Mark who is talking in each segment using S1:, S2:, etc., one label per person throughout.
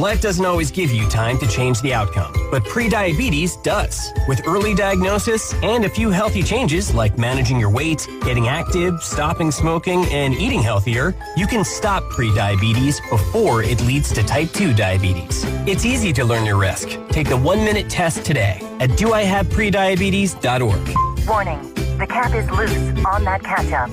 S1: Life doesn't always give you time to change the outcome, but prediabetes does. With early diagnosis and a few healthy changes like managing your weight, getting active, stopping smoking, and eating healthier, you can stop prediabetes before it leads to type 2 diabetes. It's easy to learn your risk. Take the 1-minute test today at doihaveprediabetes.org.
S2: Warning, the cap is loose on that ketchup.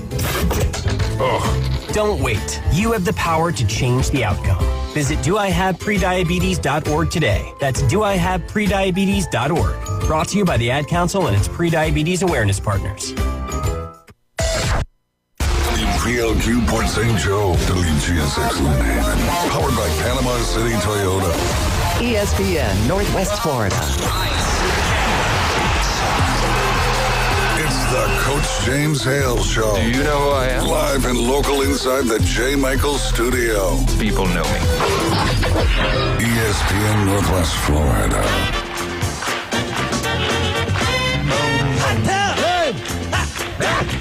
S1: Don't wait. You have the power to change the outcome. Visit doihaveprediabetes.org today. That's doihaveprediabetes.org. Brought to you by the Ad Council and its Prediabetes Awareness Partners.
S3: WPLQ Port St. Joe, WGSX Lynn. Powered by Panama City Toyota.
S4: ESPN, Northwest Florida.
S3: It's the Coach James Hale Show.
S5: Do you know who I am?
S3: Live and local inside the J. Michaels studio.
S5: People know me.
S3: ESPN Northwest Florida.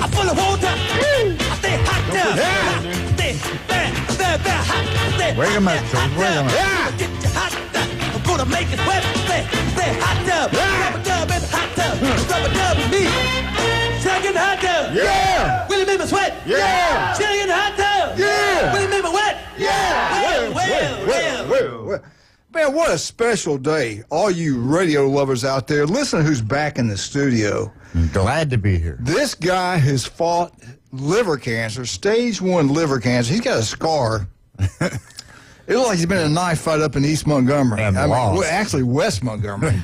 S6: I'm full of water. I stay hot now.
S7: Wait a minute, George. Wait a minute.
S6: Get you hot now. I'm gonna make it wet. Stay hot now. Rub a dub in the hot tub. Rub a dub with me. Shaking hot tub.
S7: Yeah.
S6: Will it make me sweat?
S7: Yeah.
S6: Shaking hot tub.
S7: Yeah.
S6: Will it make me wet?
S7: Yeah.
S6: Well.
S7: Man, what a special day. All you radio lovers out there, listen to who's back in the studio.
S8: I'm glad to be here.
S7: This guy has fought liver cancer, stage 1 liver cancer. He's got a scar. It looks like he's been in a knife fight up in East Montgomery. Actually, West Montgomery.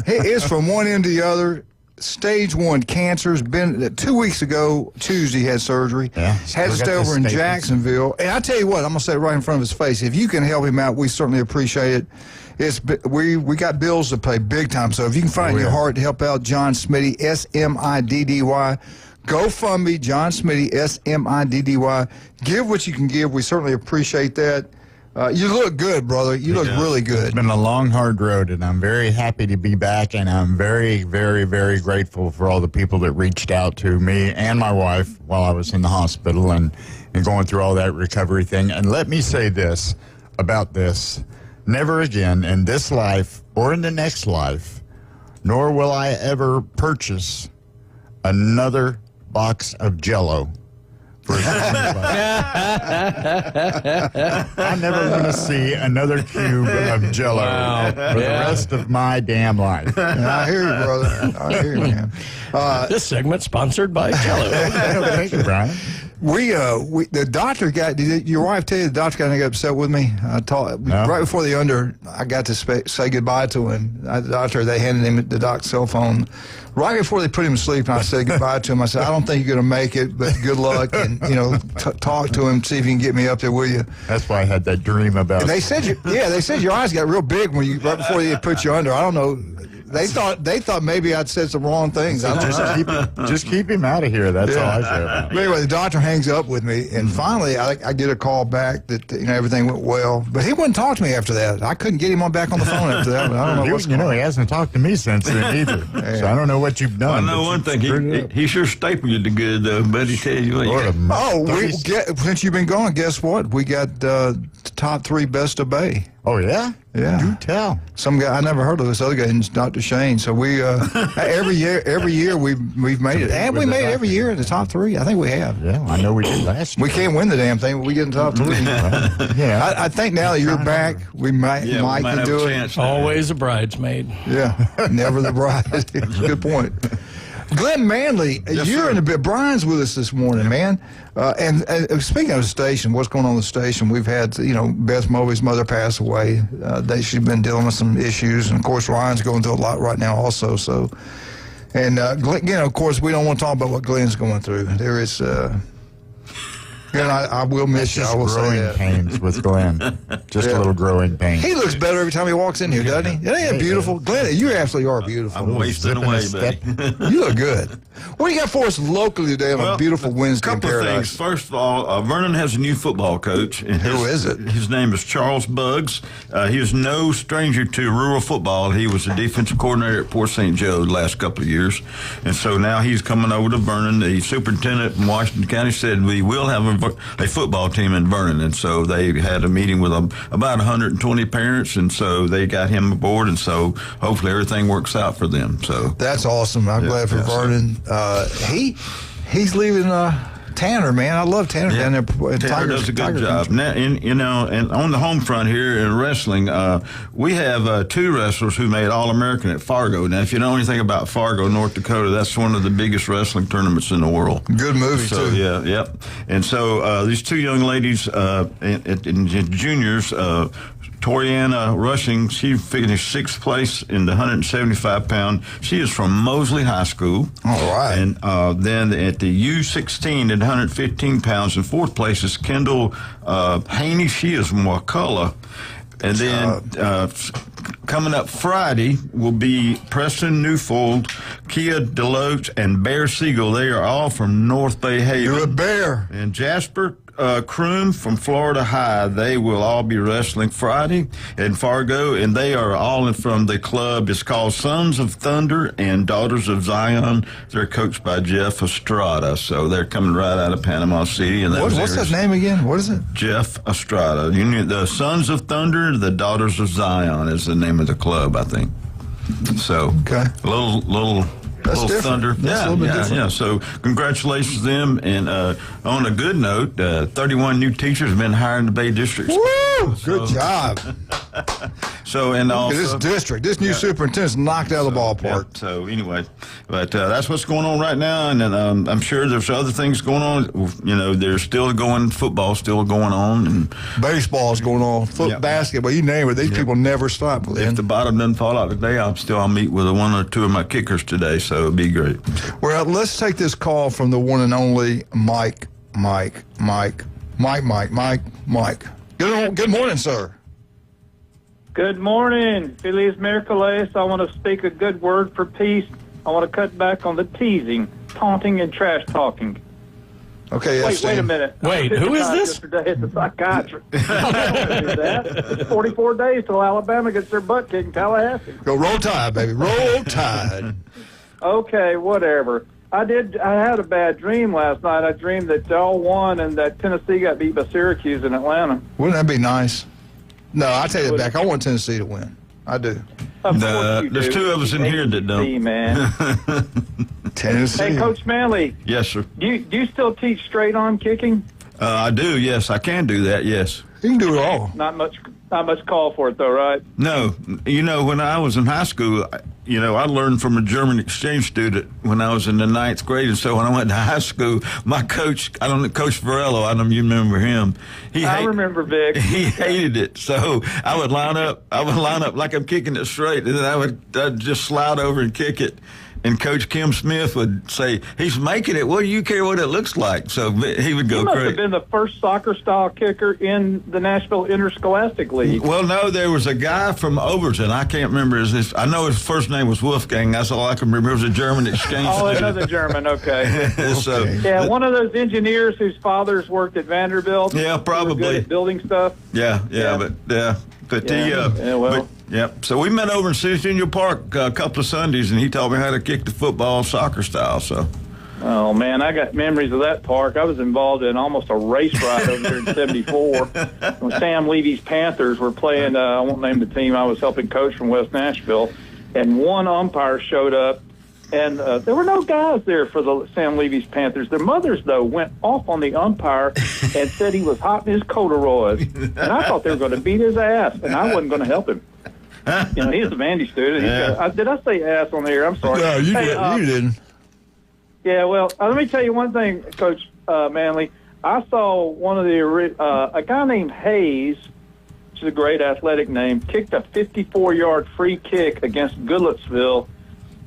S7: It's from one end to the other. Stage 1 cancer. Has been 2 weeks ago, Tuesday, had surgery.
S8: Yeah.
S7: Had to stay over in Jacksonville. And I tell you what, I'm going to say it right in front of his face. If you can help him out, we certainly appreciate it. We got bills to pay big time. So if you can find your heart to help out John Smitty, Smiddy. GoFundMe, John Smitty, Smiddy. Give what you can give. We certainly appreciate that. You look good, brother. You look really good.
S8: It's been a long, hard road, and I'm very happy to be back, and I'm very, very, very grateful for all the people that reached out to me and my wife while I was in the hospital and going through all that recovery thing. And let me say this about this. Never again in this life or in the next life, nor will I ever purchase another box of Jell-O. I never want to see another cube of Jell-O for the rest of my damn life.
S7: I hear you, brother. I hear you, man.
S9: This segment sponsored by Jell-O.
S8: Thank you, Brian.
S7: The doctor got. Did your wife tell you the doctor got upset with me? Right before the under. I got to say goodbye to him. The doctor, they handed him the doc's cell phone. Right before they put him to sleep, and I said goodbye to him. I said, I don't think you're going to make it, but good luck, and talk to him, see if you can get me up there with you.
S8: That's why I had that dream about.
S7: And they said your eyes got real big right before they put you under. I don't know. They thought maybe I'd said some wrong things.
S8: Just keep him out of here. That's all I say about it.
S7: But anyway, the doctor hangs up with me, and finally I get a call back that everything went well. But he wouldn't talk to me after that. I couldn't get him back on the phone after that. But I don't know what's going on.
S8: He hasn't talked to me since then either. So I don't know what you've done.
S10: I know one thing. He sure stapled you good though. But he tells you what.
S7: Since you've been gone, guess what? We got the top 3 best of Bay.
S8: Oh yeah.
S7: Yeah.
S8: Do tell.
S7: Some guy I never heard of this other guy, Dr. Shane. So we every year we've made it, and we made it every year in the top 3. I think we have.
S8: Yeah, I know we did last year.
S7: We can't win the damn thing, but we get in the top 3.
S8: Yeah.
S7: I think now that you're back, we might can do it.
S9: Always a bridesmaid.
S7: Yeah, never the bride. Good point. Glenn Manley, you're in a bit. Brian's with us this morning, man. And speaking of the station, what's going on in the station? We've had, Beth Mobley's mother pass away. She's been dealing with some issues, and of course, Ryan's going through a lot right now, also. So, and Glenn, of course, we don't want to talk about what Glenn's going through. There is. And I will miss you. I will say that.
S8: Pains with Glenn. Just a little growing pain.
S7: He looks better every time he walks in here, doesn't he? Ain't it beautiful? Glenn, you absolutely are beautiful.
S10: I'm wasting away, buddy.
S7: You look good. What do you got for us locally today on a beautiful Wednesday in Paradise?
S10: A couple of things. First of all, Vernon has a new football coach. And
S7: who is it?
S10: His name is Charles Buggs. He is no stranger to rural football. He was the defensive coordinator at Port St. Joe the last couple of years. And so now he's coming over to Vernon. The superintendent in Washington County said we will have a a football team in Vernon, and so they had a meeting with about 120 parents, and so they got him aboard, and so hopefully everything works out for them. So
S7: that's awesome. I'm glad for Vernon. He's leaving. Tanner, man, I love Tanner down there.
S10: Tanner does a good job. Now, and on the home front here in wrestling, we have 2 wrestlers who made All-American at Fargo. Now, if you know anything about Fargo, North Dakota, that's one of the biggest wrestling tournaments in the world.
S7: Good movie, too.
S10: Yeah, yep. And so these 2 young ladies in juniors, Toriana Rushing, she finished 6th place in the 175-pound. She is from Mosley High School.
S7: All right.
S10: And then at the U16 at 115 pounds, in 4th place is Kendall Haney. She is from Wakulla. And then coming up Friday will be Preston Newfold, Kia Deloach, and Bear Siegel. They are all from North Bay Haven.
S7: You're a bear.
S10: And Jasper Kroom from Florida High. They will all be wrestling Friday in Fargo, and they are all from the club. It's called Sons of Thunder and Daughters of Zion. They're coached by Jeff Estrada, so they're coming right out of Panama City. And
S7: what's his name again? What is it?
S10: Jeff Estrada. The Sons of Thunder, the Daughters of Zion is the name of the club, I think. So,
S7: okay.
S10: A little thunder. Yeah. So congratulations to them. And on a good note, 31 new teachers have been hired in the Bay District.
S7: Woo! Good job.
S10: So, and also
S7: this district, this new superintendent's knocked out of the ballpark.
S10: Yeah, so anyway, but that's what's going on right now, and I'm sure there's other things going on. There's still football still going on, and
S7: baseball's going on, basketball, you name it. These people never stop.
S10: If the bottom doesn't fall out today, I'll meet with 1 or 2 of my kickers today, so it'll be great.
S7: Well, let's take this call from the one and only Mike. Good morning, sir.
S11: Good morning, Feliz Miracles. I want to speak a good word for peace. I want to cut back on the teasing, taunting, and trash talking.
S7: Okay,
S11: wait a minute.
S9: Wait, who is this?
S11: Yesterday at the psychiatrist. It's 44 days till Alabama gets their butt kicked in Tallahassee.
S7: Go Roll Tide, baby. Roll Tide.
S11: Okay, whatever. I had a bad dream last night. I dreamed that y'all won and that Tennessee got beat by Syracuse in Atlanta.
S7: Wouldn't that be nice? No, I take it back. I want Tennessee to win. I do.
S10: There's 2 of us in here that don't.
S11: Man.
S7: Tennessee.
S11: Hey, Coach Manley.
S10: Yes, sir.
S11: Do you still teach straight-on kicking?
S10: I do, yes. I can do that, yes.
S7: You can do it all.
S11: Not much call for it, though, right?
S10: No. When I was in high school, I learned from a German exchange student when I was in the 9th grade. And so when I went to high school, my coach, Coach Varello, I don't know if you remember him.
S11: I remember Vic.
S10: He hated it. So I would line up like I'm kicking it straight, and then I'd just slide over and kick it. And Coach Kim Smith would say, he's making it. What do you care what it looks like? So he would go crazy.
S11: He must have been the first soccer-style kicker in the Nashville Interscholastic League.
S10: Well, no, there was a guy from Overton. I can't remember I know his first name was Wolfgang. That's all I can remember. It was a German exchange student.
S11: Another German, okay. One of those engineers whose fathers worked at Vanderbilt.
S10: Yeah, probably.
S11: Good at building stuff.
S10: So we met over in Centennial Park a couple of Sundays, and he taught me how to kick the football soccer style. So.
S11: Oh, man, I got memories of that park. I was involved in almost a race ride over there in 74 when Sam Levy's Panthers were playing, I won't name the team, I was helping coach from West Nashville, and one umpire showed up, and there were no guys there for the Sam Levy's Panthers. Their mothers, though, went off on the umpire and said he was hot in his corduroys, and I thought they were going to beat his ass, and I wasn't going to help him. He's a Vandy student. Did I say ass on the air? I'm sorry.
S7: No, you didn't.
S11: Yeah, well, let me tell you one thing, Coach Manley. I saw one of a guy named Hayes, which is a great athletic name, kicked a 54-yard free kick against Goodlettsville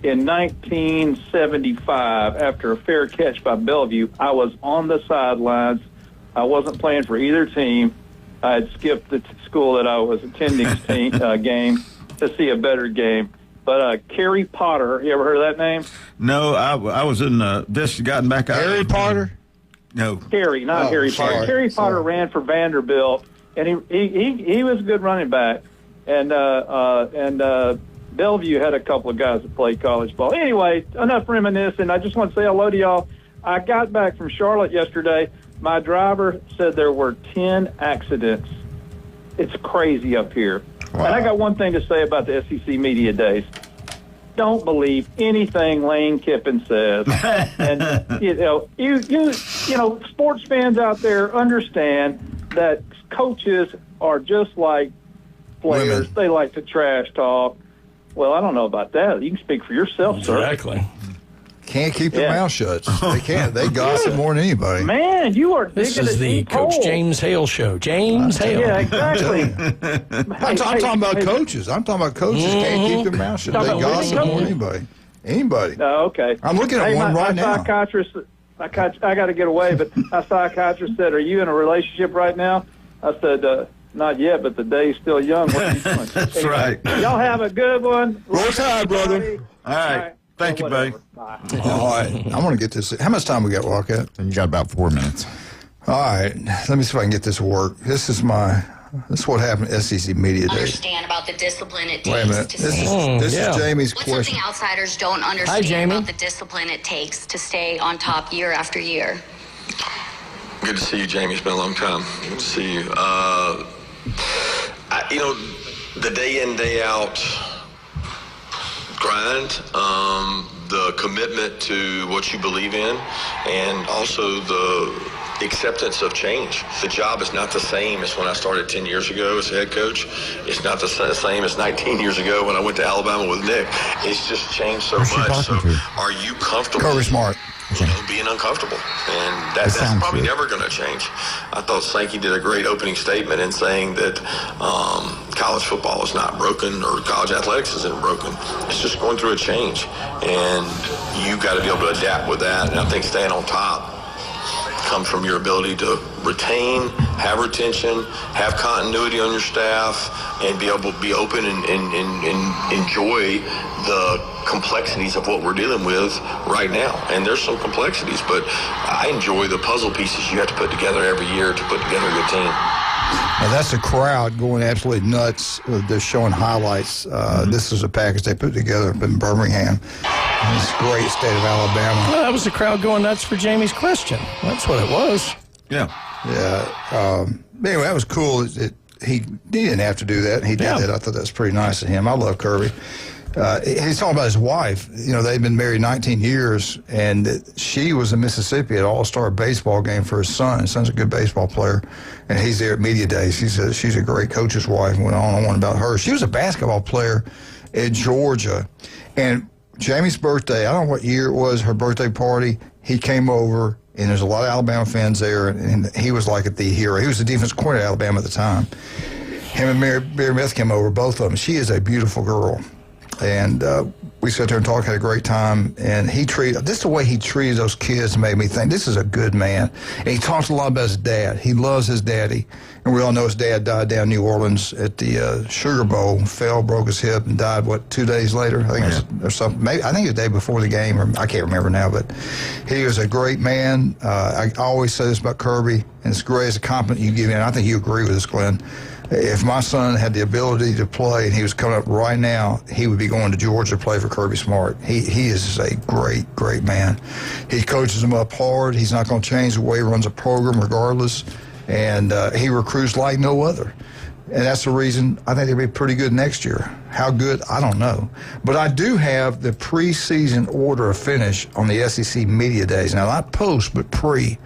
S11: in 1975 after a fair catch by Bellevue. I was on the sidelines. I wasn't playing for either team. I had skipped the school that I was attending game to see a better game. But Kerry Potter, you ever heard of that name?
S10: No, I was in this gotten back out.
S7: Harry Potter?
S10: No.
S11: Kerry, not Harry Potter. Kerry Potter ran for Vanderbilt, and he was a good running back. And Bellevue had a couple of guys that played college ball. Anyway, enough reminiscing. I just want to say hello to y'all. I got back from Charlotte yesterday. My driver said there were 10 accidents. It's crazy up here.
S8: Wow.
S11: And I got one thing to say about the SEC Media Days. Don't believe anything Lane Kiffin says. And, you know, sports fans out there understand that coaches are just like players.
S7: Women.
S11: They like to trash talk. Well, I don't know about that. You can speak for yourself, sir.
S9: Exactly.
S7: Can't keep their mouth shut. They can't. They gossip more than anybody.
S11: Man, you are digging
S9: This is
S11: a
S9: the
S11: deep
S9: Coach
S11: hole.
S9: James Hale show. James Hale.
S11: Yeah, exactly.
S7: I'm talking about coaches. I'm talking about coaches can't keep their mouth shut. They
S11: Talking about
S7: gossip
S11: winning
S7: more than anybody. Anybody.
S11: Oh, okay.
S7: I'm looking at one right now.
S11: Psychiatrist, I got to get away, but a psychiatrist said, "Are you in a relationship right now?" I said, "Not yet, but the day's still young." What are you doing?
S10: That's right.
S11: Y'all have a good one.
S7: Roll Tide, brother.
S10: All right. Thank you, buddy.
S11: Bye.
S7: All right. I want to get this. How much time we got, Wildcat?
S8: You got about 4 minutes.
S7: All right. Let me see if I can get this to work. This is what happened at SEC Media Day.
S12: Understand about the discipline it takes
S7: Wait a minute.
S12: to
S7: This
S12: stay.
S7: is Jamie's
S12: What's
S7: question.
S12: something outsiders don't understand about the discipline it takes to stay on top year after year?
S13: Good to see you, Jamie. It's been a long time. Good to see you. The day in, day out grind, the commitment to what you believe in, and also the acceptance of change. The job is not the same as when I started 10 years ago as head coach. It's not the same as 19 years ago when I went to Alabama with Nick. It's just changed so much. So are you comfortable?
S7: Kirby Smart.
S13: Being uncomfortable, and that's probably never going to change. I thought Sankey did a great opening statement in saying that college football is not broken, or college athletics isn't broken. It's just going through a change, and you got to be able to adapt with that. And I think staying on top comes from your ability to retain, have retention, have continuity on your staff, and be able to be open and enjoy the complexities of what we're dealing with right now. And there's some complexities, but I enjoy the puzzle pieces you have to put together every year to put together a good team.
S7: Now that's a crowd going absolutely nuts. They're showing highlights. This is a package they put together up in Birmingham. This great state of Alabama.
S9: Well, that was the crowd going nuts for Jamie's question. That's what it was.
S10: Yeah.
S7: Yeah. Anyway, that was cool. He didn't have to do that. He did that. I thought that was pretty nice of him. I love Kirby. He's talking about his wife. You know, they've been married 19 years, and she was in Mississippi at an all-star baseball game for his son. His son's a good baseball player, and he's there at Media Days. He says she's a great coach's wife, and went on about her. She was a basketball player at Georgia, and Jamie's birthday, I don't know what year it was, her birthday party, he came over, and there's a lot of Alabama fans there, and he was like the hero. He was the defense coordinator at Alabama at the time. Him and Mary Beth came over, both of them. She is a beautiful girl. And we sat there and talked, had a great time. And this is the way he treated those kids made me think, this is a good man. And he talks a lot about his dad. He loves his daddy. And we all know his dad died down in New Orleans at the Sugar Bowl, fell, broke his hip, and died, 2 days later? I think it was, or something. Maybe, I think it was the day before the game, or I can't remember now. But he was a great man. I always say this about Kirby, and it's great as a compliment you give him. And I think you agree with this, Glenn. If my son had the ability to play and he was coming up right now, he would be going to Georgia to play for Kirby Smart. He is a great, great man. He coaches them up hard. He's not going to change the way he runs a program regardless. And he recruits like no other. And that's the reason I think they'll be pretty good next year. How good, I don't know. But I do have the preseason order of finish on the SEC Media Days. Now, not post, but pre.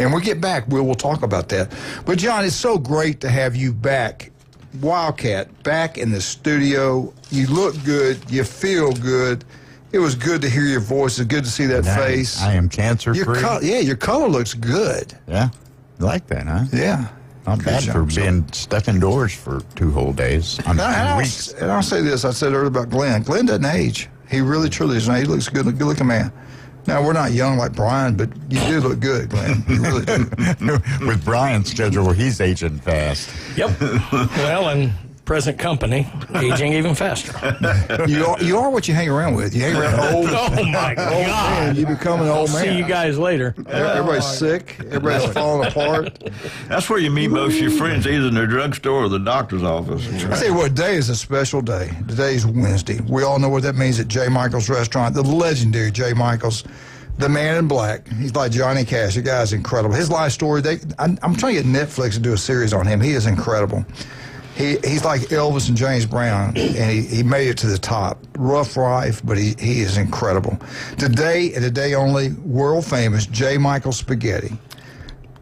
S7: And we'll get back. We'll talk about that. But, John, it's so great to have you back, Wildcat, back in the studio. You look good. You feel good. It was good to hear your voice. It's good to see that face.
S8: I am cancer-free.
S7: Your color looks good.
S8: Yeah. You like that, huh?
S7: Yeah.
S8: Not bad for being stuck indoors for 2 whole days.
S7: And I'll say this. I said earlier about Glenn. Glenn doesn't age. He really, truly doesn't age. He looks good, good-looking man. Now, we're not young like Brian, but you do look good, Glenn. You really do.
S8: With Brian's schedule, he's aging fast.
S9: Yep. Well, and present company, aging even faster.
S7: You are what you hang around with. You hang around old.
S9: Oh, my God.
S7: Man, you become an old man.
S9: See you guys later.
S7: Everybody's sick. Everybody's falling apart.
S10: That's where you meet most of your friends, either in the drugstore or the doctor's office.
S7: I tell you what, today is a special day. Today's Wednesday. We all know what that means at J. Michael's Restaurant, the legendary J. Michael's. The Man in Black. He's like Johnny Cash. The guy's incredible. His life story, I'm trying to get Netflix to do a series on him. He is incredible. He's like Elvis and James Brown, and he made it to the top. Rough life, but he is incredible. Today, and today only, world famous J. Michael Spaghetti.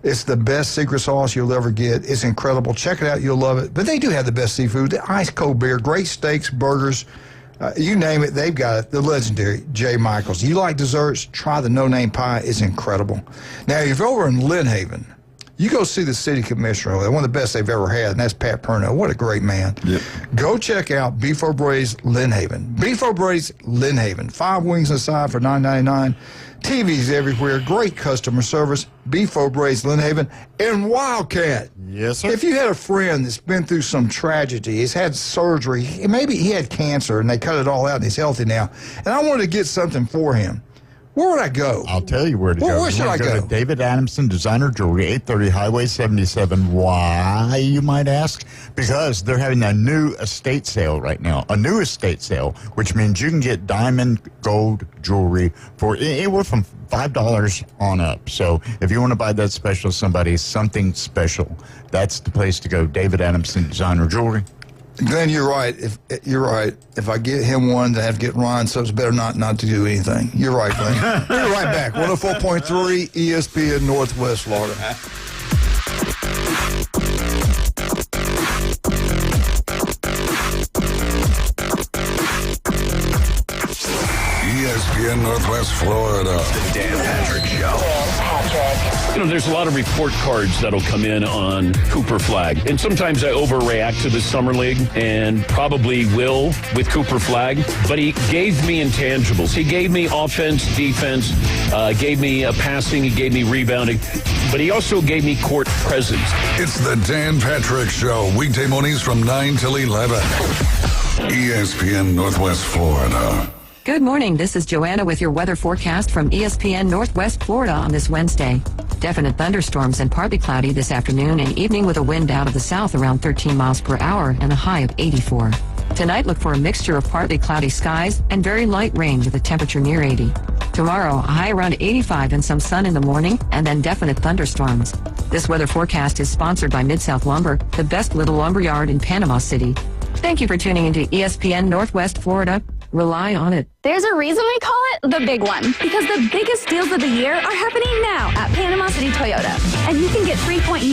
S7: It's the best secret sauce you'll ever get. It's incredible. Check it out. You'll love it. But they do have the best seafood, the ice cold beer, great steaks, burgers. You name it, they've got it. The legendary J. Michaels. You like desserts? Try the no-name pie. It's incredible. Now, if you're over in Lynn Haven, you go see the city commissioner. They're one of the best they've ever had, and that's Pat Perno. What a great man.
S3: Yep.
S7: Go check out Beef O'Brady's Lynn Haven. Beef O'Brady's Lynn Haven. 5 wings aside for $9.99. TVs everywhere. Great customer service. Beef O'Brady's Lynn Haven. And Wildcat.
S8: Yes, sir.
S7: If you had a friend that's been through some tragedy, he's had surgery, maybe he had cancer and they cut it all out and he's healthy now, and I wanted to get something for him, where would I go?
S8: I'll tell you where to go.
S7: Where should I go?
S8: To David Adamson Designer Jewelry, 830 Highway 77. Why, you might ask? Because they're having a new estate sale right now. A new estate sale, which means you can get diamond gold jewelry for anywhere from $5 on up. So if you want to buy that special somebody, something special, that's the place to go. David Adamson Designer Jewelry.
S7: Glenn, you're right. You're right. If I get him one, then I have to get Ron, so it's better not to do anything. You're right, Glenn. We're right back. 104.3 ESPN Northwest Florida.
S3: ESPN Northwest Florida.
S14: The Dan Patrick Show. You know, there's a lot of report cards that'll come in on Cooper Flag. And sometimes I overreact to the Summer League and probably will with Cooper Flag. But he gave me intangibles. He gave me offense, defense, gave me passing, he gave me rebounding. But he also gave me court presence.
S3: It's the Dan Patrick Show. Weekday mornings from 9 till 11. ESPN Northwest Florida.
S15: Good morning. This is Joanna with your weather forecast from ESPN Northwest Florida on this Wednesday. Definite thunderstorms and partly cloudy this afternoon and evening with a wind out of the south around 13 miles per hour and a high of 84. Tonight, look for a mixture of partly cloudy skies and very light rain with a temperature near 80. Tomorrow, a high around 85 and some sun in the morning and then definite thunderstorms. This weather forecast is sponsored by Mid-South Lumber, the best little lumber yard in Panama City. Thank you for tuning into ESPN Northwest Florida. Rely on it.
S16: There's a reason we call it the big one, because the biggest deals of the year are happening now at Panama City Toyota. And you can get 3.99%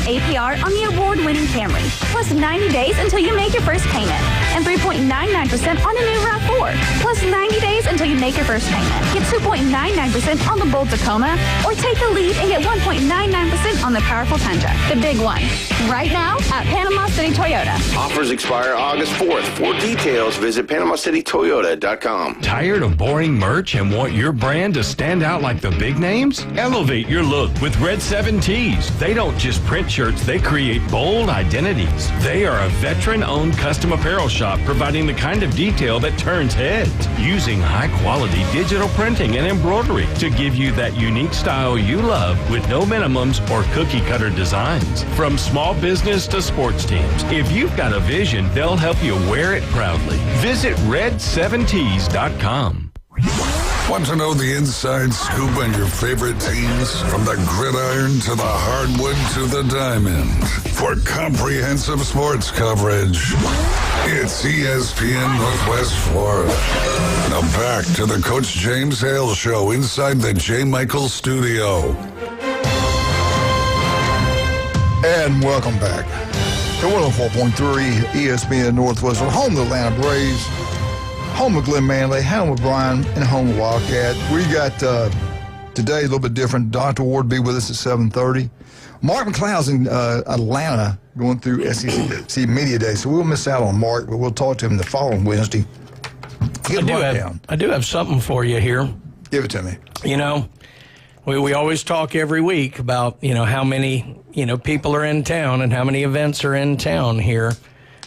S16: APR on the award-winning Camry, plus 90 days until you make your first payment, and 3.99% on a new RAV4, plus 90 days until you make your first payment. Get 2.99% on the bold Tacoma, or take the lead and get 1.99% on the powerful Tundra. The big one. Right now at Panama City Toyota.
S17: Offers expire August 4th. For details, visit PanamaCityToyota.com.
S18: Tired of boring merch and want your brand to stand out like the big names? Elevate your look with Red 7 Tees. They don't just print shirts, they create bold identities. They are a veteran-owned custom apparel shop providing the kind of detail that turns heads, using high-quality digital printing and embroidery to give you that unique style you love with no minimums or cookie-cutter designs. From small business to sports teams, if you've got a vision, they'll help you wear it proudly. Visit Red7Tees.com.
S3: Want to know the inside scoop on your favorite teams? From the gridiron to the hardwood to the diamond. For comprehensive sports coverage, it's ESPN Northwest Florida. Now back to the Coach James Hale Show inside the J. Michael studio.
S7: And welcome back to 104.3 ESPN Northwest. We're home to the Atlanta Braves. Home with Glenn Manley, home with Brian, and home with Wildcat. We got today a little bit different. Dr. Ward will be with us at 7:30. Mark McLeod's in Atlanta going through SEC Media Day, so we'll miss out on Mark, but we'll talk to him the following Wednesday.
S9: I do have something for you here.
S7: Give it to me.
S9: You know, we always talk every week about, how many, people are in town and how many events are in town here.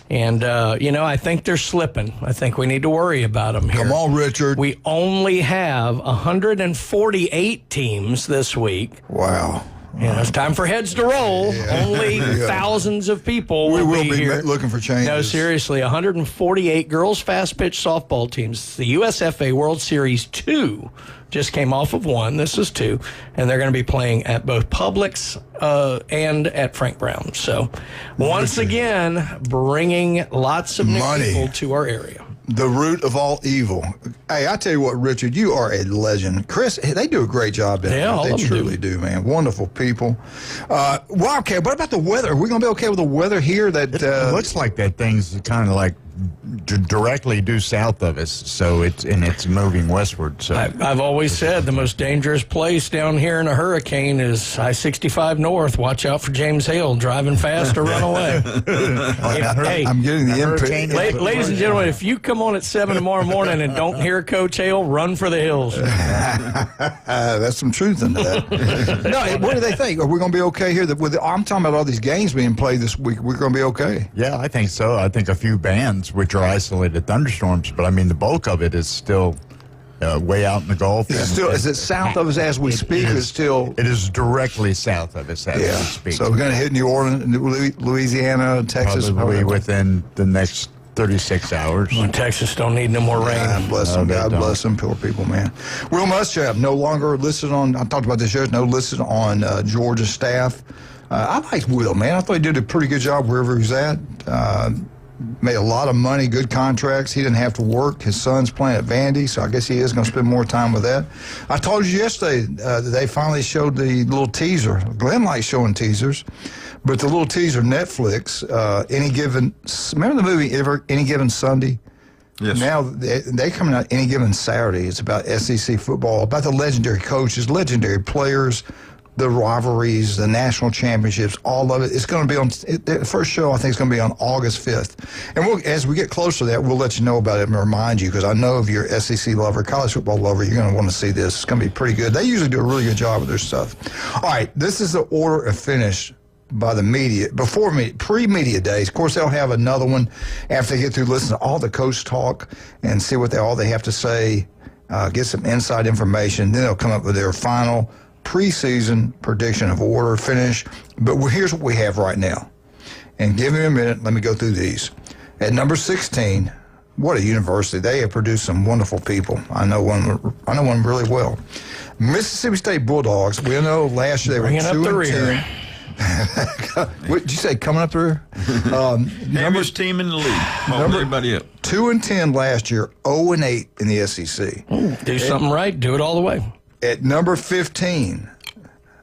S9: And, I think they're slipping. I think we need to worry about them here.
S7: Come on, Richard.
S9: We only have 148 teams this week.
S7: Wow.
S9: It's time for heads to roll. Only thousands of people
S7: we will be
S9: here.
S7: looking for changes.
S9: No, seriously, 148 girls fast pitch softball teams. The USFA World Series 2 just came off of 1. This is 2, and they're going to be playing at both Publix and at Frank Brown. So, once again, bringing lots of new people to our area.
S7: The root of all evil. Hey, I tell you what, Richard, you are a legend. Chris, they do a great job down there. They truly do, man. Wonderful people. Well, okay, what about the weather? Are we going to be okay with the weather here? That
S8: it looks like that thing's kind of like directly due south of us, so it's moving westward. So
S9: I've always said the most dangerous place down here in a hurricane is I-65 North. Watch out for James Hale driving fast or run away.
S7: I'm getting the input.
S9: Ladies and gentlemen, if you come on at 7 tomorrow morning and don't hear Coach Hale, run for the hills.
S7: That's some truth into that. No, what do they think? Are we going to be okay here? I'm talking about all these games being played this week. We're going to be okay.
S8: Yeah, I think so. I think a few bands, which are isolated thunderstorms, but I mean the bulk of it is still way out in the Gulf.
S7: Is it south of us as we speak?
S8: It is directly south of us as we speak.
S7: So we're going to hit New Orleans, Louisiana, Texas.
S8: Probably within the next 36 hours.
S9: Well, Texas don't need no more rain.
S7: God bless them. God bless them, poor people, man. Will Muschamp, no longer listed on, I talked about this yesterday, listed on Georgia staff. I liked Will, man. I thought he did a pretty good job wherever he's at. Made a lot of money, good contracts. He didn't have to work. His son's playing at Vandy, so I guess he is going to spend more time with that. I told you yesterday that they finally showed the little teaser. Glenn likes showing teasers, but the little teaser, Netflix, remember the movie Any Given Sunday?
S10: Yes.
S7: Now they coming out Any Given Saturday. It's about SEC football, about the legendary coaches, legendary players, the rivalries, the national championships, all of it. It's going to be on, the first show I think is going to be on August 5th. And as we get closer to that, we'll let you know about it and remind you, because I know if you're an SEC lover, college football lover, you're going to want to see this. It's going to be pretty good. They usually do a really good job with their stuff. All right, this is the order of finish by the media, pre-media days. Of course, they'll have another one after they get through listening to all the coach talk and see what all they have to say, get some inside information. Then they'll come up with their final preseason prediction of order finish. But here's what we have right now. And give me a minute. Let me go through these. At number 16, what a university. They have produced some wonderful people. I know one really well. Mississippi State Bulldogs. We know last year they were 2-10. What did you say? Coming up through?
S10: Numbers team in the league. Everybody up.
S7: 2-10 last year. 0-8 in the SEC.
S9: Do something right. Do it all the way.
S7: At number 15,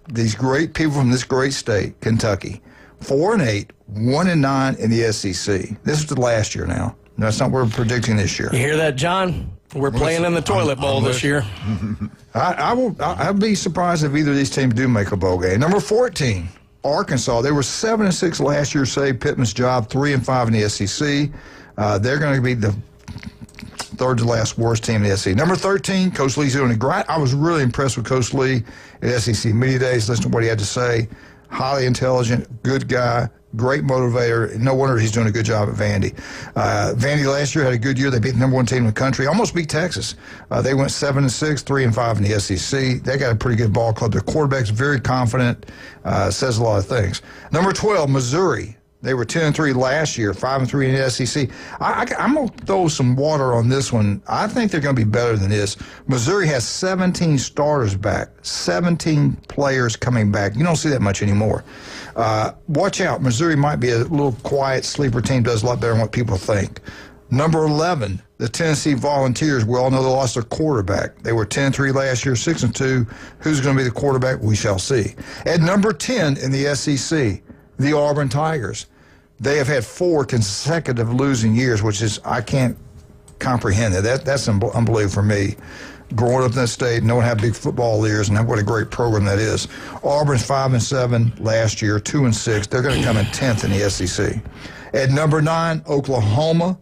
S7: these great people from this great state, Kentucky, 4-8, 1-9 in the SEC. This is the last year now. That's not what we're predicting this year.
S9: You hear that, John? We're playing in the toilet bowl this year.
S7: I'd be surprised if either of these teams do make a bowl game. Number 14, Arkansas. They were 7-6 last year. Saved Pittman's job. 3-5 in the SEC. They're going to be the third to last worst team in the SEC. Number 13, Coach Lee's doing a great. I was really impressed with Coach Lee at SEC Media Days. Listen to what he had to say. Highly intelligent, good guy, great motivator. No wonder he's doing a good job at Vandy. Vandy last year had a good year. They beat the number 1 team in the country. Almost beat Texas. They went 7-6, 3-5 in the SEC. They got a pretty good ball club. Their quarterback's very confident. Says a lot of things. Number 12, Missouri. They were 10-3 last year, 5-3 in the SEC. I'm going to throw some water on this one. I think they're going to be better than this. Missouri has 17 starters back, 17 players coming back. You don't see that much anymore. Watch out. Missouri might be a little quiet sleeper team, does a lot better than what people think. Number 11, the Tennessee Volunteers. We all know they lost their quarterback. They were 10-3 last year, 6-2. Who's going to be the quarterback? We shall see. At number 10 in the SEC, the Auburn Tigers. They have had 4 consecutive losing years, which is, I can't comprehend that. That's unbelievable for me. Growing up in that state, knowing how big football is and what a great program that is. Auburn's 5-7 last year, 2-6. They're going to come in 10th in the SEC. At number 9, Oklahoma.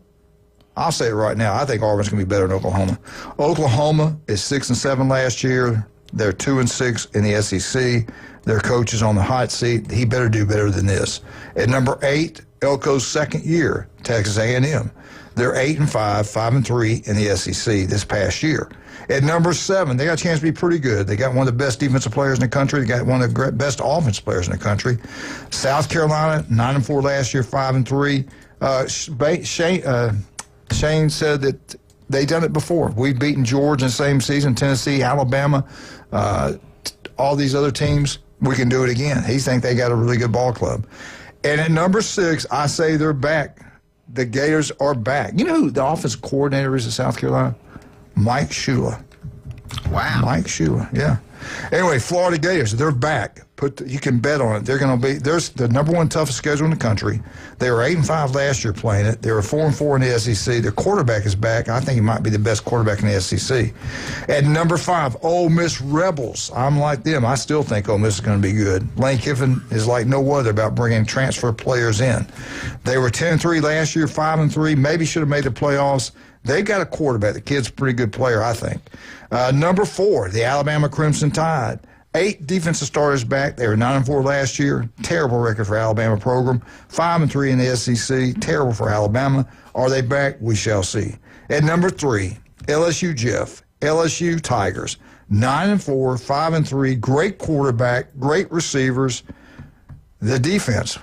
S7: I'll say it right now. I think Auburn's going to be better than Oklahoma. Oklahoma is 6-7 last year. They're 2-6 in the SEC. Their coach is on the hot seat. He better do better than this. At number 8, Elko's second year, Texas A&M. They're 8-5, 5-3 in the SEC this past year. At number 7, they got a chance to be pretty good. They got one of the best defensive players in the country. They got one of the best offensive players in the country. South Carolina, 9-4 last year, 5-3. Shane said that they done it before. We've beaten Georgia in the same season, Tennessee, Alabama, all these other teams. We can do it again. He thinks they got a really good ball club. And at number 6, I say they're back. The Gators are back. You know who the offensive coordinator is at South Carolina? Mike Shula.
S10: Wow.
S7: Mike Shula, yeah. Anyway, Florida Gators, they're back. You can bet on it. They're going to be, there's the number 1 toughest schedule in the country. They were 8-5 last year playing it. They were 4-4 in the SEC. Their quarterback is back. I think he might be the best quarterback in the SEC. At number 5, Ole Miss Rebels. I'm like them. I still think Ole Miss is going to be good. Lane Kiffin is like no other about bringing transfer players in. They were 10-3 last year, 5-3. Maybe should have made the playoffs. They've got a quarterback. The kid's a pretty good player, I think. Number 4, the Alabama Crimson Tide. 8 defensive starters back. They were 9-4 last year. Terrible record for Alabama program. 5-3 in the SEC. Terrible for Alabama. Are they back? We shall see. At number 3, LSU Jeff. LSU Tigers. 9-4, 5-3. Great quarterback. Great receivers. The defense.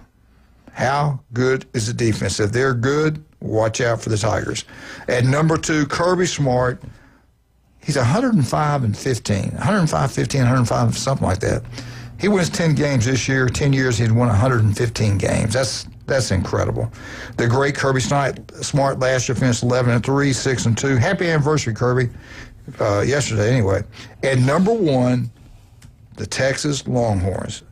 S7: How good is the defense? If they're good, watch out for the Tigers. At number 2, Kirby Smart. He's 105-15, 105-15, 105, something like that. He wins 10 games this year. 10 years, he'd won 115 games. That's incredible. The great Kirby Smart last year finished 11-3, 6-2. Happy anniversary, Kirby. Yesterday, anyway. And number 1, the Texas Longhorns.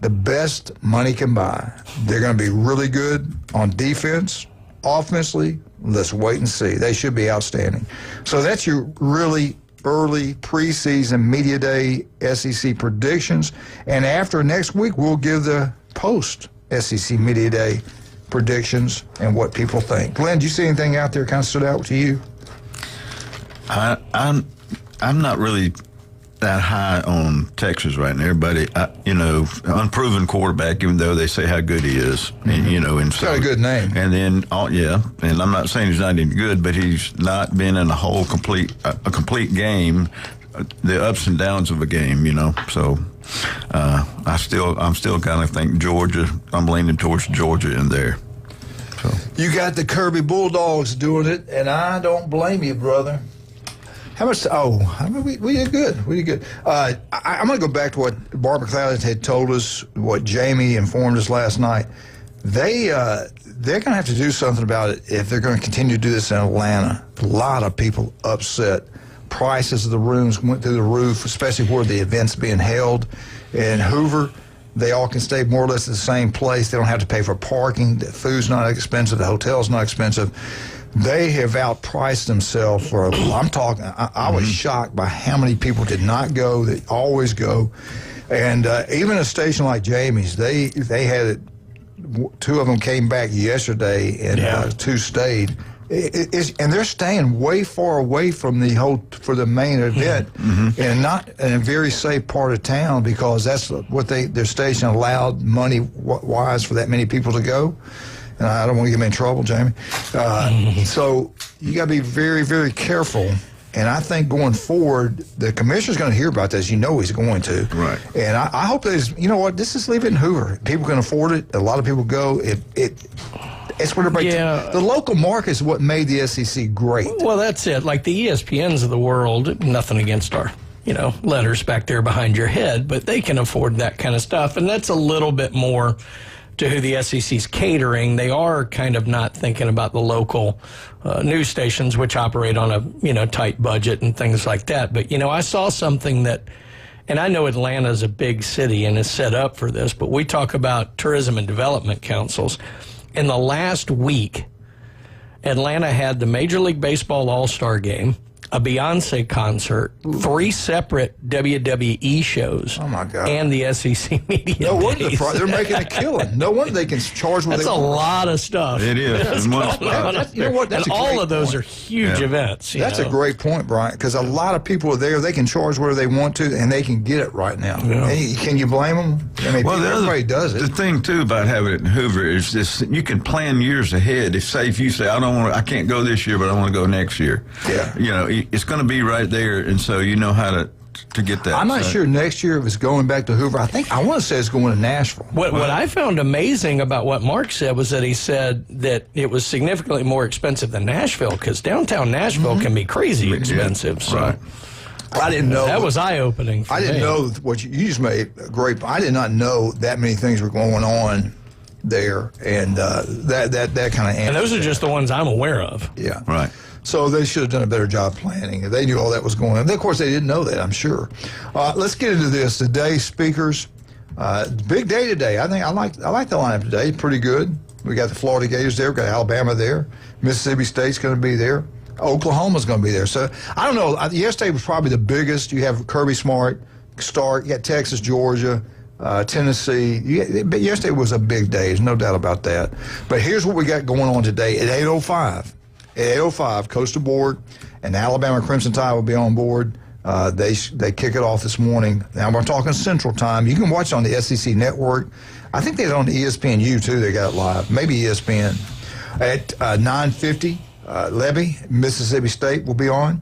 S7: The best money can buy. They're going to be really good on defense, offensively. Let's wait and see. They should be outstanding. So that's your really early preseason media day SEC predictions. And after next week, we'll give the post-SEC media day predictions and what people think. Glenn, do you see anything out there kind of stood out to you?
S10: I'm not really that high on Texas right now. Everybody, unproven quarterback, even though they say how good he is, and so,
S7: got a good name.
S10: And then, and I'm not saying he's not any good, but he's not been in a complete game, the ups and downs of a game, So, I'm still kind of think Georgia. I'm leaning towards Georgia in there. So
S7: you got the Kirby Bulldogs doing it, and I don't blame you, brother. How much? We did good. We did good. I'm going to go back to what Barbara McLeod had told us, what Jamie informed us last night. They're going to have to do something about it if they're going to continue to do this in Atlanta. A lot of people upset. Prices of the rooms went through the roof, especially where the event's being held. In Hoover, they all can stay more or less at the same place. They don't have to pay for parking. The food's not expensive. The hotel's not expensive. They have outpriced themselves for I'm talking, I was shocked by how many people did not go, that always go. And even a station like Jamie's, they had it, 2 of them came back yesterday and 2 stayed. And they're staying way far away from for the main event and not in a very safe part of town because that's what their station allowed money-wise for that many people to go. And I don't want to get me in trouble, Jamie. So you got to be very, very careful. And I think going forward, the commissioner's going to hear about this. He's going to.
S10: Right.
S7: And I hope there's, this is leave it in Hoover. People can afford it. A lot of people go. It's what everybody. The local market is what made the SEC great.
S9: Well, that's it. Like the ESPNs of the world, nothing against our, letters back there behind your head, but they can afford that kind of stuff. And that's a little bit more to who the SEC's catering. They are kind of not thinking about the local news stations, which operate on a tight budget and things like that. But I saw something that, and I know Atlanta is a big city and is set up for this, but we talk about tourism and development councils. In the last week, Atlanta had the Major League Baseball All-Star Game, a Beyonce concert, 3 separate WWE shows.
S7: Oh, my God.
S9: And the SEC media
S7: No wonder
S9: days.
S7: they're making a killing. No wonder they can charge what
S9: That's
S7: they
S9: a
S7: want.
S9: lot of stuff.
S10: It is.
S9: That's
S10: In one
S9: going on
S10: spot.
S9: up
S7: You know
S9: there.
S7: what? That's
S9: and
S7: a
S9: all
S7: great
S9: of those
S7: point.
S9: are huge
S10: Yeah.
S9: events.
S7: That's a great point, Brian, because a lot of people are there. They can charge whatever they want to, and they can get it right now.
S9: Yeah.
S7: And can you blame them? I mean, everybody does
S10: The
S7: it.
S10: thing too about having it in Hoover is this: you can plan years ahead. If you say I can't go this year, but I want to go next year.
S7: Yeah.
S10: You know, it's going to be right there, and so you know how to get that.
S7: I'm not sure next year if it's going back to Hoover. I want to say it's going to Nashville.
S9: What I found amazing about what Mark said was that he said that it was significantly more expensive than Nashville, because downtown Nashville can be crazy expensive. So.
S10: Right.
S7: I didn't know.
S9: That was eye-opening for
S7: I didn't
S9: me.
S7: know what you just made a great. I did not know that many things were going on there, and that kind of.
S9: And those are just the ones I'm aware of.
S7: Yeah.
S10: Right.
S7: So they should have done a better job planning. They knew all that was going on. Of course, they didn't know that, I'm sure. Let's get into this. Today's speakers. Big day today. I like the lineup today. Pretty good. We got the Florida Gators there. We got Alabama there. Mississippi State's going to be there. Oklahoma's going to be there. So I don't know. Yesterday was probably the biggest. You have Kirby Smart start. You got Texas, Georgia, Tennessee. But yesterday was a big day. There's no doubt about that. But here's what we got going on today at 8:05. At 8:05, Coastal Board and Alabama Crimson Tide will be on board. They kick it off this morning. Now we're talking Central Time. You can watch it on the SEC Network. I think they're on ESPNU too. They got it live. Maybe ESPN. At 9:50, Levy, Mississippi State will be on.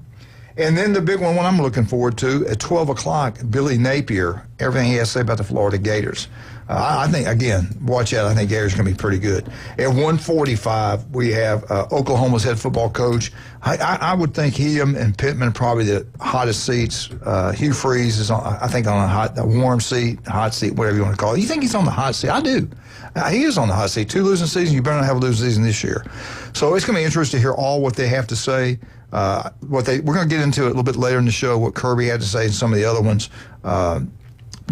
S7: And then the big one I'm looking forward to, at 12 o'clock, Billy Napier, everything he has to say about the Florida Gators. I think, again, watch out. I think Gators going to be pretty good. At 1:45, we have Oklahoma's head football coach. I would think him and Pittman are probably the hottest seats. Hugh Freeze is, I think, on a warm seat, hot seat, whatever you want to call it. You think he's on the hot seat? I do. He is on the hot seat. 2 losing seasons. You better not have a losing season this year. So it's going to be interesting to hear all what they have to say. We're going to get into it a little bit later in the show, what Kirby had to say and some of the other ones.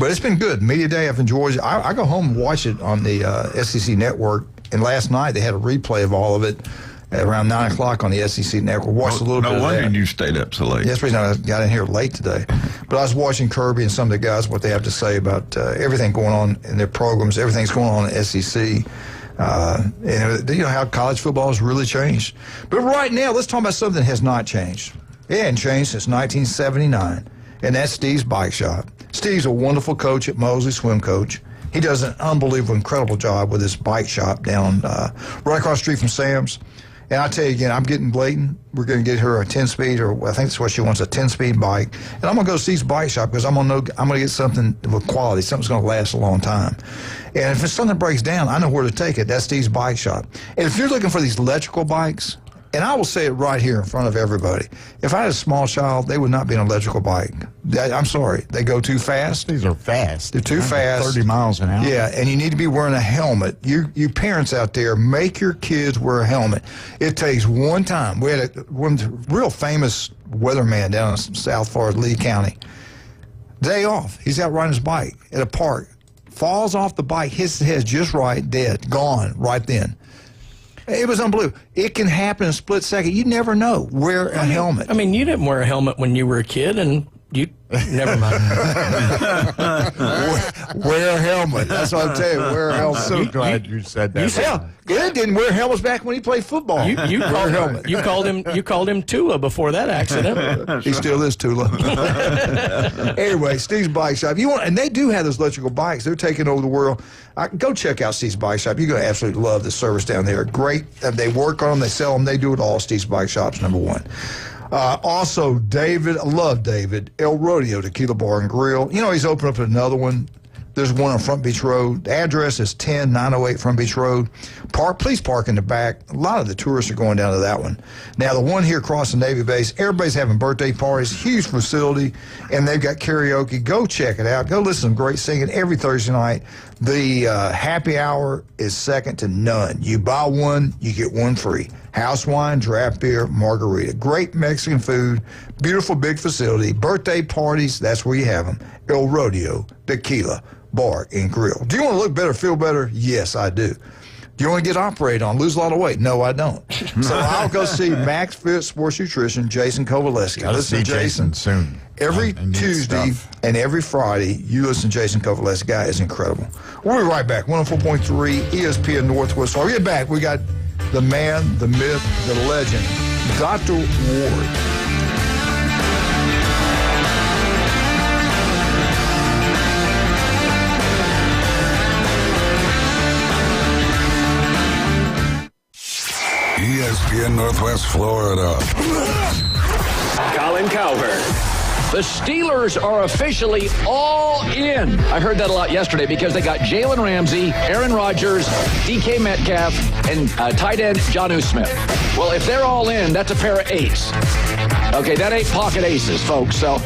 S7: But it's been good. Media Day, I've enjoyed it. I go home and watch it on the SEC Network. And last night they had a replay of all of it at around 9 o'clock on the SEC Network. Watched a little bit of that.
S10: No wonder you stayed up so late.
S7: That's the reason I got in here late today. But I was watching Kirby and some of the guys, what they have to say about everything going on in their programs, everything's going on in the SEC. And you know how college football has really changed. But right now, let's talk about something that has not changed. It hadn't changed since 1979, and that's Steve's Bike Shop. Steve's a wonderful coach at Mosley, swim coach. He does an unbelievable, incredible job with his bike shop down right across the street from Sam's. And I tell you again, I'm getting blatant. We're going to get her a 10-speed, or I think that's what she wants, a 10-speed bike. And I'm going to go to Steve's Bike Shop because I'm going to get something with quality, something that's going to last a long time. And if it's something that breaks down, I know where to take it. That's Steve's Bike Shop. And if you're looking for these electrical bikes, and I will say it right here in front of everybody, if I had a small child, they would not be an electrical bike. I'm sorry. They go too fast.
S8: These are fast.
S7: They're too fast.
S8: 30 miles an hour.
S7: Yeah, and you need to be wearing a helmet. You parents out there, make your kids wear a helmet. It takes one time. We had one real famous weatherman down in South Florida, Lee County. Day off. He's out riding his bike at a park. Falls off the bike, hits his head just right, dead, gone right then. It was unbelievable. It can happen in a split second. You never know. Wear a helmet.
S9: I mean, you didn't wear a helmet when you were a kid, and you never mind.
S7: wear a helmet. That's what I'm telling you. Wear a helmet.
S8: I'm so glad you said that.
S7: Glenn didn't wear helmets back when he played football.
S9: You called him Tula before that accident.
S7: He still is Tula. Anyway, Steve's Bike Shop. And they do have those electrical bikes. They're taking over the world. Go check out Steve's Bike Shop. You're going to absolutely love the service down there. Great. They work on them. They sell them. They do it all. Steve's Bike Shop's number one. Also, David, I love David, El Rodeo Tequila Bar and Grill. You know, he's opened up another one. There's one on Front Beach Road. The address is 10908 Front Beach Road. Please park in the back. A lot of the tourists are going down to that one. Now, the one here across the Navy base, everybody's having birthday parties, huge facility, and they've got karaoke. Go check it out. Go listen to some great singing every Thursday night. The happy hour is second to none. You buy one, you get one free. House wine, draft beer, margarita. Great Mexican food, beautiful big facility. Birthday parties, that's where you have them. El Rodeo Tequila Bar and Grill. Do you want to look better, feel better? Yes, I do. Do you want to get operated on, lose a lot of weight? No, I don't. So I'll go see Max Fit Sports Nutrition, Jason Kovaleski.
S8: Got to see Jason soon.
S7: Every Tuesday and every Friday, you listen to Jason Kovaleski. Guy is incredible. We'll be right back. 104.3 ESPN Northwest. So we get back. We got the man, the myth, the legend, Dr. Ward.
S3: ESPN Northwest Florida.
S19: Colin Cowherd. The Steelers are officially all in. I heard that a lot yesterday because they got Jalen Ramsey, Aaron Rodgers, DK Metcalf, and tight end Jonnu Smith. Well, if they're all in, that's a pair of eights. Okay, that ain't pocket aces, folks. So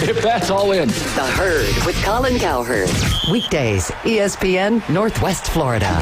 S19: if that's all in.
S4: The Herd with Colin Cowherd. Weekdays, ESPN Northwest Florida.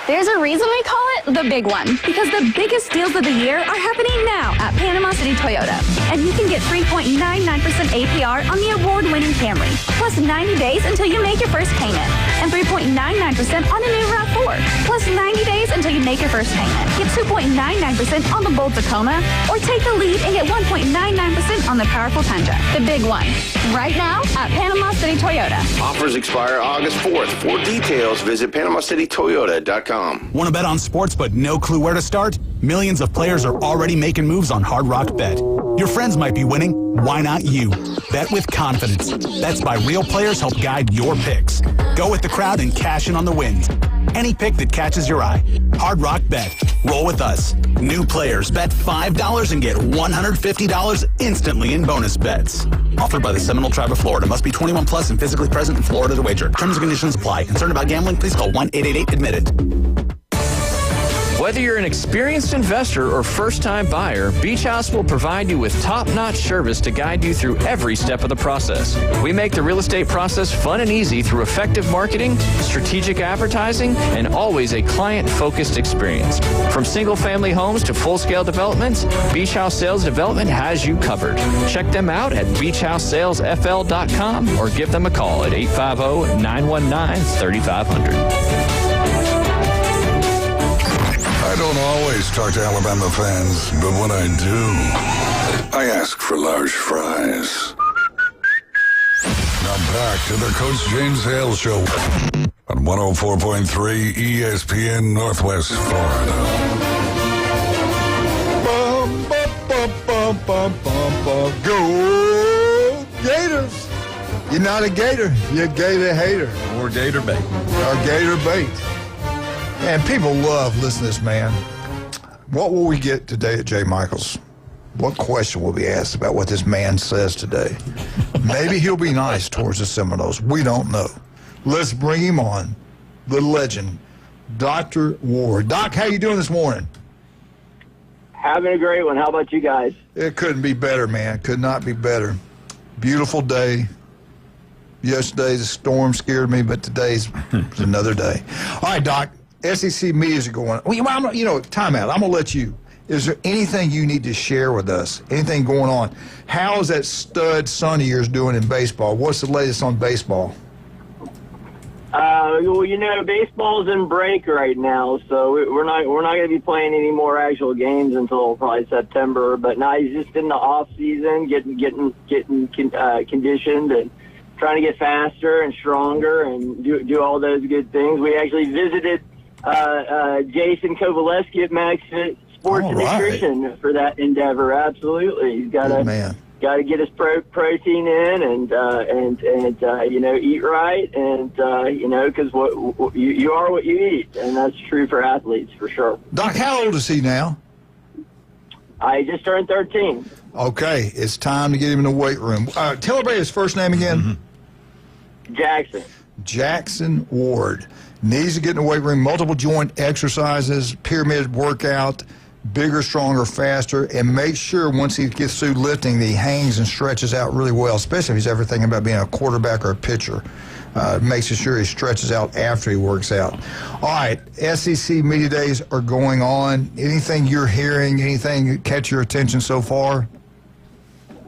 S16: There's a reason we call it the big one, because the biggest deals of the year are happening now at Panama City Toyota. And you can get 3.99% APR on the award-winning Camry, plus 90 days until you make your first payment, and 3.99% on a new RAV4, plus 90 days until you make your first payment. Get 2.99% on the bold Tacoma, or take the lead and get 1.99% on the powerful Tundra. The big one, right now at Panama City Toyota.
S17: Offers expire August 4th. For details, visit PanamaCityToyota.com.
S20: Want to bet on sports but no clue where to start? Millions of players are already making moves on Hard Rock Bet. Your friends might be winning. Why not you? Bet with confidence. Bets by real players help guide your picks. Go with the crowd and cash in on the wins. Any pick that catches your eye. Hard Rock Bet. Roll with us. New players bet $5 and get $150 instantly in bonus bets. Offered by the Seminole Tribe of Florida. Must be 21 plus and physically present in Florida to wager. Terms and conditions apply. Concerned about gambling? Please call 1-888-ADMITTED.
S21: Whether you're an experienced investor or first-time buyer, Beach House will provide you with top-notch service to guide you through every step of the process. We make the real estate process fun and easy through effective marketing, strategic advertising, and always a client-focused experience. From single-family homes to full-scale developments, Beach House Sales Development has you covered. Check them out at beachhousesalesfl.com or give them a call at 850-919-3500.
S3: I don't always talk to Alabama fans, but when I do, I ask for large fries. Now back to the Coach James Hale Show on 104.3 ESPN Northwest Florida.
S7: Go Gators! You're not a Gator, you're a Gator hater.
S10: Or Gator bait.
S7: Or Gator bait. And people love listening to this man. What will we get today at Jay Michaels? What question will be asked about what this man says today? Maybe he'll be nice towards the Seminoles. We don't know. Let's bring him on, the legend, Dr. Ward. Doc, how you doing this morning?
S22: Having a great one. How about you guys?
S7: It couldn't be better, man. Could not be better. Beautiful day. Yesterday, the storm scared me, but today's another day. All right, Doc. SEC medias are going. Well, time out. I'm gonna let you. Is there anything you need to share with us? Anything going on? How is that stud son of yours doing in baseball? What's the latest on baseball?
S22: Well, baseball's in break right now, so we're not going to be playing any more actual games until probably September. But now he's just in the off season, getting conditioned and trying to get faster and stronger and do all those good things. We actually visited Jason Kovaleski at Max Fit Sports and Nutrition for that endeavor. Absolutely, he's got to get his protein in and eat right, and because you are what you eat, and that's true for athletes for sure.
S7: Doc, how old is he now?
S22: I just turned 13.
S7: Okay, it's time to get him in the weight room. Tell everybody his first name again.
S22: Jackson.
S7: Jackson Ward. Needs to get in the weight room, multiple joint exercises, pyramid workout, bigger, stronger, faster, and make sure once he gets through lifting that he hangs and stretches out really well, especially if he's ever thinking about being a quarterback or a pitcher. Makes sure he stretches out after he works out. All right, SEC Media Days are going on. Anything you're hearing, anything catch your attention so far?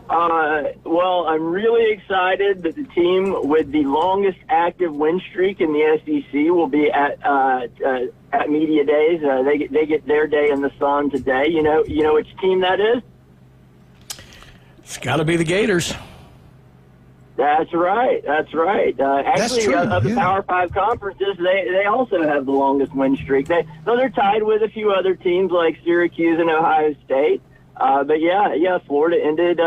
S22: Well, I'm really excited that the team with the longest active win streak in the SEC will be at media days. They get their day in the sun today. You know which team that is?
S9: It's got to be the Gators.
S22: That's right. Actually, of the Power 5 conferences, they also have the longest win streak. They're tied with a few other teams like Syracuse and Ohio State. But yeah, Florida ended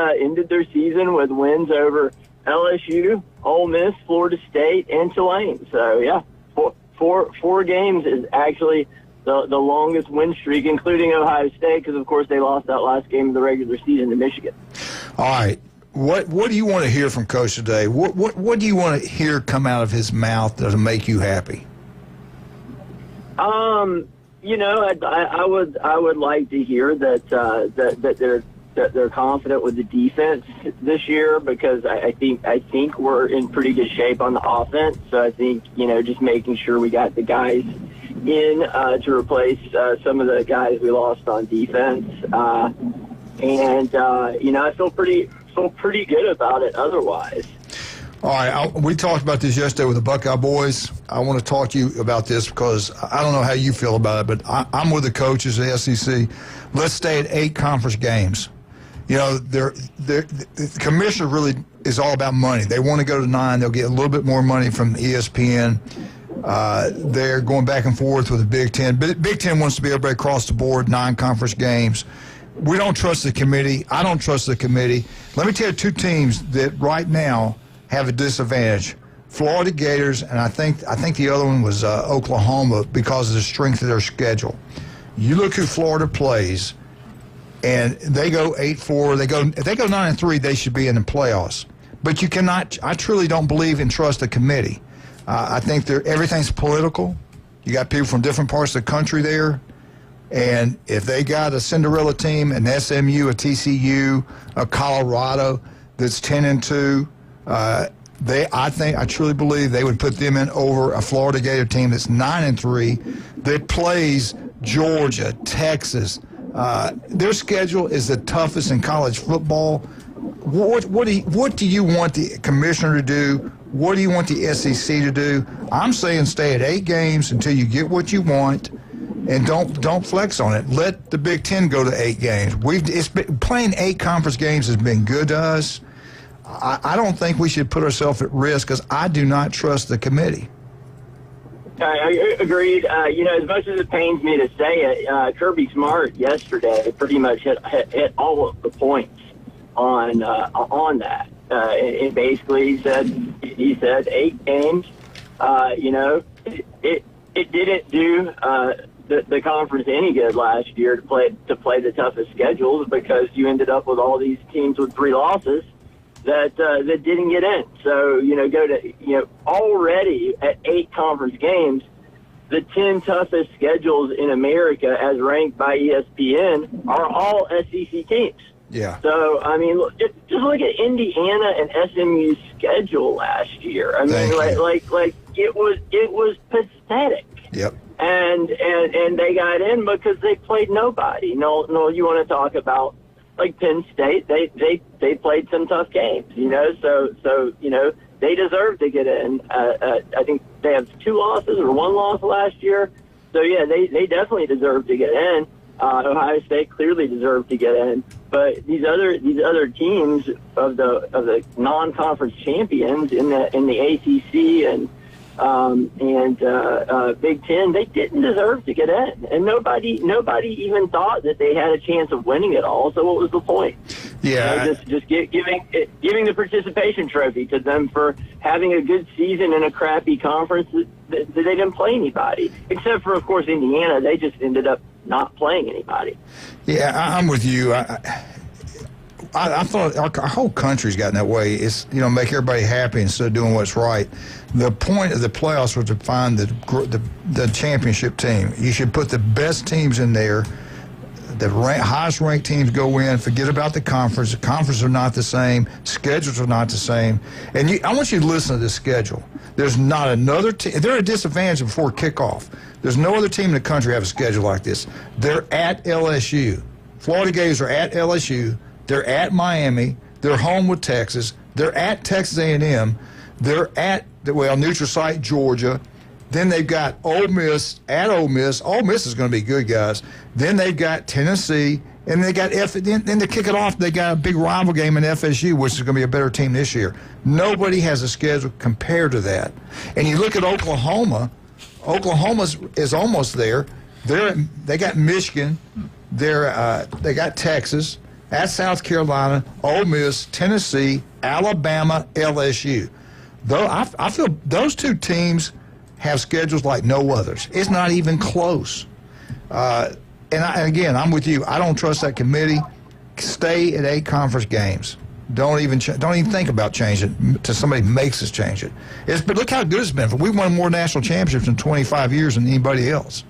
S22: their season with wins over LSU, Ole Miss, Florida State, and Tulane. So yeah, four games is actually the longest win streak, including Ohio State, because of course they lost that last game of the regular season to Michigan.
S7: All right. What do you want to hear from Coach today? What do you want to hear come out of his mouth that'll make you happy?
S22: I would like to hear that they're confident with the defense this year, because I think we're in pretty good shape on the offense. So I think just making sure we got the guys in to replace some of the guys we lost on defense, I feel pretty good about it otherwise.
S7: All right, we talked about this yesterday with the Buckeye boys. I want to talk to you about this because I don't know how you feel about it, but I'm with the coaches of the SEC. Let's stay at 8 conference games. The commissioner really is all about money. They want to go to 9. They'll get a little bit more money from ESPN. They're going back and forth with the Big Ten. Big Ten wants to be everybody across the board, 9 conference games. We don't trust the committee. I don't trust the committee. Let me tell you 2 teams that right now have a disadvantage. Florida Gators, and I think the other one was Oklahoma, because of the strength of their schedule. You look who Florida plays, and they go 8-4. If they go 9-3, they should be in the playoffs. But you cannot. I truly don't believe and trust the committee. I think everything's political. You got people from different parts of the country there. And if they got a Cinderella team, an SMU, a TCU, a Colorado that's 10-2, I truly believe they would put them in over a Florida Gator team that's 9-3 that plays Georgia, Texas. Their schedule is the toughest in college football. What do you want the commissioner to do? What do you want the SEC to do? I'm saying stay at 8 games until you get what you want. And don't flex on it. Let the Big Ten go to 8 games. Playing 8 conference games has been good to us. I don't think we should put ourselves at risk, because I do not trust the committee.
S22: I agreed. As much as it pains me to say it, Kirby Smart yesterday pretty much hit all of the points on that. And basically, he said 8 games. It didn't do the conference any good last year to play the toughest schedules, because you ended up with all these teams with 3 losses that didn't get in. So go to already at 8 conference games, the 10 toughest schedules in America, as ranked by ESPN, are all SEC teams.
S7: Yeah.
S22: So just look at Indiana and SMU's schedule last year. It was pathetic.
S7: Yep.
S22: And they got in because they played nobody. No, you want to talk about like Penn State? They played some tough games, So they deserve to get in. I think they have 2 losses or 1 loss last year. So yeah, they definitely deserve to get in. Ohio State clearly deserved to get in, but these other teams of the non-conference champions in the ACC and Big Ten, they didn't deserve to get in, and nobody even thought that they had a chance of winning it all. So what was the point?
S7: Yeah,
S22: just giving the participation trophy to them for having a good season in a crappy conference that they didn't play anybody, except for of course Indiana. They just ended up not playing anybody.
S7: Yeah, I'm with you. I thought our whole country's gotten that way. It's make everybody happy instead of doing what's right. The point of the playoffs was to find the championship team. You should put the best teams in there. The highest ranked teams go in. Forget about the conference. The conferences are not the same. Schedules are not the same. And I want you to listen to this schedule. There's not another team. They're at a disadvantage before kickoff. There's no other team in the country have a schedule like this. They're at LSU. Florida Gators are at LSU. They're at Miami. They're home with Texas. They're at Texas A&M. They're at, neutral site, Georgia. Then they've got Ole Miss at Ole Miss. Ole Miss is going to be good, guys. Then they've got Tennessee. And they got then to kick it off, they got a big rival game in FSU, which is going to be a better team this year. Nobody has a schedule compared to that. And you look at Oklahoma. Oklahoma is almost there. They got Michigan. They got Texas, at South Carolina, Ole Miss, Tennessee, Alabama, LSU. Though I feel those two teams have schedules like no others. It's not even close. And again, I'm with you. I don't trust that committee. Stay at 8 conference games. Don't even think about changing it until somebody makes us change it. But look how good it's been. We've won more national championships in 25 years than anybody else.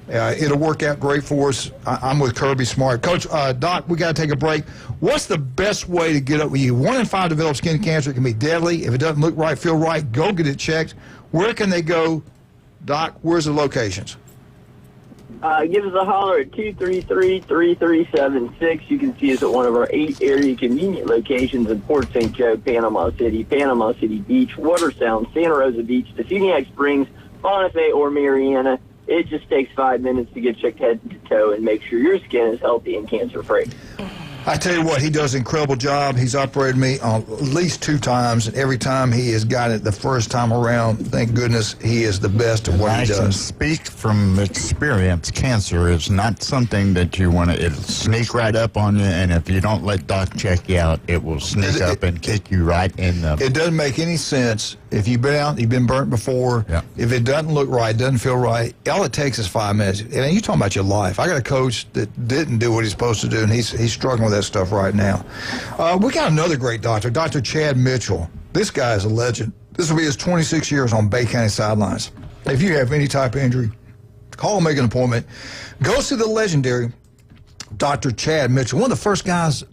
S7: It'll work out great for us. I'm with Kirby Smart. Coach, Doc, we got to take a break. What's the best way to get up with you? 1 in 5 develop skin cancer. It can be deadly. If it doesn't look right, feel right, go get it checked. Where can they go, Doc? Where's the locations?
S22: Give us a holler at 233-3376. You can see us at one of our 8 area convenient locations in Port St. Joe, Panama City Beach, Watersound, Santa Rosa Beach, Tefiniak Springs, Bonifay, or Mariana. It just takes 5 minutes to get checked head to toe and make sure your skin is healthy and cancer-free.
S7: I tell you what, he does an incredible job. He's operated me on at least 2 times, and every time he has got it the first time around, thank goodness he is the best at what he does.
S8: I can speak from experience. Cancer is not something that you want to, it'll sneak right up on you, and if you don't let Doc check you out, it will sneak up and kick you right in the...
S7: It doesn't make any sense. If you've been out, you've been burnt before, if it doesn't look right, doesn't feel right, all it takes is 5 minutes. And you're talking about your life. I got a coach that didn't do what he's supposed to do, and he's struggling with that stuff right now. We got another great doctor, Dr. Chad Mitchell. This guy is a legend. This will be his 26 years on Bay County sidelines. If you have any type of injury, call and make an appointment. Go see the legendary Dr. Chad Mitchell, one of the first guys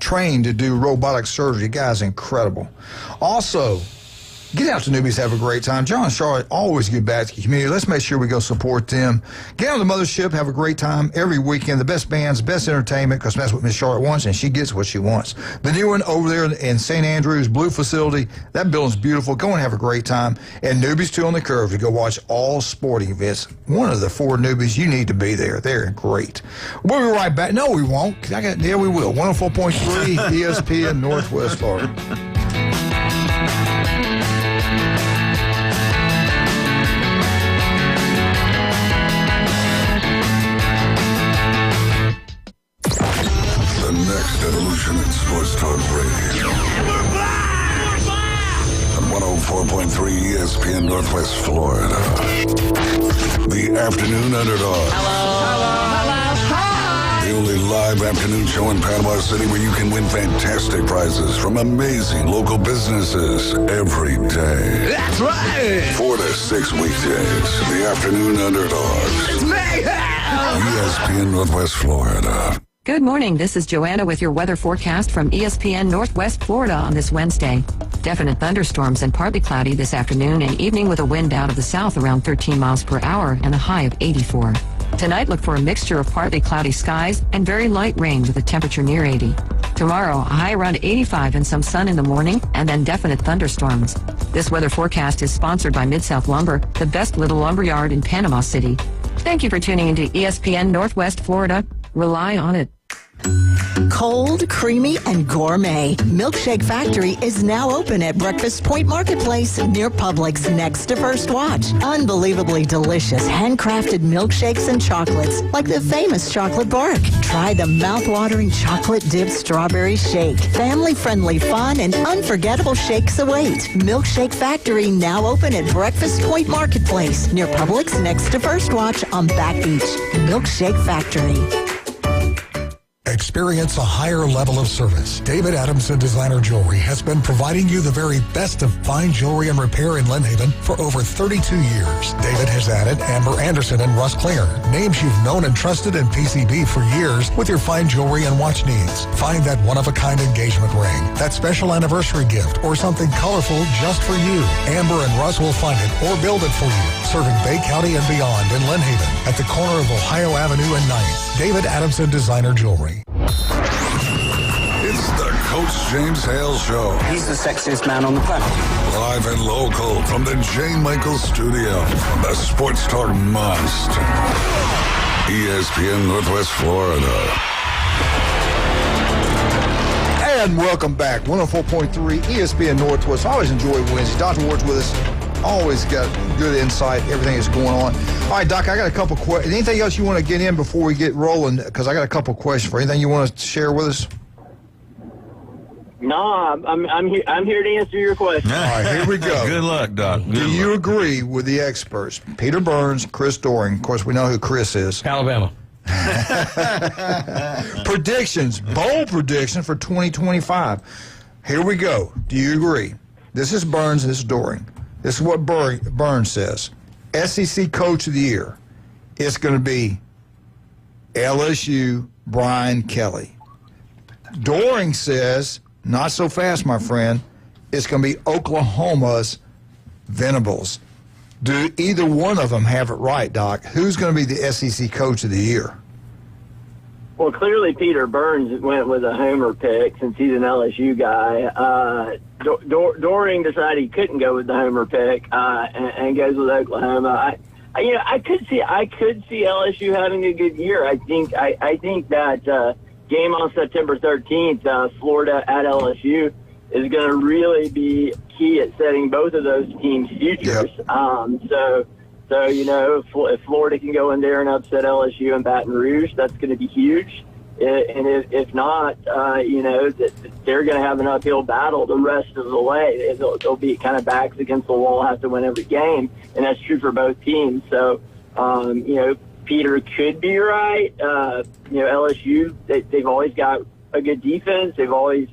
S7: trained to do robotic surgery. The guy's incredible. Also, get out to Newbies, have a great time. John and Charlotte always give back to the community. Let's make sure we go support them. Get on the mothership, have a great time every weekend. The best bands, best entertainment, because that's what Miss Charlotte wants, and she gets what she wants. The new one over there in St. Andrews, Blue Facility, that building's beautiful. Go and have a great time. And Newbies 2 on the Curve to go watch all sporting events. One of the 4 Newbies, you need to be there. They're great. We'll be right back. No, we won't. Yeah, we will. 104.3 ESPN Northwest Florida.
S3: Next evolution in sports talk radio. On 104.3 ESPN Northwest Florida. The Afternoon Underdog. The only live afternoon show in Panama City where you can win fantastic prizes from amazing local businesses every day.
S6: That's right.
S3: 4 to 6 weekdays. The Afternoon Underdogs.
S6: It's mayhem.
S3: ESPN Northwest Florida.
S15: Good morning. This is Joanna with your weather forecast from ESPN Northwest Florida on this Wednesday. Definite thunderstorms and partly cloudy this afternoon and evening with a wind out of the south around 13 miles per hour and a high of 84. Tonight, look for a mixture of partly cloudy skies and very light rain with a temperature near 80. Tomorrow, a high around 85 and some sun in the morning and then definite thunderstorms. This weather forecast is sponsored by Mid-South Lumber, the best little lumber yard in Panama City. Thank you for tuning into ESPN Northwest Florida. Rely on it.
S1: Cold, creamy, and gourmet. Milkshake Factory is now open at Breakfast Point Marketplace near Publix next to First Watch. Unbelievably delicious handcrafted milkshakes and chocolates like the famous chocolate bark. Try the mouth-watering chocolate-dipped strawberry shake. Family-friendly fun and unforgettable shakes await. Milkshake Factory now open at Breakfast Point Marketplace near Publix next to First Watch on Back Beach. Milkshake Factory.
S2: Experience a higher level of service. David Adamson Designer Jewelry has been providing you the very best of fine jewelry and repair in Lynn Haven for over 32 years. David has added Amber Anderson and Russ Klinger, names you've known and trusted in PCB for years with your fine jewelry and watch needs. Find that one-of-a-kind engagement ring, that special anniversary gift, or something colorful just for you. Amber and Russ will find it or build it for you, serving Bay County and beyond in Lynn Haven at the corner of Ohio Avenue and 9th. David Adamson Designer Jewelry.
S3: It's the Coach James Hale Show.
S5: He's the sexiest man on the planet.
S3: Live and local from the J. Michaels Studio. The Sports Talk must. ESPN Northwest Florida.
S7: And welcome back. 104.3 ESPN Northwest. I always enjoy Wednesday. Dr. Ward's with us. Always got good insight, everything that's going on. All right, Doc, I got a couple questions. Anything else you want to get in before we get rolling? Because I got a couple questions for you. Anything you want to share with us?
S22: No, I'm here to answer your question.
S7: All right, here we go.
S10: Good luck, Doc.
S7: Do you agree with the experts, Peter Burns, Chris Doering? Of course, we know who Chris is.
S9: Alabama.
S7: Predictions, bold prediction for 2025. Here we go. Do you agree? This is Burns, this is Doering. This is what Burns says. SEC Coach of the Year. It's going to be LSU Brian Kelly. Doering says, not so fast, my friend. It's going to be Oklahoma's Venables. Do either one of them have it right, Doc? Who's going to be the SEC Coach of the Year?
S22: Well, clearly Peter Burns went with a homer pick since he's an LSU guy. Doering decided he couldn't go with the homer pick and goes with Oklahoma. I could see LSU having a good year. I think that game on September 13th, Florida at LSU, is going to really be key at setting both of those teams' futures. Yep. So, you know, if Florida can go in there and upset LSU and Baton Rouge, that's going to be huge. And if not, you know, they're going to have an uphill battle the rest of the way. They'll be kind of backs against the wall, have to win every game, and that's true for both teams. So, you know, Peter could be right. You know, LSU, they've always got a good defense. They've always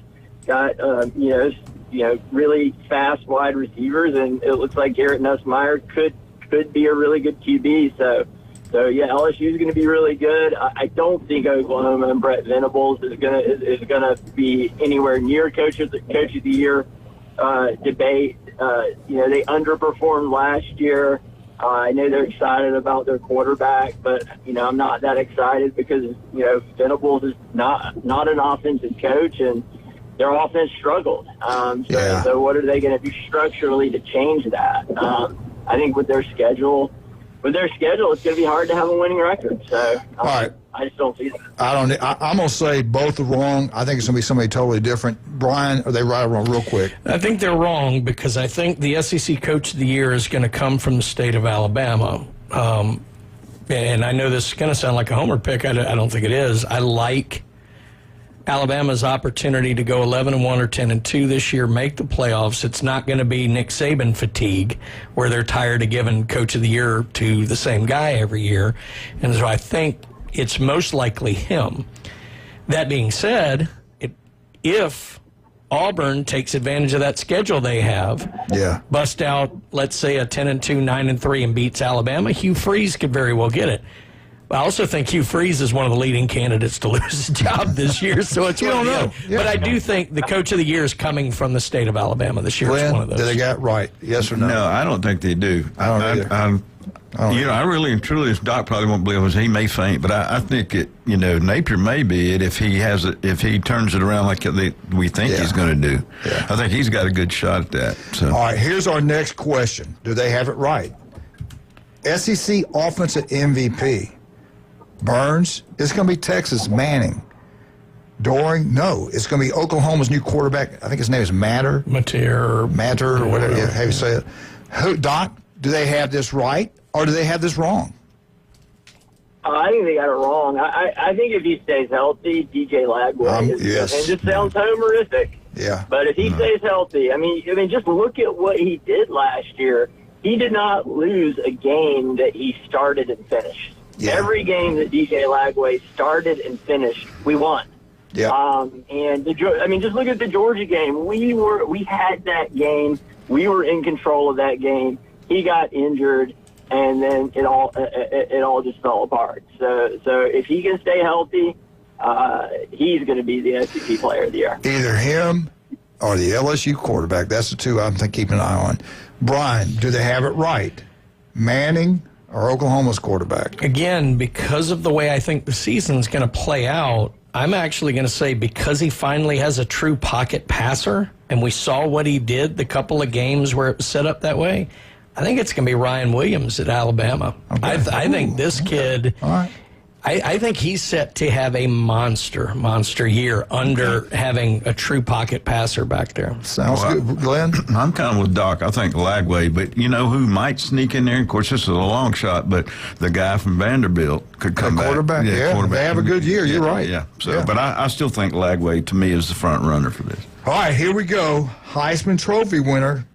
S22: got, you know, really fast wide receivers, and it looks like Garrett Nussmeier could be a really good QB. So yeah, LSU is going to be really good. I don't think Oklahoma and Brett Venables is going to be anywhere near coach of the year debate. You know, they underperformed last year. I know they're excited about their quarterback, but you know, I'm not that excited because you know Venables is not an offensive coach, and their offense struggled. So what are they going to do structurally to change that? I think with their schedule, it's going to be hard to have a winning record. So
S7: all right.
S22: I just don't see that.
S7: I'm going to say both are wrong. I think it's going to be somebody totally different. Brian, are they right or wrong real quick?
S9: I think they're wrong because I think the SEC Coach of the Year is going to come from the state of Alabama. And I know this is going to sound like a homer pick. I don't think it is. I like Alabama's opportunity to go 11-1 or 10-2 this year, make the playoffs. It's not going to be Nick Saban fatigue, where they're tired of giving Coach of the Year to the same guy every year. And so I think it's most likely him. That being said, if Auburn takes advantage of that schedule they have, bust out, let's say, a 10-2, 9-3, and beats Alabama, Hugh Freeze could very well get it. I also think Hugh Freeze is one of the leading candidates to lose his job this year, so it's one of the other. But I do think the Coach of the Year is coming from the state of Alabama this year.
S7: Glenn,
S9: it's one of those.
S7: Do they got it right? Yes or no?
S10: No, I don't think they do.
S7: I don't either.
S10: I really and truly, as Doc probably won't believe us, he may faint, but I think it. You know, Napier may be it if he has it, if he turns it around like we think he's going to do. I think he's got a good shot at that. So.
S7: All right, here's our next question: do they have it right? SEC offensive MVP. Burns, it's going to be Texas Manning. Doering, no, it's going to be Oklahoma's new quarterback. I think his name is Matter or whatever how you say it. Doc, do they have this right or do they have this wrong?
S22: I think they got it wrong. I think if he stays healthy, DJ Lagway is, and it sounds homerific.
S7: Yeah.
S22: But if he stays healthy, I mean, just look at what he did last year. He did not lose a game that he started and finished. Yeah. Every game that DJ Lagway started and finished, we won.
S7: Yeah.
S22: And just look at the Georgia game. We had that game. We were in control of that game. He got injured, and then it all just fell apart. So if he can stay healthy, he's going to be the SEC Player of the Year.
S7: Either him or the LSU quarterback. That's the two I'm keeping an eye on. Brian, do they have it right? Manning or Oklahoma's quarterback?
S9: Again, because of the way I think the season's going to play out, I'm actually going to say because he finally has a true pocket passer, and we saw what he did the couple of games where it was set up that way, I think it's going to be Ryan Williams at Alabama. Okay. I think this kid, all right. I think he's set to have a monster year under having a true pocket passer back there.
S7: Sounds good. Glenn?
S10: I'm kind of with Doc. I think Lagway, but you know who might sneak in there? Of course, this is a long shot, but the guy from Vanderbilt could come back.
S7: Quarterback, Quarterback. They have a good year. You're right.
S10: Yeah. So, but I still think Lagway, to me, is the front runner for this.
S7: All right, here we go. Heisman Trophy winner.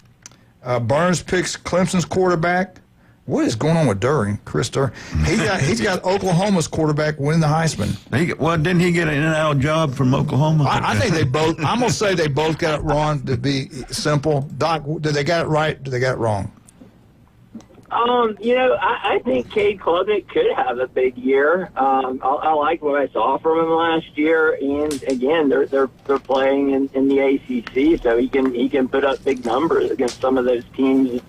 S7: Burns picks Clemson's quarterback. What is going on with Chris During? He's got Oklahoma's quarterback winning the Heisman.
S10: Didn't he get an in-and-out job from Oklahoma?
S7: I think they both. I'm gonna say they both got it wrong. To be simple, Doc, did they got it right? Did they got it wrong?
S22: I think Cade Klubnik could have a big year. I like what I saw from him last year, and again, they're playing in the ACC, so he can put up big numbers against some of those teams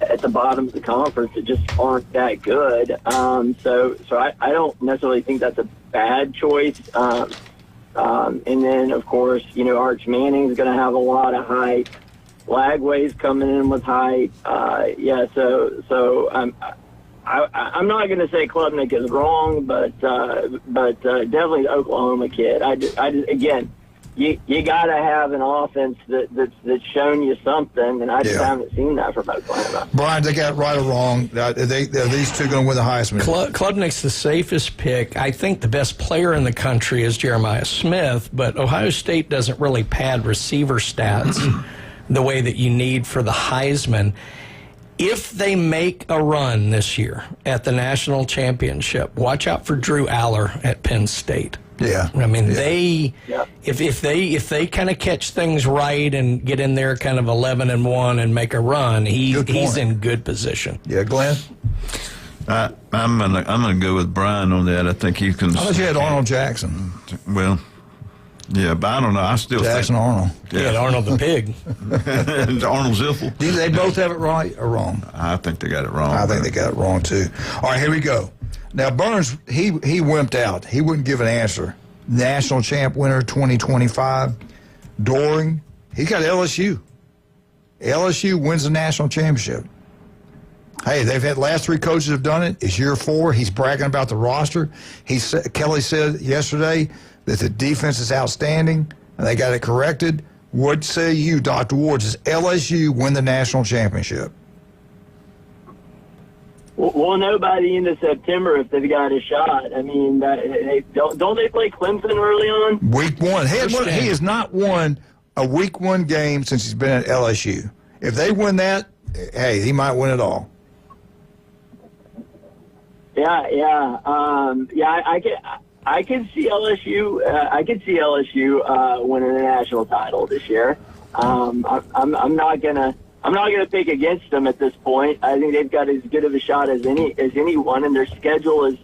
S22: at the bottom of the conference that just aren't that good. So I don't necessarily think that's a bad choice. And then, of course, Arch Manning's going to have a lot of height. Lagway's coming in with height. So I'm not going to say Klubnik is wrong, but definitely the Oklahoma kid. I just again, you got to have an offense that's shown you something, and I just haven't seen that from Oklahoma.
S7: Brian, they got it right or wrong? Are these two going to win the Heisman?
S9: Klubnik's the safest pick. I think the best player in the country is Jeremiah Smith, but Ohio State doesn't really pad receiver stats the way that you need for the Heisman. If they make a run this year at the national championship, watch out for Drew Aller at Penn State.
S7: Yeah,
S9: I mean if they kind of catch things right and get in there kind of 11-1 and make a run, he's in good position.
S7: Yeah, Glenn.
S10: I'm gonna go with Brian on that. I think you can.
S7: I thought you had Arnold Jackson.
S10: Well, yeah, but I don't know. I still
S7: Jackson
S10: think
S7: Arnold.
S9: Yeah, Arnold the pig.
S10: Arnold Ziffel.
S7: Do they both have it right or wrong?
S10: I think they got it wrong.
S7: I think they got it wrong too. All right, here we go. Now, Burns, he wimped out. He wouldn't give an answer. National champ winner 2025. Doring, he got LSU. LSU wins the national championship. Hey, they've had last three coaches have done it. It's year 4. He's bragging about the roster. Kelly said yesterday that the defense is outstanding, and they got it corrected. What say you, Dr. Ward? Does LSU win the national championship?
S22: We'll know by the end of September if they've got a shot. I mean, don't they play Clemson early on?
S7: Week 1. He has not won a Week 1 game since he's been at LSU. If they win that, hey, he might win it all.
S22: I can see LSU. I could see LSU winning the national title this year. I'm not gonna pick against them at this point. I think they've got as good of a shot as anyone, and their schedule is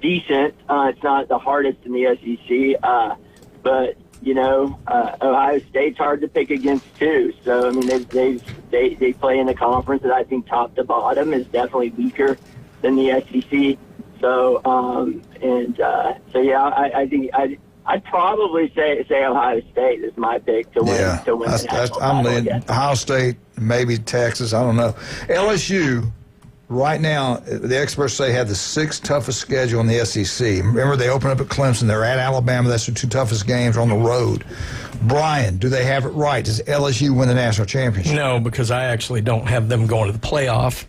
S22: decent. It's not the hardest in the SEC, but Ohio State's hard to pick against too. So I mean, they play in a conference that I think top to bottom is definitely weaker than the SEC. So I think I'd probably say Ohio State is my pick to win.
S7: Yeah,
S22: the national
S7: I'm
S22: title
S7: leaning Ohio State, maybe Texas. I don't know. LSU right now, the experts say have the 6th toughest schedule in the SEC. Remember, they open up at Clemson. They're at Alabama. That's their 2 toughest games on the road. Brian, do they have it right? Does LSU win the national championship?
S9: No, because I actually don't have them going to the playoff.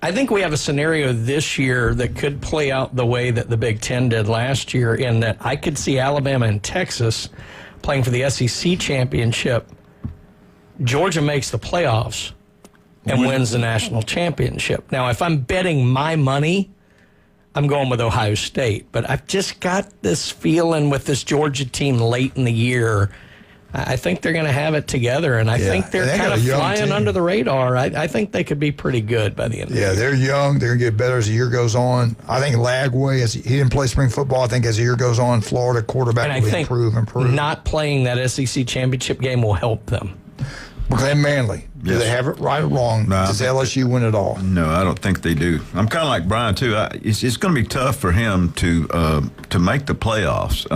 S9: I think we have a scenario this year that could play out the way that the Big Ten did last year, in that I could see Alabama and Texas playing for the SEC championship. Georgia makes the playoffs and wins the national championship. Now, if I'm betting my money, I'm going with Ohio State. But I've just got this feeling with this Georgia team late in the year, I think they're going to have it together, and I think they're kind of flying under the radar. I think they could be pretty good by the end of the year.
S7: Yeah, they're young. They're going to get better as the year goes on. I think Lagway, he didn't play spring football. I think as the year goes on, Florida quarterback will improve.
S9: Not playing that SEC championship game will help them.
S7: Glenn Manley. Do they have it right or wrong?
S10: No,
S7: Does LSU win it all?
S10: No, I don't think they do. I'm kind of like Brian too. It's going to be tough for him to make the playoffs.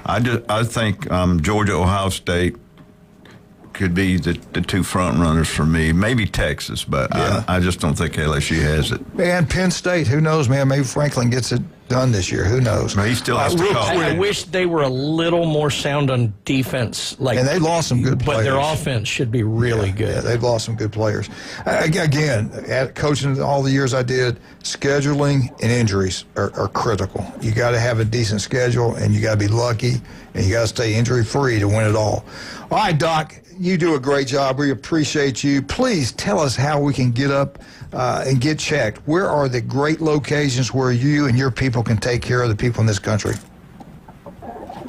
S10: I think Georgia, Ohio State could be the two front runners for me. Maybe Texas, but I just don't think LSU has it.
S7: Man, Penn State, who knows, man? Maybe Franklin gets it done this year. Who knows?
S10: He still has to call.
S9: I wish they were a little more sound on defense.
S7: And they lost some good players.
S9: But their offense should be really good.
S7: Yeah, they've lost some good players. Again, at coaching all the years I did, scheduling and injuries are critical. You got to have a decent schedule, and you got to be lucky, and you got to stay injury-free to win it all. All right, Doc, you do a great job. We appreciate you. Please tell us how we can get up and get checked. Where are the great locations where you and your people can take care of the people in this country?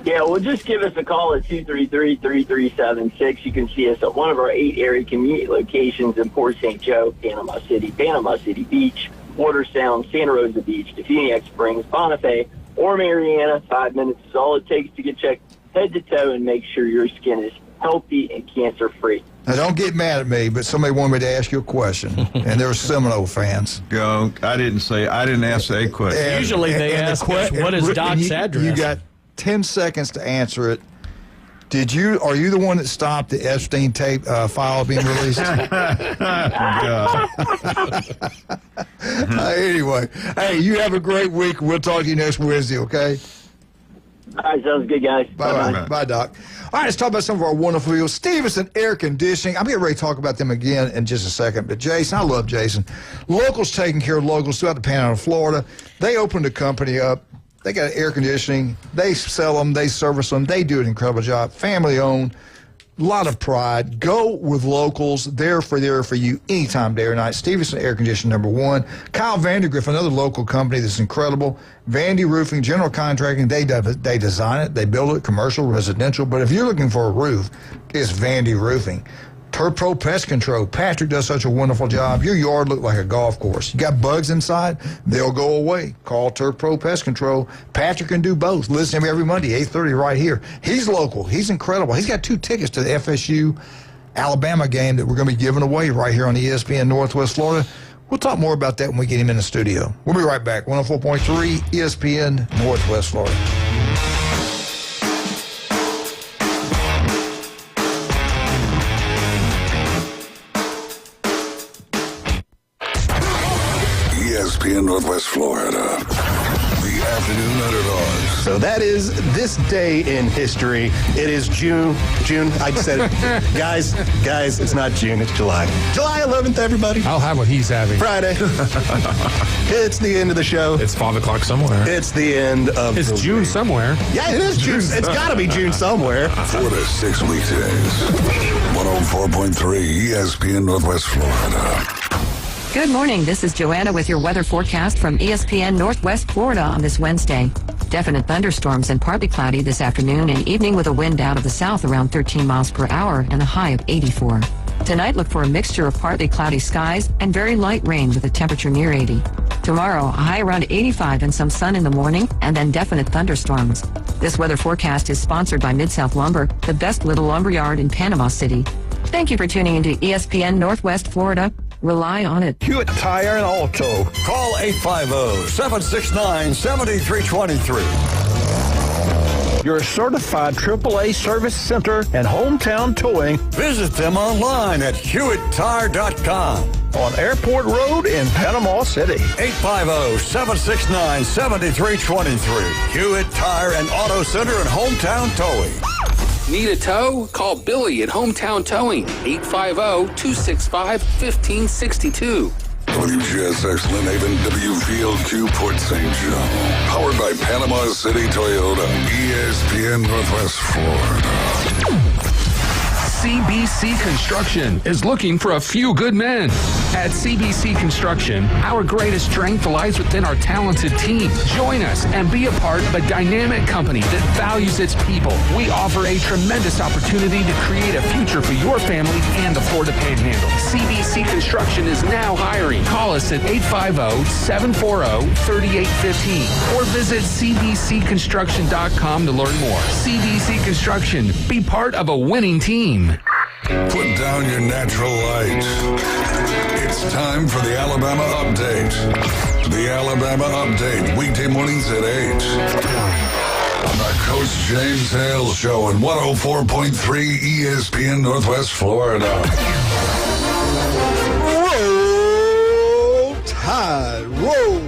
S22: Yeah, well, just give us a call at 233-3376. You can see us at one of our 8 area community locations in Port St. Joe, Panama City Beach, Watersound, Santa Rosa Beach, Defuniak Springs, Bonifay, or Mariana. 5 minutes is all it takes to get checked head to toe and make sure your skin is healthy and cancer-free.
S7: Now, don't get mad at me, but somebody wanted me to ask you a question, and they're Seminole fans.
S10: I didn't ask a question.
S9: Usually they ask, what is Doc's address?
S7: You got 10 seconds to answer it. Are you the one that stopped the Epstein tape file being released? Anyway, hey, you have a great week. We'll talk to you next Wednesday, okay?
S22: All right, sounds good, guys.
S7: Bye-bye. Bye, Doc. All right, let's talk about some of our wonderful people. Stevenson Air Conditioning. I'm getting ready to talk about them again in just a second. But, Jason, I love Jason. Locals taking care of locals throughout the Panhandle of Florida. They opened a company up. They got air conditioning. They sell them. They service them. They do an incredible job. Family-owned. A lot of pride. Go with locals. They're there for you anytime, day or night. Stevenson Air Conditioning, #1. Kyle Vandergriff, another local company that's incredible. Vandy Roofing, general contracting. They design it. They build it, commercial, residential. But if you're looking for a roof, it's Vandy Roofing. Turf Pro Pest Control. Patrick does such a wonderful job. Your yard look like a golf course. You got bugs inside, they'll go away. Call Turf Pro Pest Control. Patrick can do both. Listen to him every Monday, 8:30 right here. He's local. He's incredible. He's got 2 tickets to the FSU Alabama game that we're going to be giving away right here on ESPN Northwest Florida. We'll talk more about that when we get him in the studio. We'll be right back. 104.3 ESPN Northwest Florida.
S3: ESPN Northwest Florida. The afternoon underdogs.
S11: So that is this day in history. It is June, I said it. guys, it's not June, it's July. July 11th, everybody.
S12: I'll have what he's having.
S11: Friday. It's the end of the show.
S12: It's 5 o'clock somewhere.
S11: It's the end of
S12: It's June
S11: week.
S12: somewhere.
S11: Yeah, it is June. It's got to be June somewhere.
S3: 4 to 6 weekdays. 104.3 ESPN Northwest Florida.
S15: Good morning. This is Joanna with your weather forecast from ESPN Northwest Florida on this Wednesday. Definite thunderstorms and partly cloudy this afternoon and evening with a wind out of the south around 13 miles per hour and a high of 84. Tonight, look for a mixture of partly cloudy skies and very light rain with a temperature near 80. Tomorrow, a high around 85 and some sun in the morning and then definite thunderstorms. This weather forecast is sponsored by Mid-South Lumber, the best little lumber yard in Panama City. Thank you for tuning into ESPN Northwest Florida. Rely on it.
S23: Hewitt Tire and Auto. Call 850-769-7323. Your certified AAA service center and hometown towing. Visit them online at HewittTire.com. On Airport Road in Panama City. 850-769-7323. Hewitt Tire and Auto Center and hometown towing.
S24: Need a tow? Call Billy at Hometown Towing, 850-265-1562.
S3: WGSX Lynn Haven, WVLQ Port St. Joe. Powered by Panama City Toyota. ESPN Northwest Florida.
S18: CBC Construction is looking for a few good men. At CBC Construction, our greatest strength lies within our talented team. Join us and be a part of a dynamic company that values its people. We offer a tremendous opportunity to create a future for your family and the Florida Panhandle. CBC Construction is now hiring. Call us at 850-740-3815 or visit cbcconstruction.com to learn more. CBC Construction, be part of a winning team.
S3: Put down your natural light. It's time for the Alabama Update. The Alabama Update, weekday mornings at 8. On the Coach James Hale Show at 104.3 ESPN Northwest Florida.
S7: Roll Tide, roll.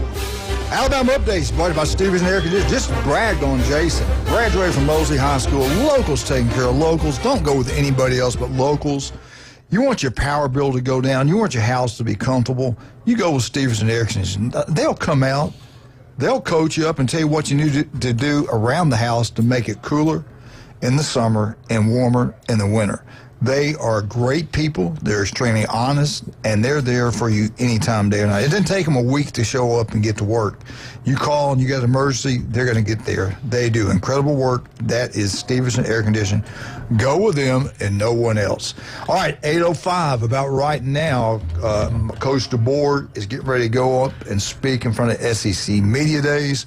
S7: Alabama Updates brought to you by Stevens Air Conditioning. Just bragged on Jason. Graduated from Mosley High School. Locals taking care of locals. Don't go with anybody else but locals. You want your power bill to go down. You want your house to be comfortable. You go with Stevens Air Conditioning. They'll come out. They'll coach you up and tell you what you need to do around the house to make it cooler in the summer and warmer in the winter. They are great people. They're extremely honest, and they're there for you anytime, day or night. It didn't take them a week to show up and get to work. You call and you got an emergency, they're going to get there. They do incredible work. That is Stevenson Air Conditioning. Go with them and no one else. All right, 8:05. About right now, Coach DeBoer is getting ready to go up and speak in front of SEC Media Days.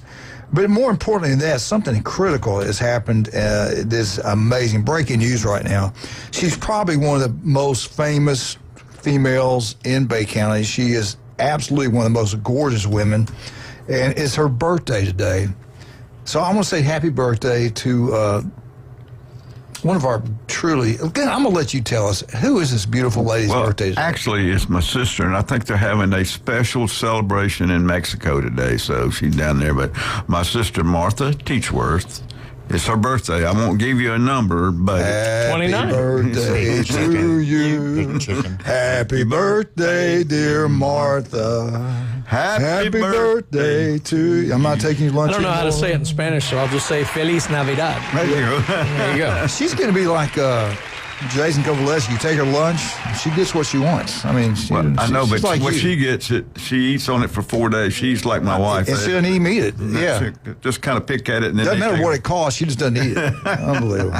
S7: But more importantly than that, something critical has happened. This amazing breaking news right now. She's probably one of the most famous females in Bay County. She is absolutely one of the most gorgeous women, and it's her birthday today. So I want to say happy birthday to one of our truly, again, I'm going to let you tell us, who is this beautiful lady's birthday today?
S10: Actually, it's my sister, and I think they're having a special celebration in Mexico today, so she's down there. But my sister, Martha Teachworth, it's her birthday. I won't give you a number, but...
S7: Happy birthday to you. Happy birthday, dear Martha. Happy birthday to you. I'm not taking you lunch
S9: I don't know
S7: anymore.
S9: how to say it in Spanish, so I'll just say Feliz Navidad.
S7: There you go.
S9: There you go.
S7: She's going to be like Jason Kovaleski. You take her lunch, she gets what she wants. I mean,
S10: I know, but
S7: like
S10: when
S7: you.
S10: she gets it, she eats on it for 4 days. She's like my wife.
S7: And she doesn't even eat it. Yeah.
S10: Just kind of pick at it. And then
S7: Doesn't matter what it costs. She just doesn't eat it. Unbelievable.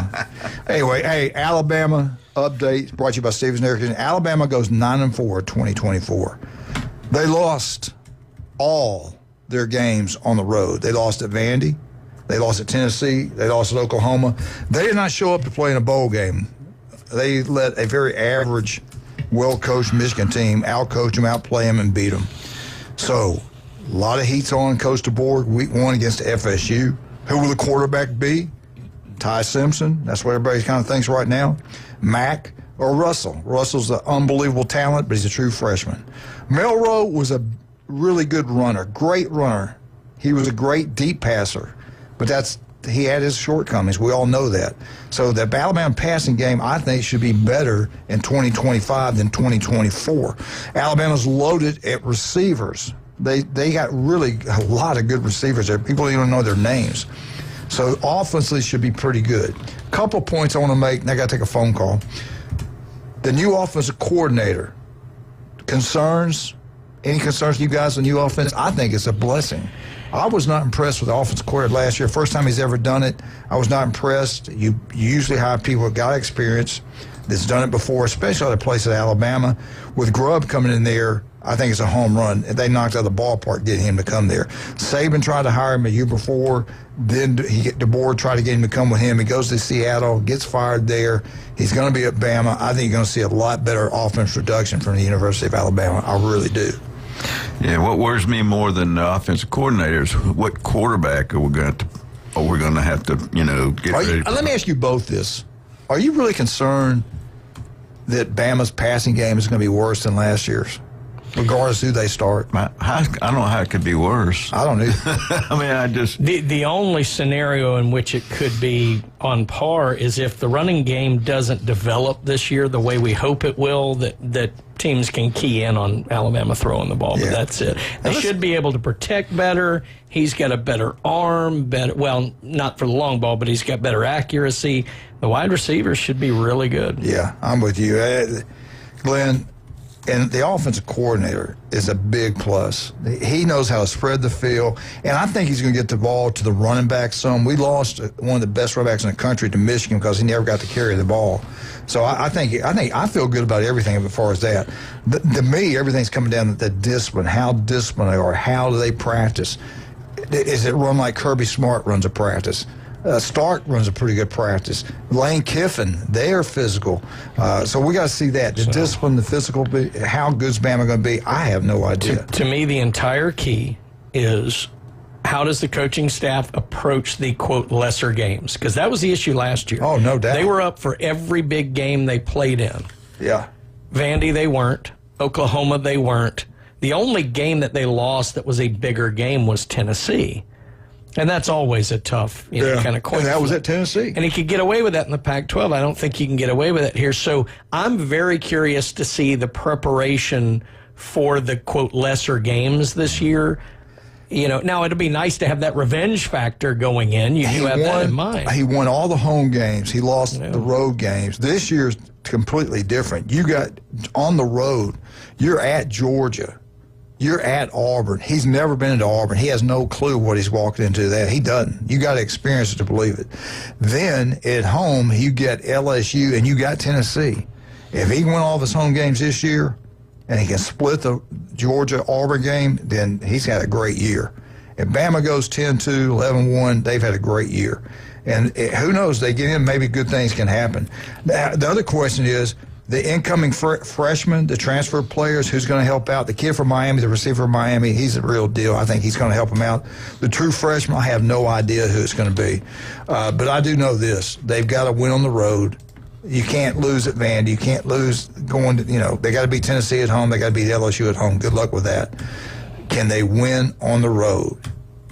S7: Anyway, hey, Alabama update brought to you by Stevens Air Conditioning. Alabama goes 9-4 2024. They lost all their games on the road. They lost at Vandy. They lost at Tennessee. They lost at Oklahoma. They did not show up to play in a bowl game. They let a very average, well-coached Michigan team out-coach them, outplay them, and beat them. So, a lot of heat's on Coach DeBoer week 1 against FSU. Who will the quarterback be? Ty Simpson. That's what everybody kind of thinks right now. Mack or Russell. Russell's an unbelievable talent, but he's a true freshman. Melrose was a really good runner, great runner. He was a great deep passer, but he had his shortcomings. We all know that. So the Alabama passing game, I think, should be better in 2025 than 2024. Alabama's loaded at receivers. They got really a lot of good receivers there. People don't even know their names. So offensively should be pretty good. Couple points I want to make, and I got to take a phone call. The new offensive coordinator, concerns? Any concerns to you guys on new offense? I think it's a blessing. I was not impressed with the offensive coordinator last year. First time he's ever done it. I was not impressed. You usually hire people who got experience that's done it before, especially other places in Alabama. With Grubb coming in there, I think it's a home run. They knocked out of the ballpark getting him to come there. Saban tried to hire him a year before. Then DeBoer tried to get him to come with him. He goes to Seattle, gets fired there. He's going to be at Bama. I think you're going to see a lot better offense production from the University of Alabama. I really do.
S10: Yeah, what worries me more than the offensive coordinators, what quarterback are we going to have to, get ready to...
S7: Let me ask you both this. Are you really concerned that Bama's passing game is going to be worse than last year's, regardless of who they start?
S10: I don't know how it could be worse.
S7: I don't either.
S10: I mean, I just...
S9: The only scenario in which it could be on par is if the running game doesn't develop this year the way we hope it will, that teams can key in on Alabama throwing the ball, but that's it. They should be able to protect better. He's got a better arm, well, not for the long ball, but he's got better accuracy. The wide receivers should be really good.
S7: Yeah, I'm with you. Glenn, and the offensive coordinator is a big plus. He knows how to spread the field, and I think he's going to get the ball to the running back some. We lost one of the best running backs in the country to Michigan because he never got to carry the ball. So I feel good about everything as far as that. To me, everything's coming down to the discipline, how disciplined they are, how do they practice. Is it run like Kirby Smart runs a practice? Stark runs a pretty good practice. Lane Kiffin, they are physical. So we got to see that. The discipline, the physical, how good's Bama going to be? I have no idea.
S9: To me, the entire key is how does the coaching staff approach the, quote, lesser games? Because that was the issue last year.
S7: Oh, no doubt.
S9: They were up for every big game they played in.
S7: Yeah.
S9: Vandy, they weren't. Oklahoma, they weren't. The only game that they lost that was a bigger game was Tennessee. And that's always a tough kind of coin.
S7: And that was at Tennessee.
S9: And he could get away with that in the Pac-12. I don't think he can get away with it here. So I'm very curious to see the preparation for the, quote, lesser games this year. Now it'll be nice to have that revenge factor going in. You do have that in mind.
S7: He won all the home games. He lost the road games. This year's completely different. You got on the road, you're at Georgia. You're at Auburn. He's never been into Auburn. He has no clue what he's walking into there. He doesn't. You got to experience it to believe it. Then at home, you get LSU and you got Tennessee. If he won all of his home games this year and he can split the Georgia-Auburn game, then he's had a great year. If Bama goes 10-2, 11-1, they've had a great year. And who knows, they get in, maybe good things can happen. Now, the other question is, the incoming freshmen, the transfer players, who's going to help out? The kid from Miami, the receiver from Miami, he's a real deal. I think he's going to help them out. The true freshman, I have no idea who it's going to be. But I do know this. They've got to win on the road. You can't lose at Vandy. You can't lose going to, they got to beat Tennessee at home. They got to beat LSU at home. Good luck with that. Can they win on the road?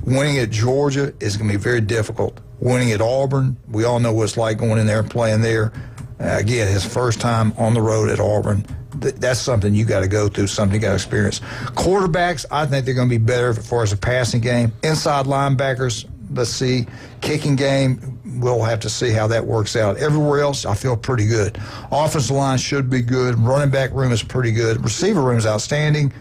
S7: Winning at Georgia is going to be very difficult. Winning at Auburn, we all know what it's like going in there and playing there. Again, his first time on the road at Auburn. That's something you got to go through, something you got to experience. Quarterbacks, I think they're going to be better as far as a passing game. Inside linebackers, let's see. Kicking game, we'll have to see how that works out. Everywhere else, I feel pretty good. Offensive line should be good. Running back room is pretty good. Receiver room is outstanding.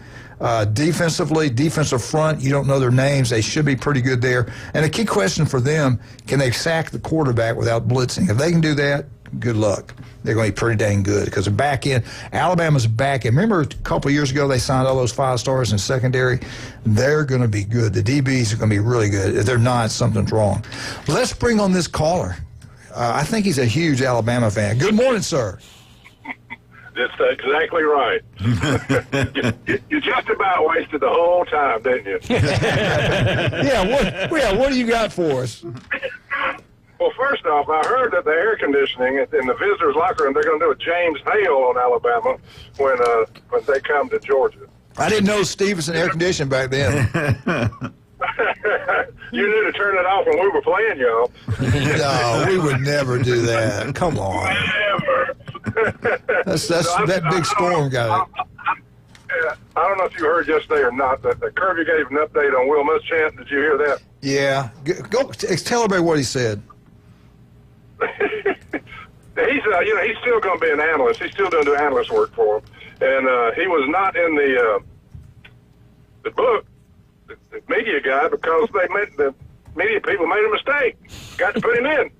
S7: Defensively, defensive front, you don't know their names. They should be pretty good there. And a key question for them, can they sack the quarterback without blitzing? If they can do that, good luck. They're going to be pretty dang good because the back end, Alabama's back end. Remember a couple of years ago they signed all those 5-stars in secondary? They're going to be good. The DBs are going to be really good. If they're not, something's wrong. Let's bring on this caller. I think he's a huge Alabama fan. Good morning, sir.
S4: That's exactly right. You just about wasted the whole time, didn't you?
S7: What do you got for us?
S4: Well, first off, I heard that the air conditioning in the visitors' locker room, they're going to do a James Hale on Alabama when they come to Georgia.
S7: I didn't know Stevenson air conditioning back then.
S4: You knew to turn it off when we were playing, y'all.
S7: No, we would never do that. Come on.
S4: Never.
S7: That big storm got it.
S4: I don't know if you heard yesterday or not, that Kirby gave an update on Will Muschamp. Did you hear that?
S7: Yeah. Go tell everybody what he said.
S4: He's still going to be an analyst. He's still going to do analyst work for him. And he was not in the book, the media guy, because the media people made a mistake. Got to put him in.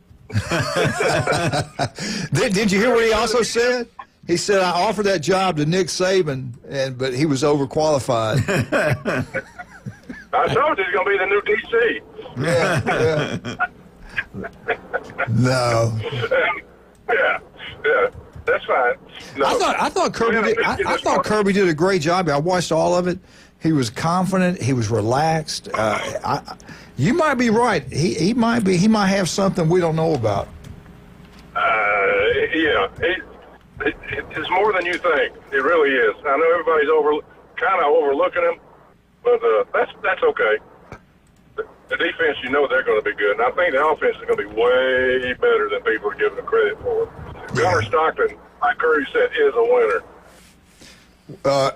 S7: Did you hear what he also said? He said, I offered that job to Nick Saban, but he was overqualified.
S4: I told you he's going to be the new DC.
S7: Yeah. No.
S4: Yeah, that's fine. No.
S7: I thought Kirby did a great job. I watched all of it. He was confident. He was relaxed. You might be right. He might have something we don't know about.
S4: Yeah, it's more than you think. It really is. I know everybody's kind of overlooking him, but that's okay. The defense, they're going to be good. And I think the offense is going to be way better than people are giving them credit for. Gunnar Stockton, like Curry said, is a winner.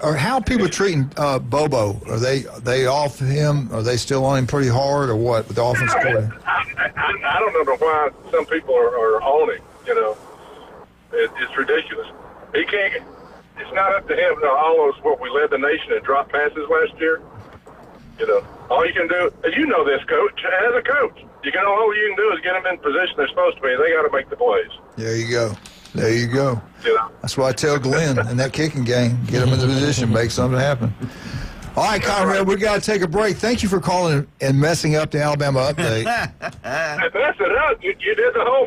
S7: Or how are people treating Bobo? Are they off him? Are they still on him pretty hard, or what? With the offensive coordinator?
S4: I don't know why some people are on him. It's ridiculous. He can't. It's not up to him. What we led the nation in drop passes last year. All you can do, this, coach, as a coach, all you can do is get them in position they're supposed to be. They got to make the plays.
S7: There you go. That's why I tell Glenn in that kicking game, get them in the position, make something happen. All right, Conrad, we got to take a break. Thank you for calling and messing up the Alabama update.
S4: I messed it up. You did the whole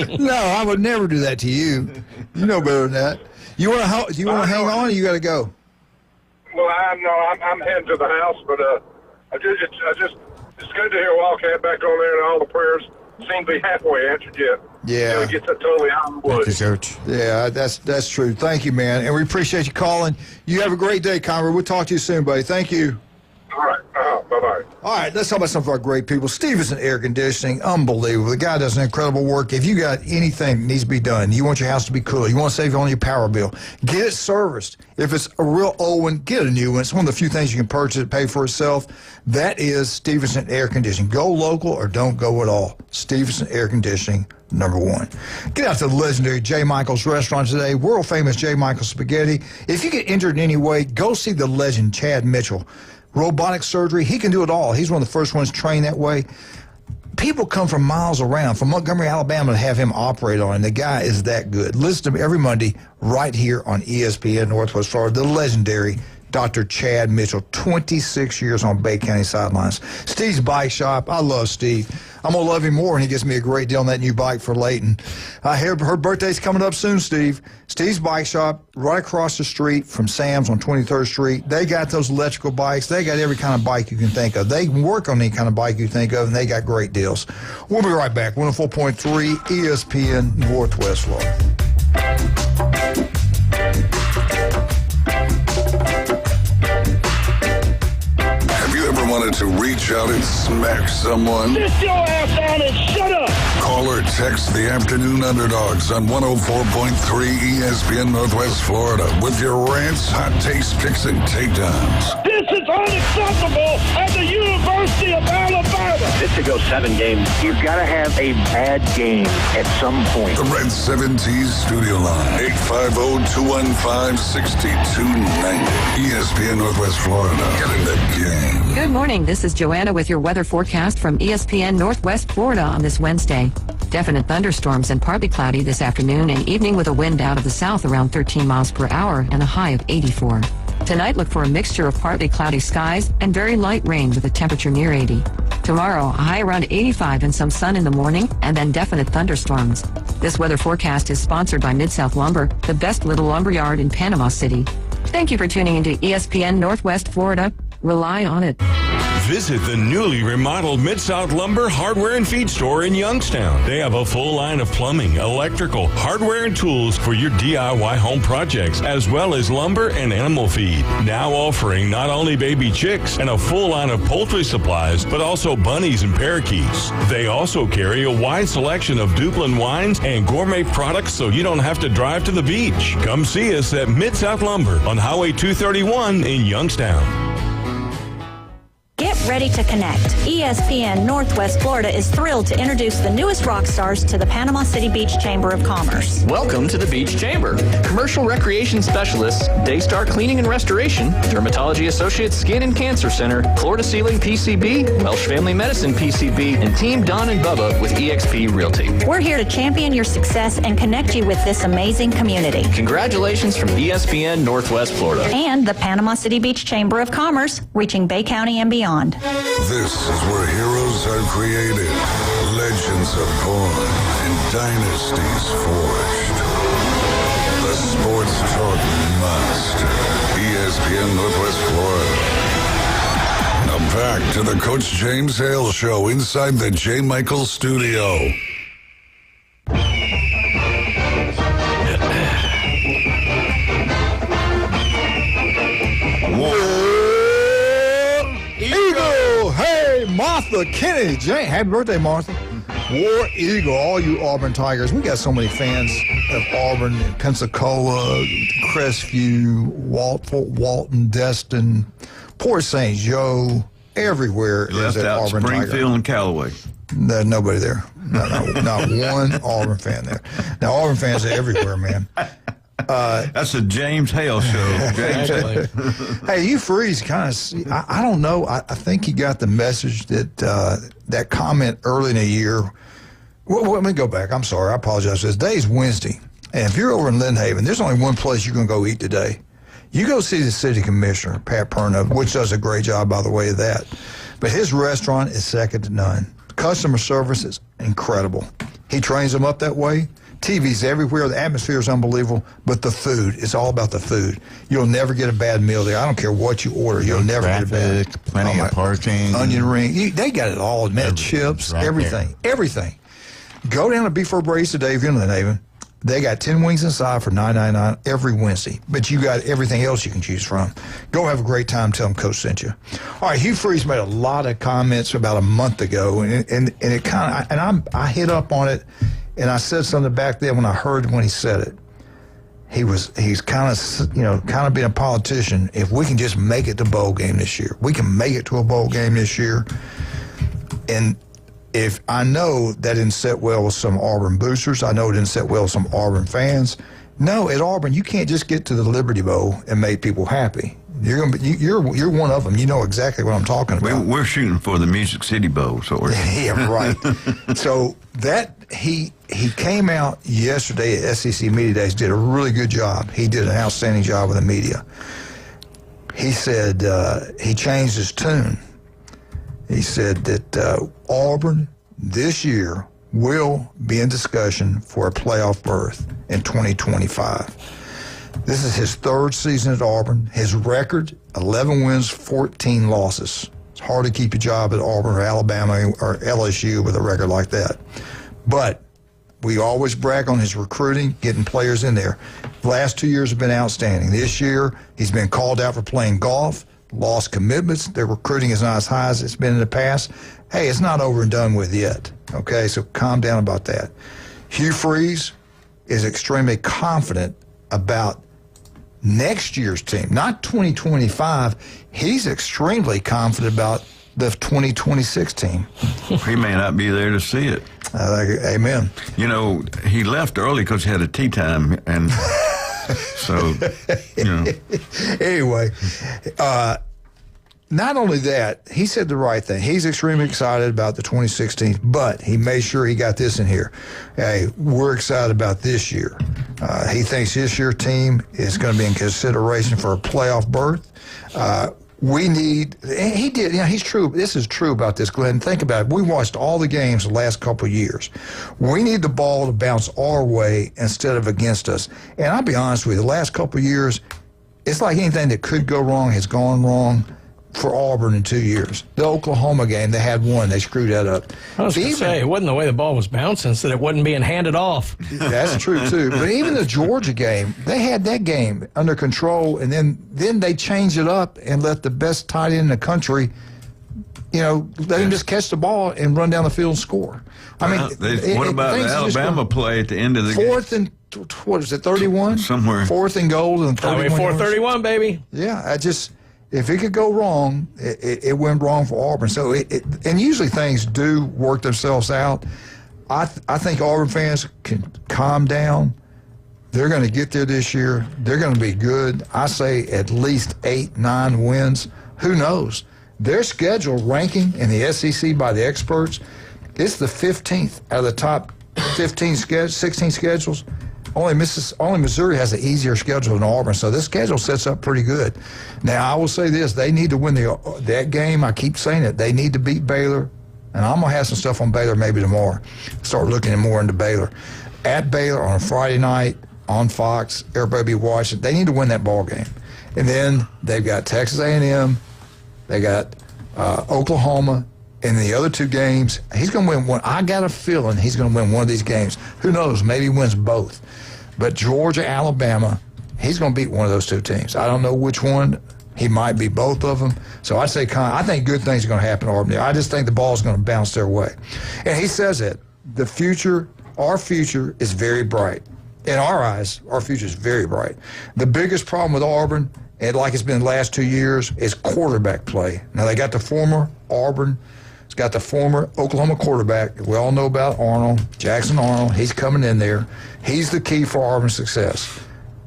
S4: thing.
S7: No, I would never do that to you. You know better than that. You want to hang on, or you got to go?
S4: Well, I'm heading to the house, but it's good to hear Wildcat back on there, and all the prayers seem to be halfway answered yet.
S7: Yeah.
S4: It gets totally out of the woods.
S7: Coach. Yeah, that's true. Thank you, man, and we appreciate you calling. You have a great day, Conrad. We'll talk to you soon, buddy. Thank you.
S4: All right. Bye-bye.
S7: All right, let's talk about some of our great people. Stevenson Air Conditioning, unbelievable. The guy does incredible work. If you got anything that needs to be done, you want your house to be cool, you want to save on your power bill, get it serviced. If it's a real old one, get a new one. It's one of the few things you can purchase and pay for itself. That is Stevenson Air Conditioning. Go local or don't go at all. Stevenson Air Conditioning, number one. Get out to the legendary J. Michael's restaurant today, world famous J. Michael's Spaghetti. If you get injured in any way, go see the legend Chad Mitchell. Robotic surgery, he can do it all. He's one of the first ones trained that way. People come from miles around, from Montgomery, Alabama, to have him operate on him. The guy is that good. Listen to him every Monday right here on ESPN Northwest Florida, the legendary Dr. Chad Mitchell, 26 years on Bay County sidelines. Steve's Bike Shop, I love Steve. I'm going to love him more when he gives me a great deal on that new bike for Leighton. Her birthday's coming up soon, Steve. Steve's Bike Shop, right across the street from Sam's on 23rd Street. They got those electrical bikes. They got every kind of bike you can think of. They can work on any kind of bike you think of, and they got great deals. We'll be right back. 104.3 ESPN Northwest Florida.
S3: Wanted to reach out and smack someone?
S6: Sit your ass down and shut up!
S3: Call or text the Afternoon Underdogs on 104.3 ESPN Northwest Florida with your rants, hot takes, picks, and takedowns.
S6: This is unacceptable at the University of Alabama!
S13: This could go 7 games. You've got to have a bad game at some point.
S3: The Red 70s studio line, 850-215-6290. ESPN Northwest Florida. Get in the game.
S15: Good morning. This is Joanna with your weather forecast from ESPN Northwest Florida on this Wednesday. Definite thunderstorms and partly cloudy this afternoon and evening with a wind out of the south around 13 miles per hour and a high of 84. Tonight, look for a mixture of partly cloudy skies and very light rain with a temperature near 80. Tomorrow, a high around 85 and some sun in the morning and then definite thunderstorms. This weather forecast is sponsored by Mid-South Lumber, the best little lumber yard in Panama City. Thank you for tuning into ESPN Northwest Florida. Rely on it.
S18: Visit the newly remodeled Mid-South Lumber Hardware and Feed Store in Youngstown. They have a full line of plumbing, electrical, hardware, and tools for your DIY home projects, as well as lumber and animal feed. Now offering not only baby chicks and a full line of poultry supplies, but also bunnies and parakeets. They also carry a wide selection of Dublin wines and gourmet products so you don't have to drive to the beach. Come see us at Mid-South Lumber on Highway 231 in Youngstown.
S14: Get ready to connect. ESPN Northwest Florida is thrilled to introduce the newest rock stars to the Panama City Beach Chamber of Commerce.
S21: Welcome to the Beach Chamber. Commercial recreation specialists, Daystar Cleaning and Restoration, Dermatology Associates Skin and Cancer Center, Florida Ceiling PCB, Welsh Family Medicine PCB, and Team Don and Bubba with eXp Realty.
S14: We're here to champion your success and connect you with this amazing community.
S21: Congratulations from ESPN Northwest Florida.
S14: And the Panama City Beach Chamber of Commerce, reaching Bay County and beyond.
S3: This is where heroes are created, legends are born, and dynasties forged. The Sports Talk Monster, ESPN Northwest Florida. Now back to the Coach James Hale Show inside the J. Michael Studio.
S7: Martha Kenny Jane. Happy birthday, Martha. War Eagle, all you Auburn Tigers. We got so many fans of Auburn, Pensacola, Crestview, Fort Walton, Destin, Port St. Joe, everywhere.
S10: You left out
S7: Auburn
S10: Springfield
S7: Tiger.
S10: and Callaway.
S7: There's nobody there. No, not one Auburn fan there. Now, Auburn fans are everywhere, man.
S10: That's a James Hale show. James Hale.
S7: Hey, you freeze kind of. I don't know. I think you got the message that that comment early in the year. Well, let me go back. I'm sorry. I apologize. Today's Wednesday, and if you're over in Lynn Haven, there's only one place you're going to go eat today. You go see the city commissioner, Pat Perno, which does a great job, by the way, of that. But his restaurant is second to none. Customer service is incredible. He trains them up that way. TV's everywhere. The atmosphere is unbelievable. But the food, it's all about the food. You'll never get a bad meal there. I don't care what you order. You'll never get a bad.
S8: Plenty of parking.
S7: Onion ring. They got it all. Man, chips, right everything. There. Everything. Go down to Beef Braised today if you're in Lynn Haven. They got 10 wings inside for $9.99 every Wednesday. But you got everything else you can choose from. Go have a great time. Tell them Coach sent you. All right, Hugh Freeze made a lot of comments about a month ago, and it kind of, I hit up on it, and I said something back then when I heard when he said it. He's kind of being a politician. If we can just make it to bowl game this year, we can make it to a bowl game this year. And if I know that didn't sit well with some Auburn boosters, I know it didn't sit well with some Auburn fans. No, at Auburn, you can't just get to the Liberty Bowl and make people happy. You're one of them. You know exactly what I'm talking about.
S10: We're shooting for the Music City Bowl, so
S7: yeah, right. So that he came out yesterday at SEC Media Days, did a really good job. He did an outstanding job with the media. He said he changed his tune. He said that Auburn this year will be in discussion for a playoff berth in 2025. This is his third season at Auburn. His record, 11 wins, 14 losses. It's hard to keep a job at Auburn or Alabama or LSU with a record like that. But we always brag on his recruiting, getting players in there. The last 2 years have been outstanding. This year, he's been called out for playing golf, lost commitments. Their recruiting is not as high as it's been in the past. Hey, it's not over and done with yet. Okay, so calm down about that. Hugh Freeze is extremely confident about next year's team, not 2025. He's extremely confident about the 2026 team.
S10: He may not be there to see it.
S7: Amen.
S10: You know, he left early because he had a tea time, and so, you know.
S7: Anyway, not only that, he said the right thing. He's extremely excited about the 2016, but he made sure he got this in here. Hey, we're excited about this year. He thinks this year's team is going to be in consideration for a playoff berth. He did, he's true. This is true about this, Glenn. Think about it. We watched all the games the last couple of years. We need the ball to bounce our way instead of against us. And I'll be honest with you, the last couple of years, it's like anything that could go wrong has gone wrong for Auburn in 2 years. The Oklahoma game, they had one. They screwed that up.
S9: I was going to say, it wasn't the way the ball was bouncing, so that it wasn't being handed off.
S7: That's true, too. But even the Georgia game, they had that game under control, and then they changed it up and let the best tight end in the country, let him just catch the ball and run down the field and score. I mean,
S10: what about the Alabama play at the end of the game?
S7: Fourth and, what is it, 31?
S10: Somewhere.
S7: Fourth and goal and 31.
S9: 431, baby.
S7: Yeah, if it could go wrong, it went wrong for Auburn. So and usually things do work themselves out. I think Auburn fans can calm down. They're going to get there this year. They're going to be good. I say at least 8-9 wins. Who knows? Their schedule ranking in the SEC by the experts, it's the 15th out of the top 16 schedules. Only Missouri has an easier schedule than Auburn, so this schedule sets up pretty good. Now, I will say this. They need to win that game. I keep saying it. They need to beat Baylor, and I'm going to have some stuff on Baylor maybe tomorrow. Start looking more into Baylor. At Baylor on a Friday night on Fox, everybody be watching. They need to win that ball game. And then they've got Texas A&M. They got Oklahoma. In the other two games, he's going to win one. I got a feeling he's going to win one of these games. Who knows? Maybe he wins both. But Georgia, Alabama, he's going to beat one of those two teams. I don't know which one. He might be both of them. So I think good things are going to happen to Auburn. I just think the ball is going to bounce their way. And he says it. Our future is very bright. In our eyes, our future is very bright. The biggest problem with Auburn, and like it's been the last 2 years, is quarterback play. Now, they got the former Auburn. It's got the former Oklahoma quarterback. We all know about Arnold, Jackson Arnold. He's coming in there. He's the key for Auburn's success.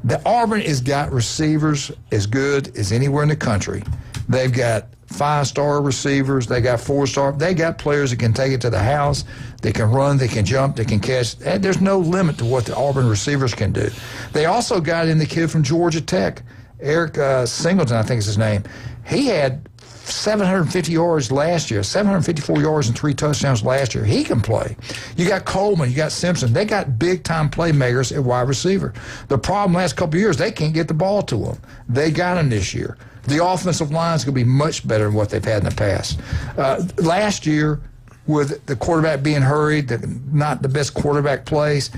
S7: The Auburn has got receivers as good as anywhere in the country. They've got 5-star receivers. They got 4-star. They got players that can take it to the house. They can run. They can jump. They can catch. There's no limit to what the Auburn receivers can do. They also got in the kid from Georgia Tech. Eric Singleton, I think is his name. He had 750 yards last year, 754 yards and 3 touchdowns last year. He can play. You got Coleman, you got Simpson. They got big-time playmakers at wide receiver. The problem last couple of years, they can't get the ball to them. They got them this year. The offensive line is going to be much better than what they've had in the past. Last year, with the quarterback being hurried, not the best quarterback plays,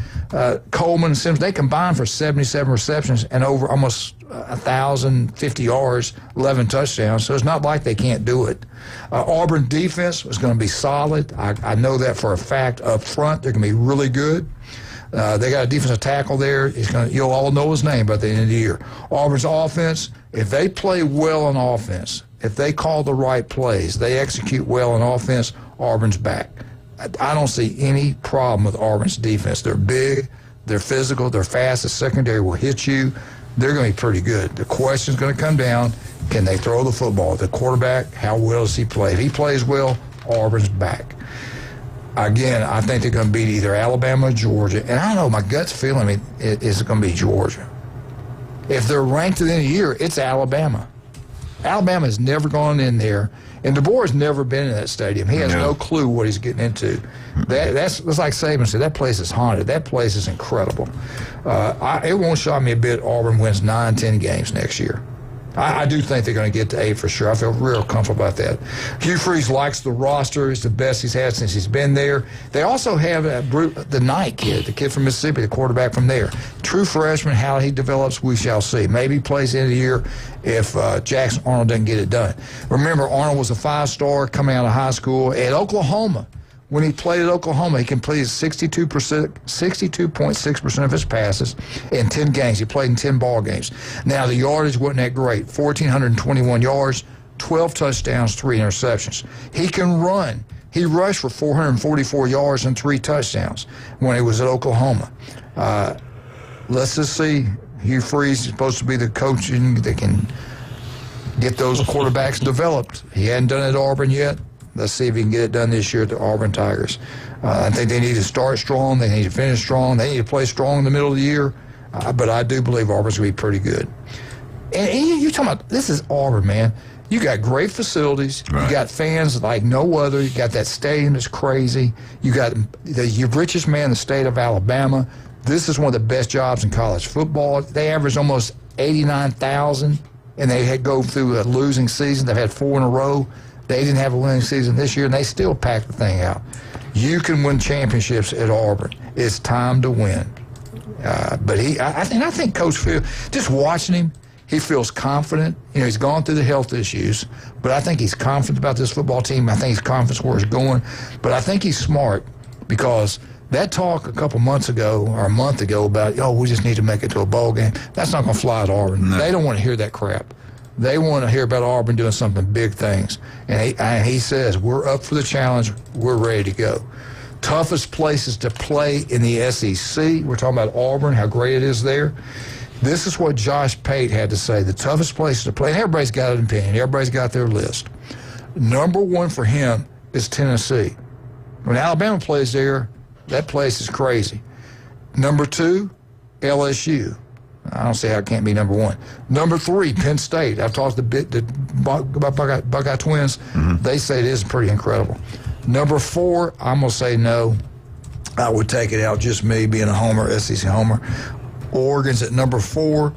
S7: Coleman and Simpson, they combined for 77 receptions and over almost 1,050 yards, 11 touchdowns. So it's not like they can't do it. Auburn defense is going to be solid. I know that for a fact. Up front, they're going to be really good. They got a defensive tackle there. You'll all know his name by the end of the year. Auburn's offense, if they play well on offense, if they call the right plays, they execute well on offense, Auburn's back. I don't see any problem with Auburn's defense. They're big, they're physical, they're fast. The secondary will hit you. They're going to be pretty good. The question's going to come down, can they throw the football? The quarterback, how well does he play? If he plays well, Auburn's back. Again, I think they're going to beat either Alabama or Georgia. And I don't know, my gut's feeling me it's going to be Georgia. If they're ranked at the end of the year, it's Alabama. Alabama has never gone in there, and DeBoer has never been in that stadium. He has no clue what he's getting into. That's like Saban said, that place is haunted. That place is incredible. It won't shock me a bit Auburn wins 9-10 games next year. I do think they're going to get to 8 for sure. I feel real comfortable about that. Hugh Freeze likes the roster. It's the best he's had since he's been there. They also have the Knight kid, the kid from Mississippi, the quarterback from there. True freshman. How he develops, we shall see. Maybe he plays the end of the year if Jackson Arnold doesn't get it done. Remember, Arnold was a 5-star coming out of high school at Oklahoma. When he played at Oklahoma, he completed 62.6% of his passes in 10 games. He played in 10 ball games. Now, the yardage wasn't that great. 1,421 yards, 12 touchdowns, 3 interceptions. He can run. He rushed for 444 yards and 3 touchdowns when he was at Oklahoma. Let's just see. Hugh Freeze is supposed to be the coach that can get those quarterbacks developed. He hadn't done it at Auburn yet. Let's see if he can get it done this year at the Auburn Tigers. I think they need to start strong. They need to finish strong. They need to play strong in the middle of the year. But I do believe Auburn's going to be pretty good. And you're talking about, this is Auburn, man. You got great facilities. Right. You got fans like no other. You got that stadium that's crazy. You got the richest man in the state of Alabama. This is one of the best jobs in college football. They average almost 89,000, and they had go through a losing season. They've had 4 in a row. They didn't have a winning season this year, and they still packed the thing out. You can win championships at Auburn. It's time to win. But I think Coach Phil, just watching him, he feels confident. You know, he's gone through the health issues, but I think he's confident about this football team. I think he's confident where it's going. But I think he's smart because that talk a couple months ago or a month ago about, we just need to make it to a bowl game, that's not going to fly at Auburn. No. They don't want to hear that crap. They want to hear about Auburn doing something big things. And he says, we're up for the challenge. We're ready to go. Toughest places to play in the SEC. We're talking about Auburn, how great it is there. This is what Josh Pate had to say. The toughest places to play. And everybody's got an opinion. Everybody's got their list. Number 1 for him is Tennessee. When Alabama plays there, that place is crazy. Number 2, LSU. I don't see how it can't be number 1. Number 3, Penn State. I've talked to the Buckeye Twins. Mm-hmm. They say it is pretty incredible. Number 4, I'm going to say no. I would take it out, just me being a homer, SEC homer. Oregon's at number 4.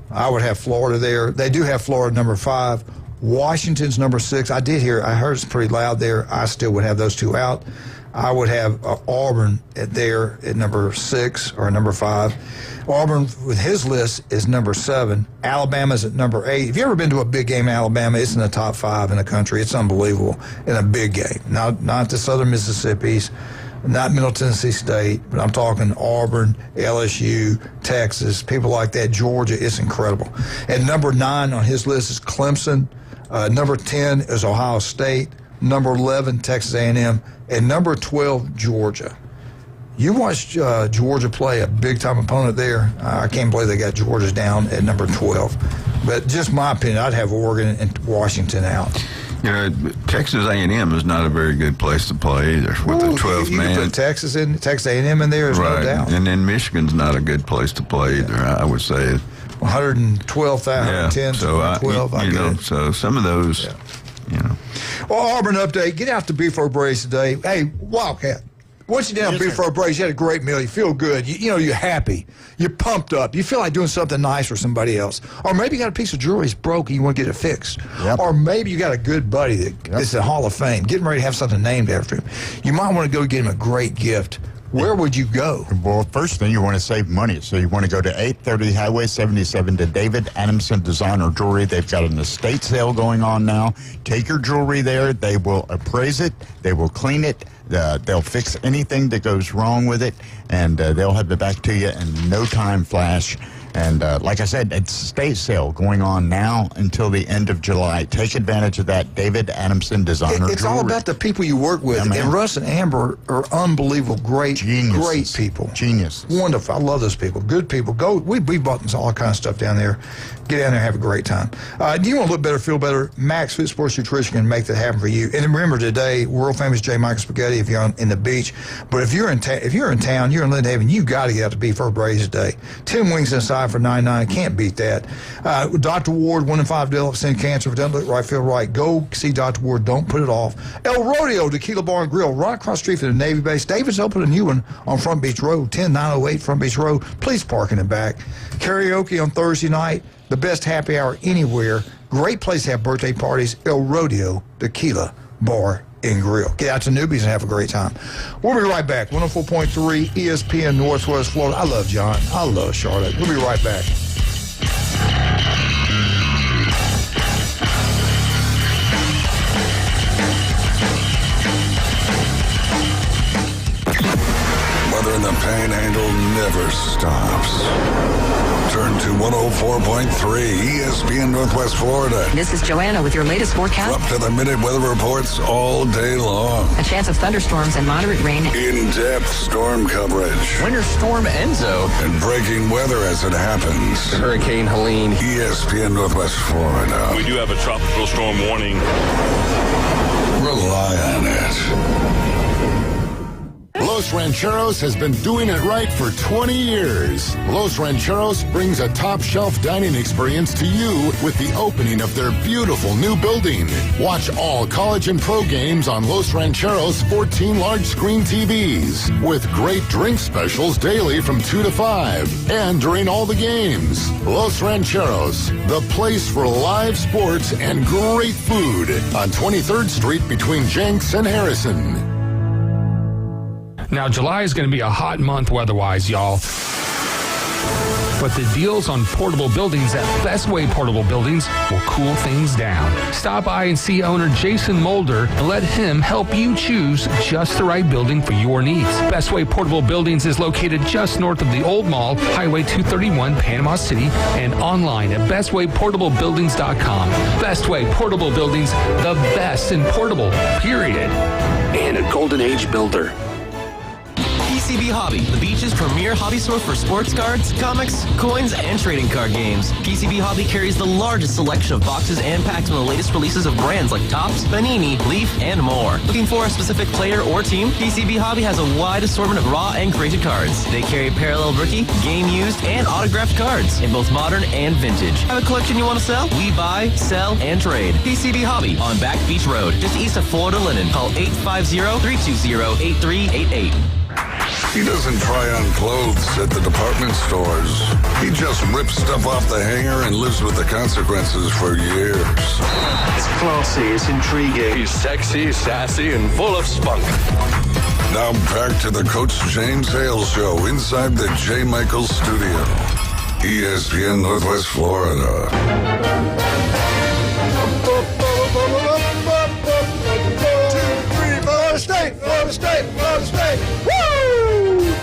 S7: I would have Florida there. They do have Florida number 5. Washington's number 6. I heard it's pretty loud there. I still would have those 2 out. I would have Auburn there at number 6 or number 5. Auburn, with his list, is number 7. Alabama's at number 8. If you've ever been to a big game in Alabama, it's in the top 5 in the country. It's unbelievable in a big game. Not the Southern Mississippi's, not Middle Tennessee State, but I'm talking Auburn, LSU, Texas, people like that, Georgia. It's incredible. And number 9 on his list is Clemson. Number 10 is Ohio State. Number 11, Texas A&M. And number 12, Georgia. You watched Georgia play a big-time opponent there. I can't believe they got Georgia down at number 12. But just my opinion, I'd have Oregon and Washington out.
S10: Texas A&M is not a very good place to play either with the 12 man.
S7: You put Texas A&M in there, there's no doubt.
S10: And then Michigan's not a good place to play either, I would say.
S7: 112,000, 10,
S10: so
S7: 12.
S10: you know, so some of those, you know.
S7: Well, Auburn update. Get out to Beefo Brace today. Hey, Wildcat. Once you're down at Beefo Brace, you had a great meal. You feel good. You know, you're happy. You're pumped up. You feel like doing something nice for somebody else. Or maybe you got a piece of jewelry that's broke and you want to get it fixed. Or maybe you got a good buddy that's in the Hall of Fame, getting ready to have something named after him. You might want to go get him a great gift. Where would you go?
S8: Well, first thing, you want to save money. So you want to go to 830 Highway 77 to David Adamson Designer Jewelry. They've got an estate sale going on now. Take your jewelry there. They will appraise it. They will clean it. They'll fix anything that goes wrong with it, and they'll have it back to you in no time flash. And like I said, it's a estate sale going on now until the end of July. Take advantage of that. David Adamson Designer
S7: It's
S8: Jewelry.
S7: all about the people you work with. And Russ and Amber are unbelievable, great people.
S8: Geniuses.
S7: Wonderful. I love those people. Good people. Go. We bought all kinds of stuff down there. Get down there and have a great time. Do you want to look better, feel better? Max Fit Sports Nutrition can make that happen for you. And remember today, world famous J. Michael Spaghetti if you're in the beach. But if you're in town, you're in Lynn Haven, you got to get out to Beef Braze today. 10 wings inside for $9.99. Can't beat that. Dr. Ward, 1 in 5 develops in cancer. If it doesn't look right, feel right, go see Dr. Ward. Don't put it off. El Rodeo Tequila Bar and Grill, right across the street from the Navy base. David's opened a new one on Front Beach Road, 10908 Front Beach Road. Please park in the back. Karaoke on Thursday night. The best happy hour anywhere. Great place to have birthday parties. El Rodeo Tequila Bar and Grill. Get out to Newbies and have a great time. We'll be right back. 104.3 ESPN Northwest Florida. I love John. I love Charlotte. We'll be right back.
S3: Weather in the Panhandle never stops. Turn to 104.3 ESPN Northwest Florida.
S15: This is Joanna with your latest forecast.
S3: Up to the minute weather reports all day long.
S15: A chance of thunderstorms and moderate rain.
S3: In-depth storm coverage.
S21: Winter Storm Enzo.
S3: And breaking weather as it happens.
S21: Hurricane Helene.
S3: ESPN Northwest Florida.
S16: We do have a tropical storm warning.
S3: Rely on it.
S17: Los Rancheros has been doing it right for 20 years. Los Rancheros brings a top-shelf dining experience to you with the opening of their beautiful new building. Watch all college and pro games on Los Rancheros' 14 large-screen TVs with great drink specials daily from 2 to 5 and during all the games. Los Rancheros, the place for live sports and great food on 23rd Street between Jenks and Harrison.
S18: Now, July is going to be a hot month weather-wise, y'all. But the deals on portable buildings at Best Way Portable Buildings will cool things down. Stop by and see owner Jason Mulder and let him help you choose just the right building for your needs. Best Way Portable Buildings is located just north of the Old Mall, Highway 231, Panama City, and online at bestwayportablebuildings.com. Best Way Portable Buildings, the best in portable, period.
S24: And a Golden Age builder.
S19: PCB Hobby, the beach's premier hobby store for sports cards, comics, coins, and trading card games. PCB Hobby carries the largest selection of boxes and packs from the latest releases of brands like Topps, Panini, Leaf, and more. Looking for a specific player or team? PCB Hobby has a wide assortment of raw and graded cards. They carry parallel rookie, game used, and autographed cards in both modern and vintage. Have a collection you want to sell? We buy, sell, and trade. PCB Hobby on Back Beach Road, just east of Florida Linen. Call 850-320-8388.
S3: He doesn't try on clothes at the department stores. He just rips stuff off the hanger and lives with the consequences for years.
S16: It's classy, it's intriguing.
S20: He's sexy, sassy, and full of spunk.
S3: Now back to the Coach James Hale Show inside the J. Michael Studio. ESPN Northwest Florida.
S7: Florida State. Woo!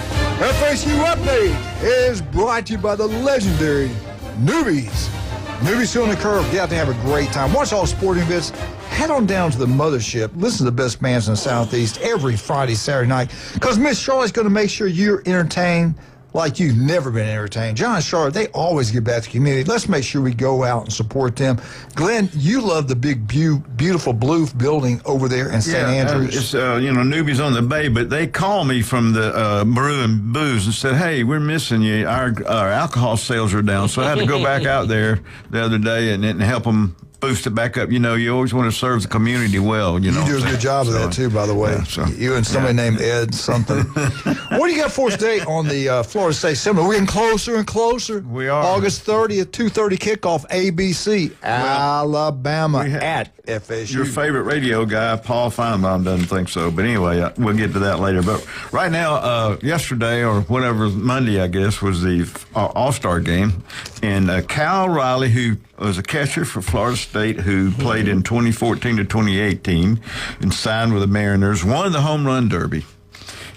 S7: FSU Update is brought to you by the legendary Newbies. Newbies still on the curve. Get out to have a great time. Watch all sporting events. Head on down to the mothership. Listen to the best bands in the Southeast every Friday, Saturday night. Because Miss Charlotte's going to make sure you're entertained like you've never been entertained. John and Charlotte, they always give back to the community. Let's make sure we go out and support them. Glenn, you love the big, beautiful blue building over there in St. Andrews.
S10: It's, newbies on the bay, but they called me from the Brew and Booze and said, hey, we're missing you. Our alcohol sales are down. So I had to go back out there the other day and help them boost it back up. You always want to serve the community well. You do
S7: a good job of that, too, by the way.
S10: Yeah,
S7: you and somebody named Ed something. What do you got for us today on the Florida State Seminar? We're getting closer and closer.
S10: We are.
S7: August 30th, 2:30 kickoff, ABC, Alabama at FSU.
S10: Your favorite radio guy, Paul Feinbaum, doesn't think so. But anyway, we'll get to that later. But right now, yesterday or whatever, Monday, I guess, was the All-Star game. And Cal Riley, who was a catcher for Florida State, who played in 2014 to 2018 and signed with the Mariners, won the home run derby.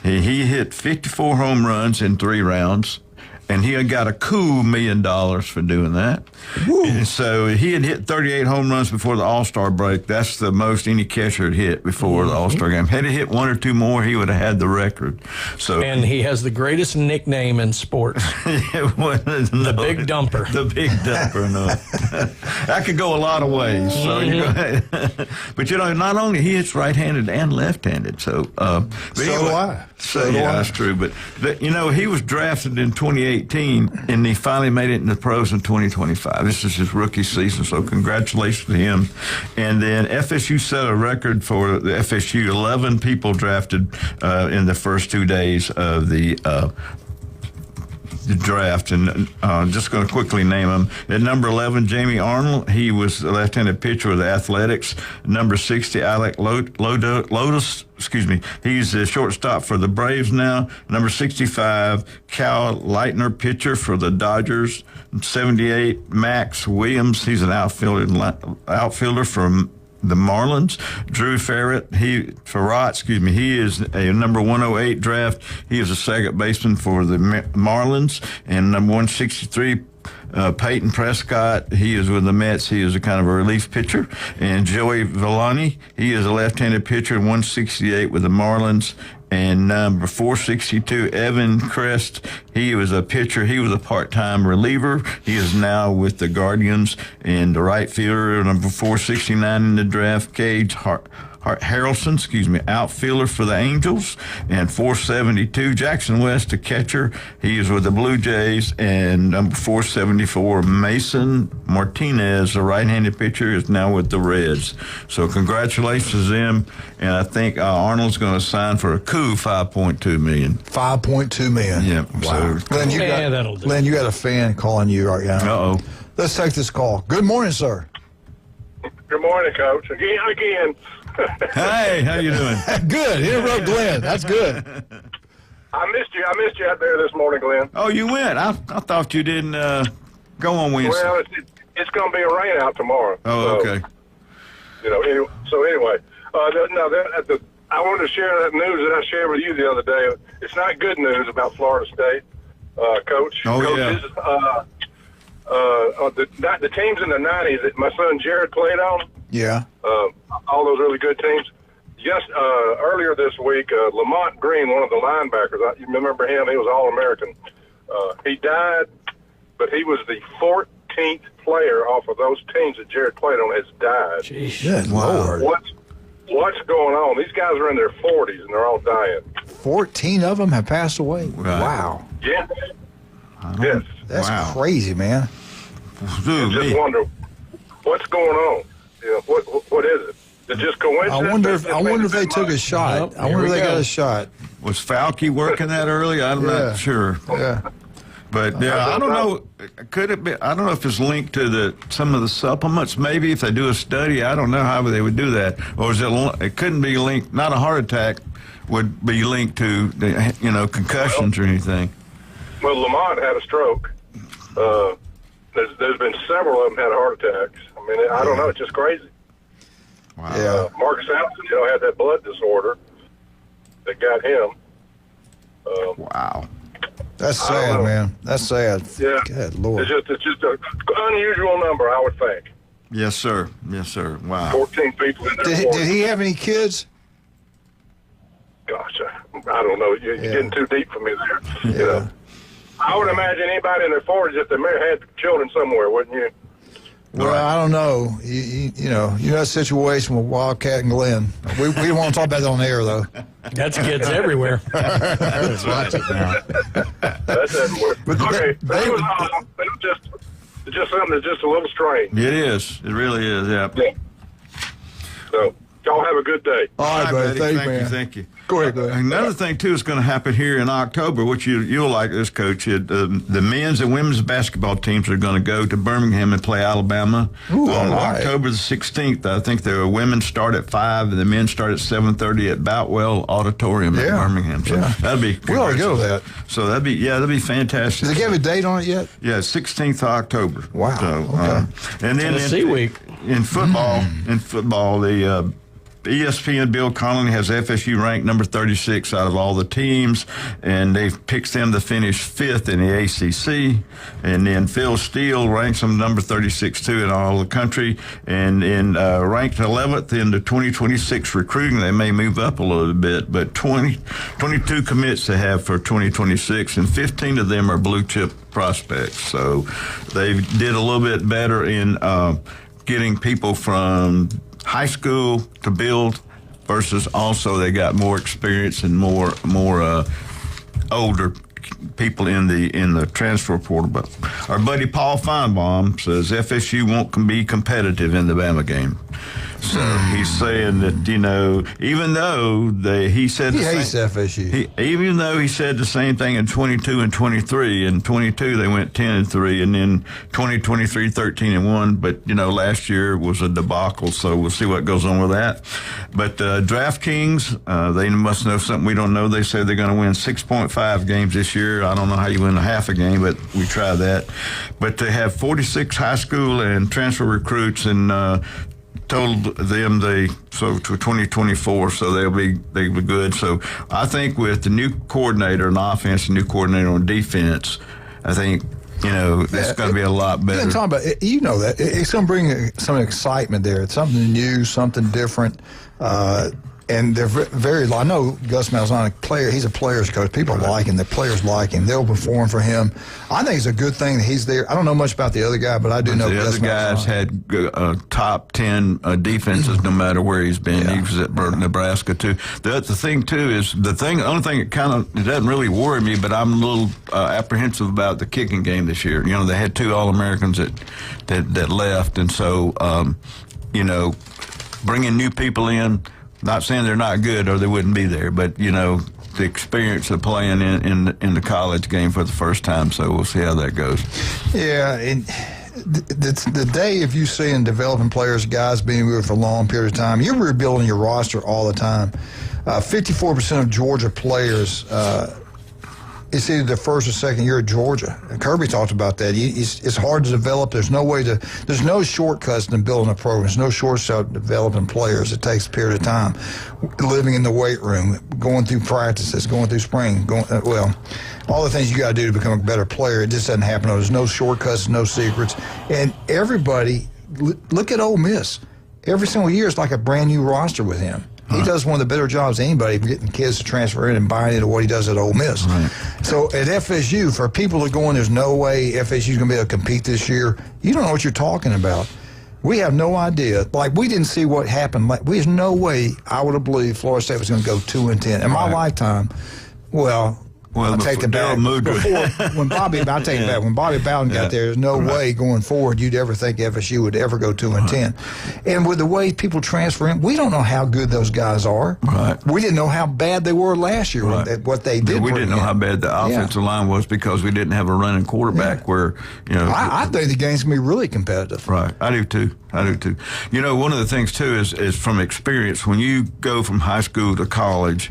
S10: He hit 54 home runs in 3 rounds, and he had got a cool $1 million for doing that. And so he had hit 38 home runs before the All-Star break. That's the most any catcher had hit before the All-Star game. Had he hit 1 or 2 more, he would have had the record.
S9: And he has the greatest nickname in sports. The Big Dumper.
S10: The Big Dumper, no. That could go a lot of ways. So you go ahead. But, not only he hits right-handed and left-handed. So
S7: do I.
S10: That's true. But he was drafted in 2018, and he finally made it in the pros in 2025. This is his rookie season, so congratulations to him. And then FSU set a record for the FSU. 11 people drafted in the first 2 days of the draft, and just going to quickly name them. At number 11, Jamie Arnold. He was the left-handed pitcher with the Athletics. Number 60, Alec Lotus. He's the shortstop for the Braves now. Number 65, Cal Leitner, pitcher for the Dodgers. 78, Max Williams. He's an outfielder from the Marlins. Drew Farrett, he is a number 108 draft. He is a second baseman for the Marlins. And number 163, Peyton Prescott, he is with the Mets. He is a kind of a relief pitcher. And Joey Villani, he is a left-handed pitcher, 168 with the Marlins. And number 462, Evan Crest, he was a pitcher. He was a part-time reliever. He is now with the Guardians. And the right fielder, number 469 in the draft, Cage Harrelson, outfielder for the Angels. And 472, Jackson West, a catcher. He is with the Blue Jays. And number 474, Mason Martinez, a right-handed pitcher, is now with the Reds. So congratulations to them. And I think Arnold's going to sign for a cool $5.2 million.
S7: $5.2 million.
S10: Yeah.
S7: Wow.
S10: So,
S7: Glenn, you got a fan calling you right now.
S10: Uh-oh.
S7: Let's take this call. Good morning, sir.
S4: Good morning, Coach. Again.
S10: Hey, how you doing?
S7: Good. Interrupt Glenn. That's good.
S4: I missed you out there this morning, Glenn.
S10: Oh, you went? I thought you didn't go on Wednesday.
S4: Well, it's going to be a rain out tomorrow.
S10: Oh, okay.
S4: Anyway, I wanted to share that news that I shared with you the other day. It's not good news about Florida State, Coach.
S10: Oh,
S4: Coaches, the teams in the 90s that my son Jared played on.
S7: Yeah.
S4: All those really good teams. Earlier this week, Lamont Green, one of the linebackers, you remember him? He was All-American. He died, but he was the 14th player off of those teams that Jared played on has died.
S7: Jeez. Good Lord.
S4: What's going on? These guys are in their 40s, and they're all dying.
S7: 14 of them have passed away.
S10: Right.
S7: Wow.
S4: Yeah. Yes.
S7: That's crazy, man.
S4: I just wonder what's going on. What is it? Is it just coincidence?
S7: I wonder if they took a shot. I wonder if they got a shot.
S10: Was Falke working that early? I'm not sure.
S7: Yeah.
S10: But I don't know. Could it be? I don't know if it's linked to some of the supplements. Maybe if they do a study, I don't know how they would do that. Or is it? It couldn't be linked. Not a heart attack would be linked to concussions or anything.
S4: Well, Lamont had a stroke. There's been several of them had heart attacks. I mean, I don't know. It's just crazy.
S10: Wow.
S7: Yeah.
S4: Marcus Allen, had that blood disorder that got him.
S10: Wow.
S7: That's sad, man. That's sad.
S4: Yeah.
S7: Good Lord.
S4: It's just an unusual number, I would think.
S10: Yes, sir. Yes, sir. Wow.
S4: 14 people in there.
S7: Did he have any kids?
S4: Gosh, I don't know. You're getting too deep for me there.
S7: Yeah.
S4: I would imagine anybody in their 40s, if they had children somewhere, wouldn't you?
S7: Well, I don't know. You know that situation with Wildcat and Glenn. We don't want to talk about that on air, though.
S9: That's kids everywhere.
S8: That's right now.
S4: That's everywhere.
S7: But
S4: Okay, that was just something that's just a little strange.
S10: It is. It really is. Yeah.
S4: So, y'all have a good day.
S7: All right, buddy.
S10: Thank
S7: man.
S10: you. Thank you.
S7: Go ahead, Glenn.
S10: Another thing, too, is going to happen here in October, which you'll like this, Coach. The men's and women's basketball teams are going to go to Birmingham and play Alabama
S7: Ooh,
S10: on
S7: all right.
S10: October the 16th. I think the women start at 5 and the men start at 7:30 at Boutwell Auditorium in Birmingham. So that'll be
S7: We ought to go to that.
S10: So that'd be fantastic.
S7: Does it give a date on it yet?
S10: Yeah, 16th of October.
S7: Wow.
S10: So,
S7: Okay.
S10: and then
S9: Tennessee week.
S10: In football, the ESPN Bill Connolly has FSU ranked number 36 out of all the teams, and they've picked them to finish 5th in the ACC. And then Phil Steele ranks them number 36 too in all the country, and ranked 11th in the 2026 recruiting. They may move up a little bit, but 22 commits they have for 2026, and 15 of them are blue chip prospects. So they did a little bit better in getting people from high school to build versus also they got more experience and more older people in the transfer portal. But our buddy Paul Feinbaum says FSU won't be competitive in the Bama game. So he's saying that, even though he said
S7: He hates FSU.
S10: Even though he said the same thing in 22 and 23. In 22 they went 10-3, and then 2023 13-1. But last year was a debacle. So we'll see what goes on with that. But DraftKings, they must know something we don't know. They say they're going to win 6.5 games this year. I don't know how you win a half a game, but we try that. But they have 46 high school and transfer recruits, and told them to 2024, so they'll be good. So I think with the new coordinator on offense, the new coordinator on defense, I think it's going to be a lot better.
S7: Talking about that it's going to bring some excitement there. It's something new, something different. And they're very. I know Gus Malzahn, a player. He's a player's coach. People like him. The players like him. They'll perform for him. I think it's a good thing that he's there. I don't know much about the other guy, but I do know
S10: the
S7: Gus
S10: other guys
S7: Malzahn
S10: had top 10 defenses no matter where he's been. He was at Nebraska too. The thing too is the only thing that it doesn't really worry me, but I'm a little apprehensive about the kicking game this year. They had 2 All-Americans that left, and so bringing new people in. Not saying they're not good or they wouldn't be there, but the experience of playing in the college game for the first time. So we'll see how that goes. Yeah,
S7: and the day of you seeing developing players, guys being with for a long period of time, you're rebuilding your roster all the time. 54% of Georgia players. It's either the first or second year at Georgia. Kirby talked about that. It's hard to develop. There's no shortcuts in building a program. There's no shortcuts to developing players. It takes a period of time. Living in the weight room, going through practices, going through spring, all the things you got to do to become a better player. It just doesn't happen. There's no shortcuts, no secrets. And everybody, look at Ole Miss. Every single year it's like a brand new roster with him. He does one of the better jobs of anybody of getting kids to transfer in and buying into what he does at Ole Miss. Right. So at FSU, for people that are going, there's no way FSU's going to be able to compete this year, you don't know what you're talking about. We have no idea. Like, we didn't see what happened. There's no way I would have believed Florida State was going to go 2-10. In my lifetime, I'll take the back. When Bobby Bowden got there, there's no way going forward you'd ever think FSU would ever go 2-10. And with the way people transfer in, we don't know how good those guys are. Right. We didn't know how bad they were last year. Right. What they did.
S10: We didn't know how bad the offensive line was because we didn't have a running quarterback. Where
S7: I think the game's gonna be really competitive.
S10: Right. I do too. One of the things too is from experience, when you go from high school to college,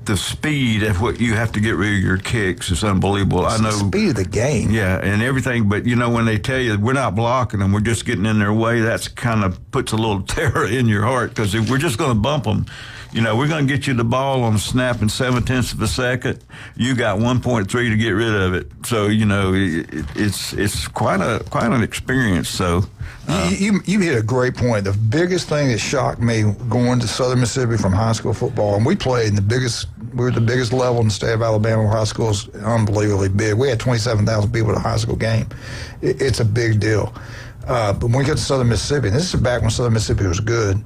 S10: the speed at what you have to get rid of your kicks is unbelievable.
S7: It's the speed of the game.
S10: Yeah, and everything. But, when they tell you we're not blocking them, we're just getting in their way, that's kind of puts a little terror in your heart because if we're just going to bump them, we're going to get you the ball on a snap in 0.7 of a second. You got 1.3 to get rid of it. So, it's quite an experience. So
S7: you hit a great point. The biggest thing that shocked me going to Southern Mississippi from high school football, and we played in the biggest We were the biggest level in the state of Alabama, where high school is unbelievably big. We had 27,000 people at a high school game. It's a big deal. But when we get to Southern Mississippi, and this is back when Southern Mississippi was good,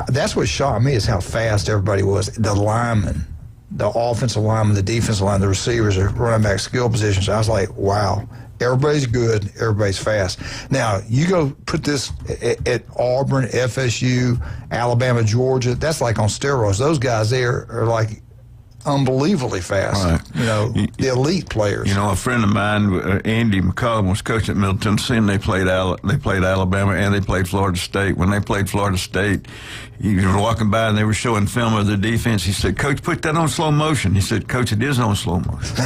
S7: that's what shocked me is how fast everybody was. The linemen, the offensive linemen, the defensive line, the receivers, the running back skill positions. I was like, wow. Everybody's good. Everybody's fast. Now, you go put this at Auburn, FSU, Alabama, Georgia. That's like on steroids. Those guys there are like unbelievably fast.
S10: Right.
S7: You know, the elite players.
S10: You know, a friend of mine, Andy McCollum, was coaching at Middle Tennessee, and they played Alabama and they played Florida State. When they played Florida State, he was walking by and they were showing film of the defense. He said, "Coach, put that on slow motion." He said, "Coach, it is on slow motion."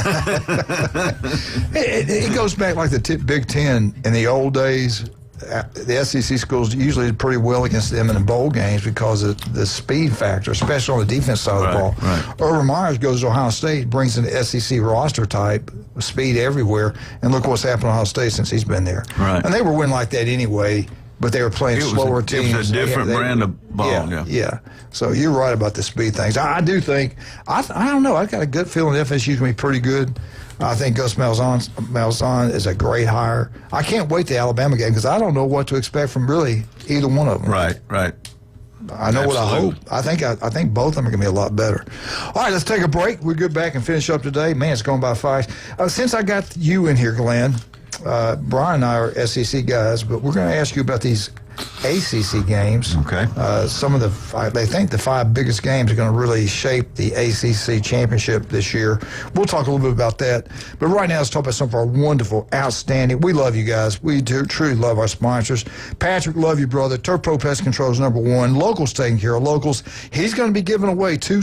S7: It goes back like the Big Ten in the old days. The SEC schools usually did pretty well against them in the bowl games because of the speed factor, especially on the defense side of the ball.
S10: Right.
S7: Urban Myers goes to Ohio State, brings in the SEC roster type, speed everywhere, and look what's happened to Ohio State since he's been there.
S10: Right.
S7: And they were winning like that anyway, but they were playing slower teams.
S10: It was a different brand of ball.
S7: Yeah. So you're right about the speed things. I do think, I don't know, I've got a good feeling FSU's going to be pretty good. I think Gus Malzahn is a great hire. I can't wait the Alabama game because I don't know what to expect from really either one of them.
S10: Right.
S7: I know what I hope. I think both of them are going to be a lot better. All right, let's take a break. We'll get back and finish up today. Man, it's going by fast. Since I got you in here, Glenn, Brian and I are SEC guys, but we're going to ask you about these ACC games.
S10: Okay.
S7: Some of they think the 5 biggest games are going to really shape the ACC championship this year. We'll talk a little bit about that. But right now, let's talk about some of our wonderful, outstanding. We love you guys. We do truly love our sponsors. Patrick, love you, brother. Turf Pro Pest Control is #1. Locals taking care of locals. He's going to be giving away 2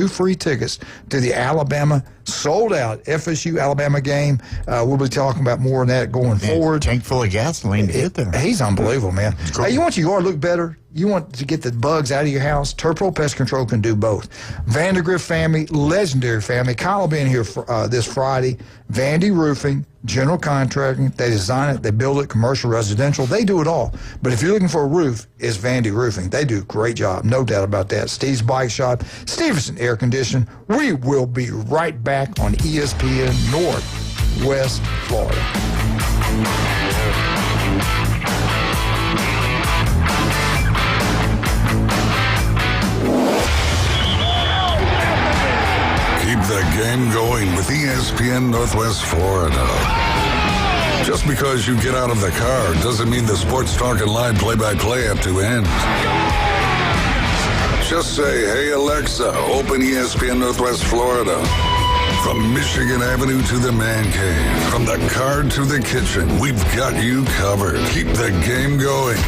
S7: free tickets to the Alabama sold-out FSU Alabama game. We'll be talking about more of that going forward.
S8: Tank full of gasoline to get there.
S7: He's unbelievable, man.
S8: Cool.
S7: Hey, you want your yard to look better? You want to get the bugs out of your house? Turf Pro Pest Control can do both. Vandergrift family, legendary family. Kyle will be in here for, this Friday. Vandy Roofing, general contracting. They design it, they build it, commercial, residential. They do it all. But if you're looking for a roof, it's Vandy Roofing. They do a great job, no doubt about that. Steve's Bike Shop, Stevenson Air Condition. We will be right back on ESPN Northwest Florida.
S3: Keep the game going with ESPN Northwest Florida. Just because you get out of the car doesn't mean the Sports Talk and Line play-by-play have to end. Just say, "Hey Alexa, open ESPN Northwest Florida." From Michigan Avenue to the man cave, from the car to the kitchen, we've got you covered. Keep the game going.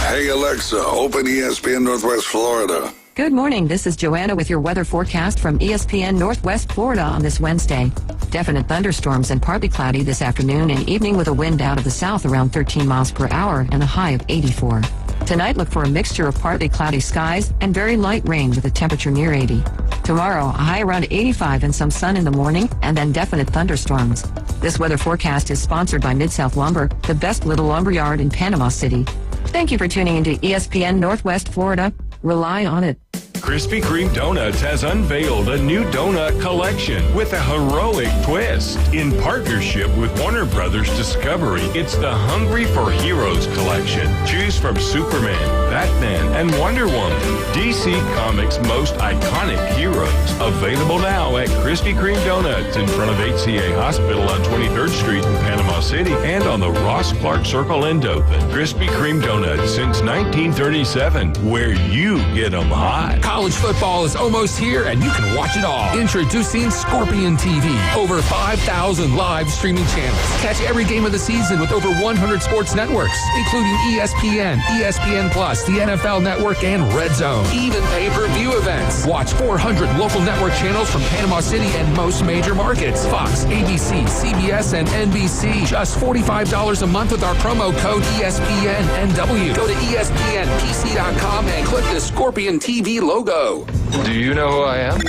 S3: Hey Alexa, open ESPN Northwest Florida.
S15: Good morning. This is Joanna with your weather forecast from ESPN Northwest Florida on this Wednesday. Definite thunderstorms and partly cloudy this afternoon and evening with a wind out of the south around 13 miles per hour and a high of 84. Tonight, look for a mixture of partly cloudy skies and very light rain with a temperature near 80. Tomorrow, a high around 85 and some sun in the morning and then definite thunderstorms. This weather forecast is sponsored by Mid-South Lumber, the best little lumber yard in Panama City. Thank you for tuning into ESPN Northwest Florida. Rely on it.
S18: Krispy Kreme Donuts has unveiled a new donut collection with a heroic twist. In partnership with Warner Brothers Discovery, it's the Hungry for Heroes collection. Choose from Superman, Batman, and Wonder Woman, DC Comics' most iconic heroes. Available now at Krispy Kreme Donuts in front of HCA Hospital on 23rd Street in Panama City and on the Ross Clark Circle in Dothan. Krispy Kreme Donuts since 1937, where you get them hot.
S20: College football is almost here, and you can watch it all. Introducing Scorpion TV. Over 5,000 live streaming channels. Catch every game of the season with over 100 sports networks, including ESPN, ESPN Plus, the NFL Network, and Red Zone. Even pay-per-view events. Watch 400 local network channels from Panama City and most major markets. Fox, ABC, CBS, and NBC. Just $45 a month with our promo code ESPNNW. Go to ESPNPC.com and click the Scorpion TV logo.
S12: Do you know who I am?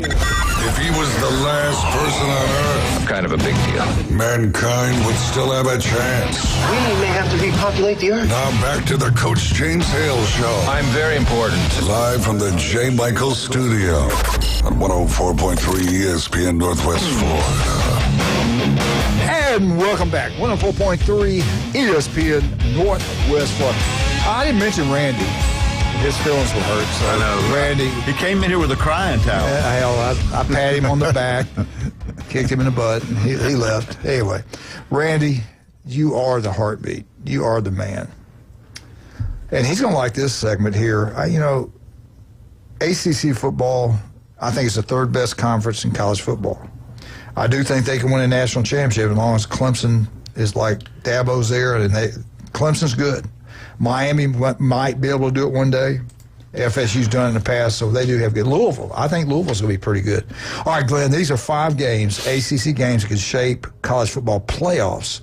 S3: If he was the last person on Earth,
S1: I'm kind of a big deal.
S3: mankind would still have a chance.
S1: We may have to repopulate the Earth.
S3: Now back to the Coach James Hale Show.
S1: I'm very important.
S3: Live from the J. Michael Studio on 104.3 ESPN Northwest Florida.
S7: And welcome back. 104.3 ESPN Northwest Florida. I didn't mention Randy. His feelings were hurt. So
S10: I know.
S7: Randy.
S10: He came in here with a crying towel.
S7: Hell, I patted him on the back, kicked him in the butt, and he left. Anyway, Randy, you are the heartbeat. You are the man. And he's going to like this segment here. ACC football, I think it's the third best conference in college football. I do think they can win a national championship as long as Clemson is like Dabo's there, and Clemson's good. Miami might be able to do it one day. FSU's done it in the past, so they do have good. Louisville, I think Louisville's going to be pretty good. All right, Glenn, these are 5 games, ACC games that could shape college football playoffs.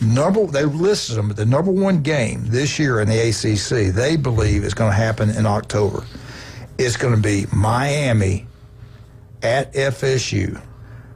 S7: They listed them, but the number 1 game this year in the ACC, they believe is going to happen in October. It's going to be Miami at FSU.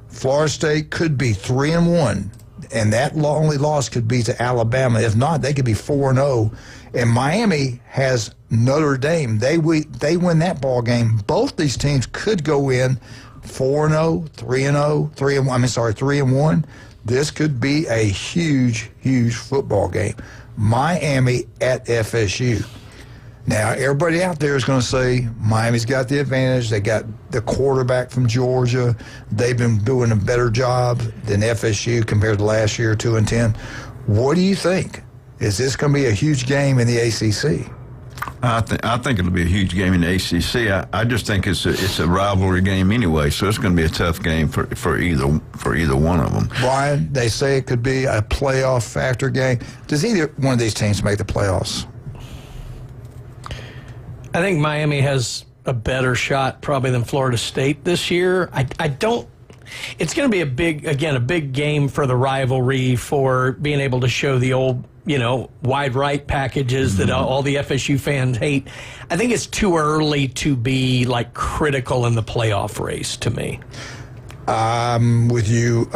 S7: Florida State could be 3-1, and that only loss could be to Alabama. If not, they could be 4-0. And Miami has Notre Dame. They win that ball game. Both these teams could go in 4-0, 3-0, 3-1. This could be a huge, huge football game. Miami at FSU. Now, everybody out there is going to say Miami's got the advantage. They got the quarterback from Georgia. They've been doing a better job than FSU compared to last year, 2-10. What do you think? Is this going to be a huge game in the ACC?
S10: I think it'll be a huge game in the ACC. I just think it's a rivalry game anyway, so it's going to be a tough game for either one of them.
S7: Brian, they say it could be a playoff factor game. Does either one of these teams make the playoffs?
S9: I think Miami has a better shot probably than Florida State this year. I don't. It's going to be a big game for the rivalry, for being able to show the old, wide right packages that all the FSU fans hate. I think it's too early to be critical in the playoff race to me.
S7: I'm with you.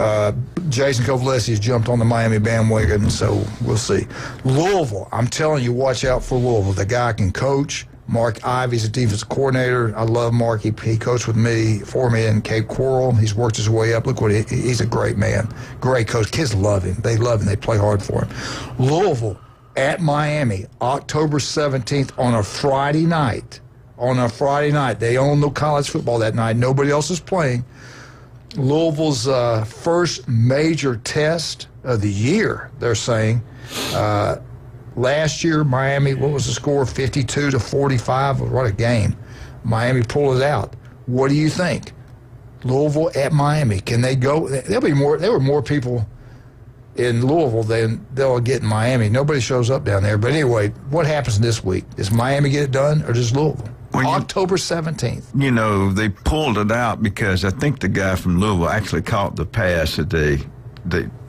S7: Jason Kovaleski has jumped on the Miami bandwagon, so we'll see. Louisville, I'm telling you, watch out for Louisville. The guy can coach. Mark Ivey's a defensive coordinator. I love Mark. He coached for me in Cape Coral. He's worked his way up. Look what he's a great man. Great coach. Kids love him. They love him. They play hard for him. Louisville at Miami, October 17th on a Friday night. They own the college football that night. Nobody else is playing. Louisville's first major test of the year, they're saying. Last year, Miami, what was the score? 52-45. What a game. Miami pulled it out. What do you think? Louisville at Miami. Can they go? There were more people in Louisville than they'll get in Miami. Nobody shows up down there. But anyway, what happens this week? Does Miami get it done, or does Louisville? October 17th.
S10: They pulled it out because I think the guy from Louisville actually caught the pass that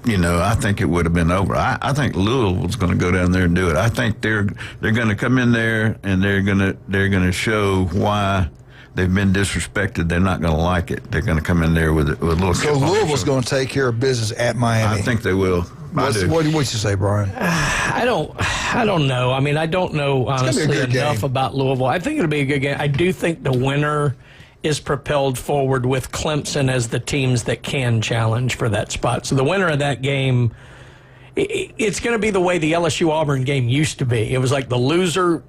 S10: I think it would have been over. I think Louisville's going to go down there and do it. I think they're going to come in there and they're going to show why they've been disrespected. They're not going to like it. They're going to come in there with a little.
S7: So Louisville's going to take care of business at Miami.
S10: I think they will.
S7: What you say, Brian?
S9: I don't know. I don't know honestly enough about Louisville. I think it'll be a good game. I do think the winner is propelled forward with Clemson as the teams that can challenge for that spot. So the winner of that game, it's going to be the way the LSU-Auburn game used to be. It was like the loser,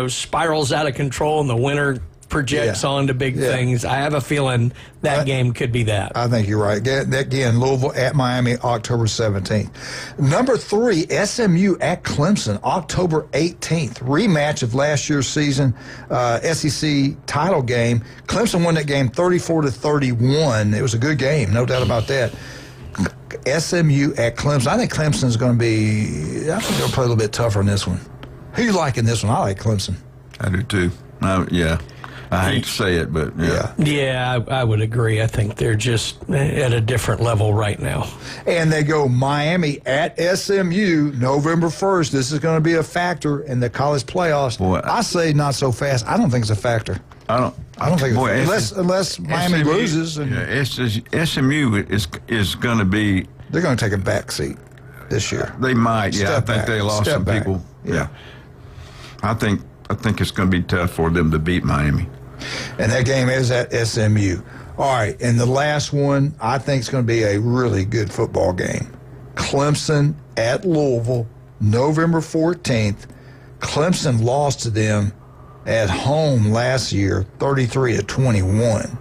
S9: spirals out of control, and the winner projects on to big things. I have a feeling that game could be that.
S7: I think you're right. Again, Louisville at Miami, October 17th. Number 3, SMU at Clemson, October 18th. Rematch of last year's season SEC title game. Clemson won that game 34-31. It was a good game, no doubt about that. SMU at Clemson. I think Clemson's going to be, I think they'll play a little bit tougher in this one. Who you like in this one? I like Clemson.
S10: I do too. Yeah. I hate to say it, but yeah.
S9: Yeah, I would agree. I think they're just at a different level right now.
S7: And they go Miami at SMU November 1st. This is going to be a factor in the college playoffs.
S10: Boy,
S7: I say not so fast. I don't think it's a factor.
S10: I don't
S7: think
S10: boy,
S7: unless Miami
S10: SMU,
S7: loses. And
S10: SMU is going to be.
S7: They're going to take a back seat this year.
S10: They might. Yeah,
S7: Step
S10: I think
S7: back.
S10: they lost
S7: Step
S10: some
S7: back.
S10: people.
S7: Yeah.
S10: I think it's going to be tough for them to beat Miami.
S7: And that game is at SMU. All right, and the last one, I think it's going to be a really good football game. Clemson at Louisville, November 14th. Clemson lost to them at home last year, 33-21.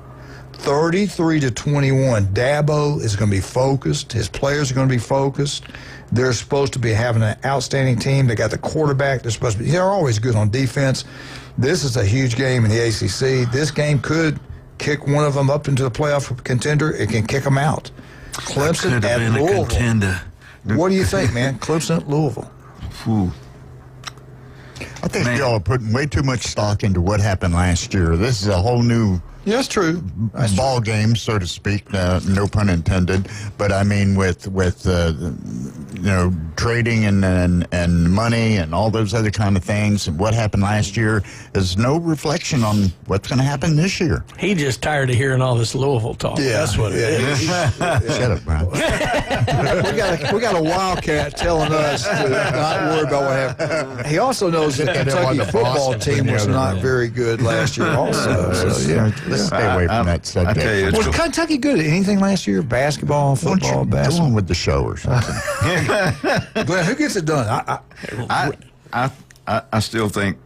S7: 33-21. Dabo is going to be focused. His players are going to be focused. They're supposed to be having an outstanding team. They got the quarterback. They're always good on defense. This is a huge game in the ACC. This game could kick one of them up into the playoff contender. It can kick them out. Clemson at Louisville.
S10: Contender.
S7: What do you think, man? Clemson at Louisville.
S10: Ooh.
S8: I think y'all are putting way too much stock into what happened last year. This is a whole new
S7: that's true.
S8: Ball game, so to speak. No pun intended. But I mean, with trading and money and all those other kind of things, and what happened last year is no reflection on what's going to happen this year.
S9: He just tired of hearing all this Louisville talk.
S7: Yeah,
S9: that's what it is.
S8: Shut up, Brian.
S7: we got a Wildcat telling us to not worry about what happened. He also knows the Kentucky football team was not very good last year also. So, yeah.
S8: Let's stay away from that subject.
S7: Was Kentucky good at anything last year? Basketball, football, basketball?
S8: Go on with the show or something.
S7: Glenn, who gets it done?
S10: I still think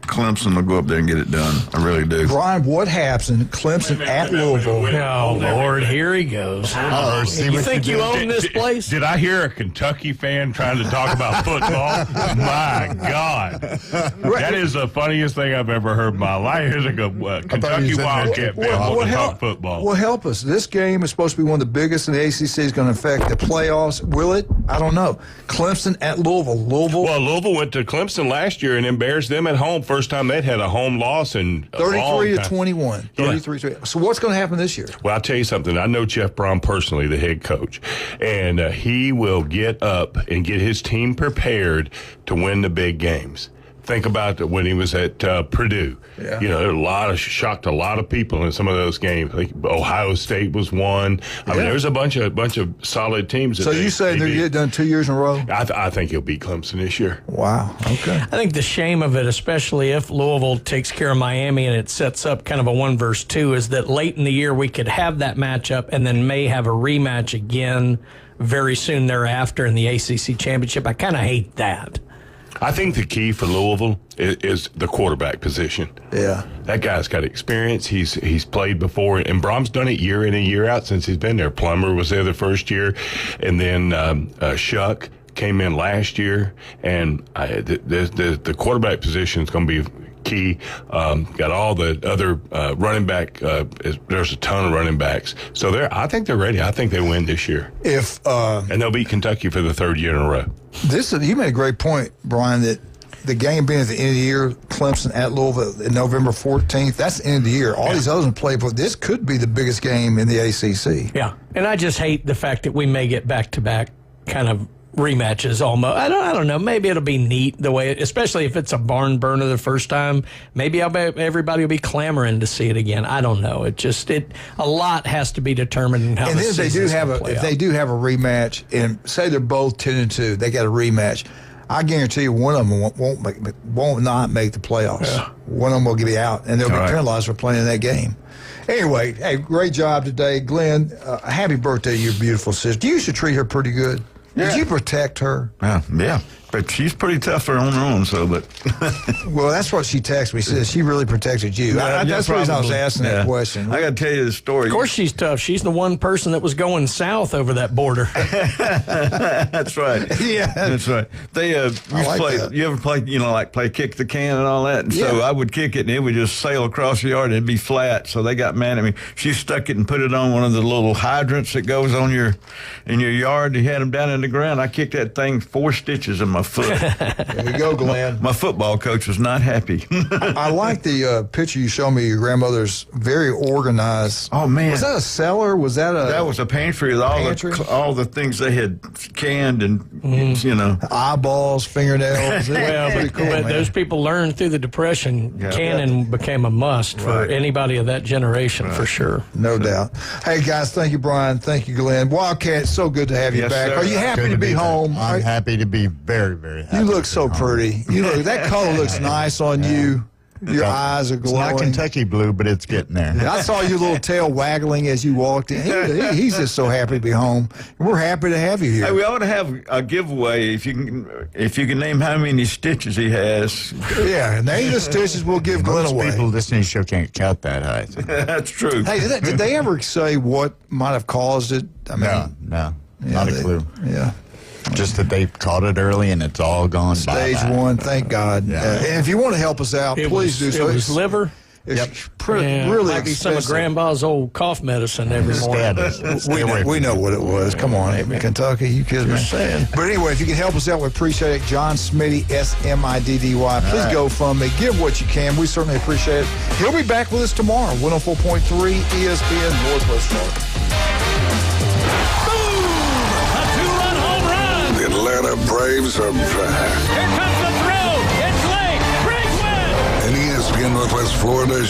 S10: Clemson will go up there and get it done. I really do.
S7: Brian, what happens? Clemson at Louisville.
S9: Oh, Lord, here he goes. You think you own this place?
S2: Did I hear a Kentucky fan trying to talk about football? My God. That is the funniest thing I've ever heard in my life. Here's a Kentucky Wildcat fan wanting to talk football.
S7: Well, help us. This game is supposed to be one of the biggest in the ACC. It's going to affect the playoffs. Will it? I don't know. Clemson at Louisville.
S2: Well, Louisville went to Clemson last year and embarrassed them at home. First time they'd had a home loss in
S7: 33-21. 33. So what's going to happen this year?
S2: Well, I'll tell you something. I know Jeff Brown personally, the head coach, and he will get up and get his team prepared to win the big games. Think about when he was at Purdue.
S7: Yeah.
S2: Shocked a lot of people in some of those games. Like Ohio State was one. I mean, there's a bunch of solid teams.
S7: So you say they get done 2 years in a row?
S2: I think he'll beat Clemson this year.
S7: Wow. Okay.
S9: I think the shame of it, especially if Louisville takes care of Miami and it sets up kind of a 1 versus 2, is that late in the year we could have that matchup and then may have a rematch again very soon thereafter in the ACC championship. I kind of hate that.
S2: I think the key for Louisville is the quarterback position.
S7: Yeah.
S2: That guy's got experience. He's played before, and Brom's done it year in and year out since he's been there. Plummer was there the first year, and then Shuck came in last year, and the quarterback position is going to be key. Got all the other running back. There's a ton of running backs, so I think they're ready. I think they win this year. And they'll beat Kentucky for the 3rd year in a row.
S7: You made a great point, Brian, that the game being at the end of the year, Clemson at Louisville, November 14th, that's the end of the year. All these others play, but this could be the biggest game in the ACC.
S9: Yeah, and I just hate the fact that we may get back-to-back kind of rematches almost. I don't know. Maybe it'll be neat the way, especially if it's a barn burner the first time. Maybe everybody will be clamoring to see it again. I don't know. A lot has to be determined in how.
S7: And then if they do have a rematch, and say they're both 10-2, they got a rematch. I guarantee you one of them won't not make the playoffs. Yeah. One of them will get out, and they'll be penalized for playing that game. Anyway, hey, great job today, Glenn. Happy birthday to your beautiful sister. You used to treat her pretty good. Did you protect her?
S10: Yeah, but she's pretty tough on her own.
S7: Well, that's what she texted me. She said she really protected you. That's the reason I was asking that question.
S10: I got to tell you the story.
S9: Of course she's tough. She's the one person that was going south over that border.
S10: That's right.
S7: Yeah,
S10: that's right. They you ever play kick the can and all that? And so I would kick it and it would just sail across the yard and it'd be flat. So they got mad at me. She stuck it and put it on one of the little hydrants that goes on in your yard. You had them down in the ground. I kicked that thing 4 stitches in my my foot.
S7: There you go, Glenn.
S10: My football coach was not happy.
S7: I like the picture you showed me. Your grandmother's very organized.
S10: Oh man,
S7: was that a cellar? Was that a?
S10: That was a pantry with all the things they had canned and you know,
S7: eyeballs, fingernails.
S9: Well,
S7: pretty cool,
S9: but
S7: man.
S9: those people learned through the Depression. Canning became a must for anybody of that generation, for sure.
S7: No doubt. Hey, guys, thank you, Brian. Thank you, Glenn. Wildcat, so good to have you
S10: Yes,
S7: back.
S10: sir.
S7: Are you happy to be home?
S8: I'm happy to be very, very happy.
S7: You look so pretty. You look. That color looks nice on you. Your eyes are
S8: It's
S7: glowing.
S8: not Kentucky blue, but it's getting there.
S7: I saw your little tail waggling as you walked in. He's just so happy to be home. We're happy to have you here.
S10: Hey, we ought to have a giveaway if you can name how many stitches he has.
S7: Yeah, name the stitches. We'll give Glenn
S8: Most
S7: away.
S8: people listening to the show can't count that high.
S10: That's true.
S7: Hey, did they ever say what might have caused it? I mean,
S8: No, not a clue.
S7: Yeah.
S8: Just that they caught it early and it's all gone by.
S7: Stage 1, thank God.
S8: Yeah.
S7: And if you want to help us out, please do so.
S9: It was liver.
S7: It's
S9: Yeah,
S7: really
S9: might be some of
S7: expensive.
S9: Grandpa's old cough medicine every morning.
S7: We know what it was. Come on, Kentucky, you kidding me?
S9: saying.
S7: But anyway, if you can help us out, we appreciate it. John Smitty, SMIDDY. Please go fund me. Give what you can. We certainly appreciate it. He'll be back with us tomorrow, 104.3 ESPN Northwest Florida.
S3: The Atlanta Braves are back.
S6: Here comes the throw. It's late. Big win.
S3: And ESPN Northwest Florida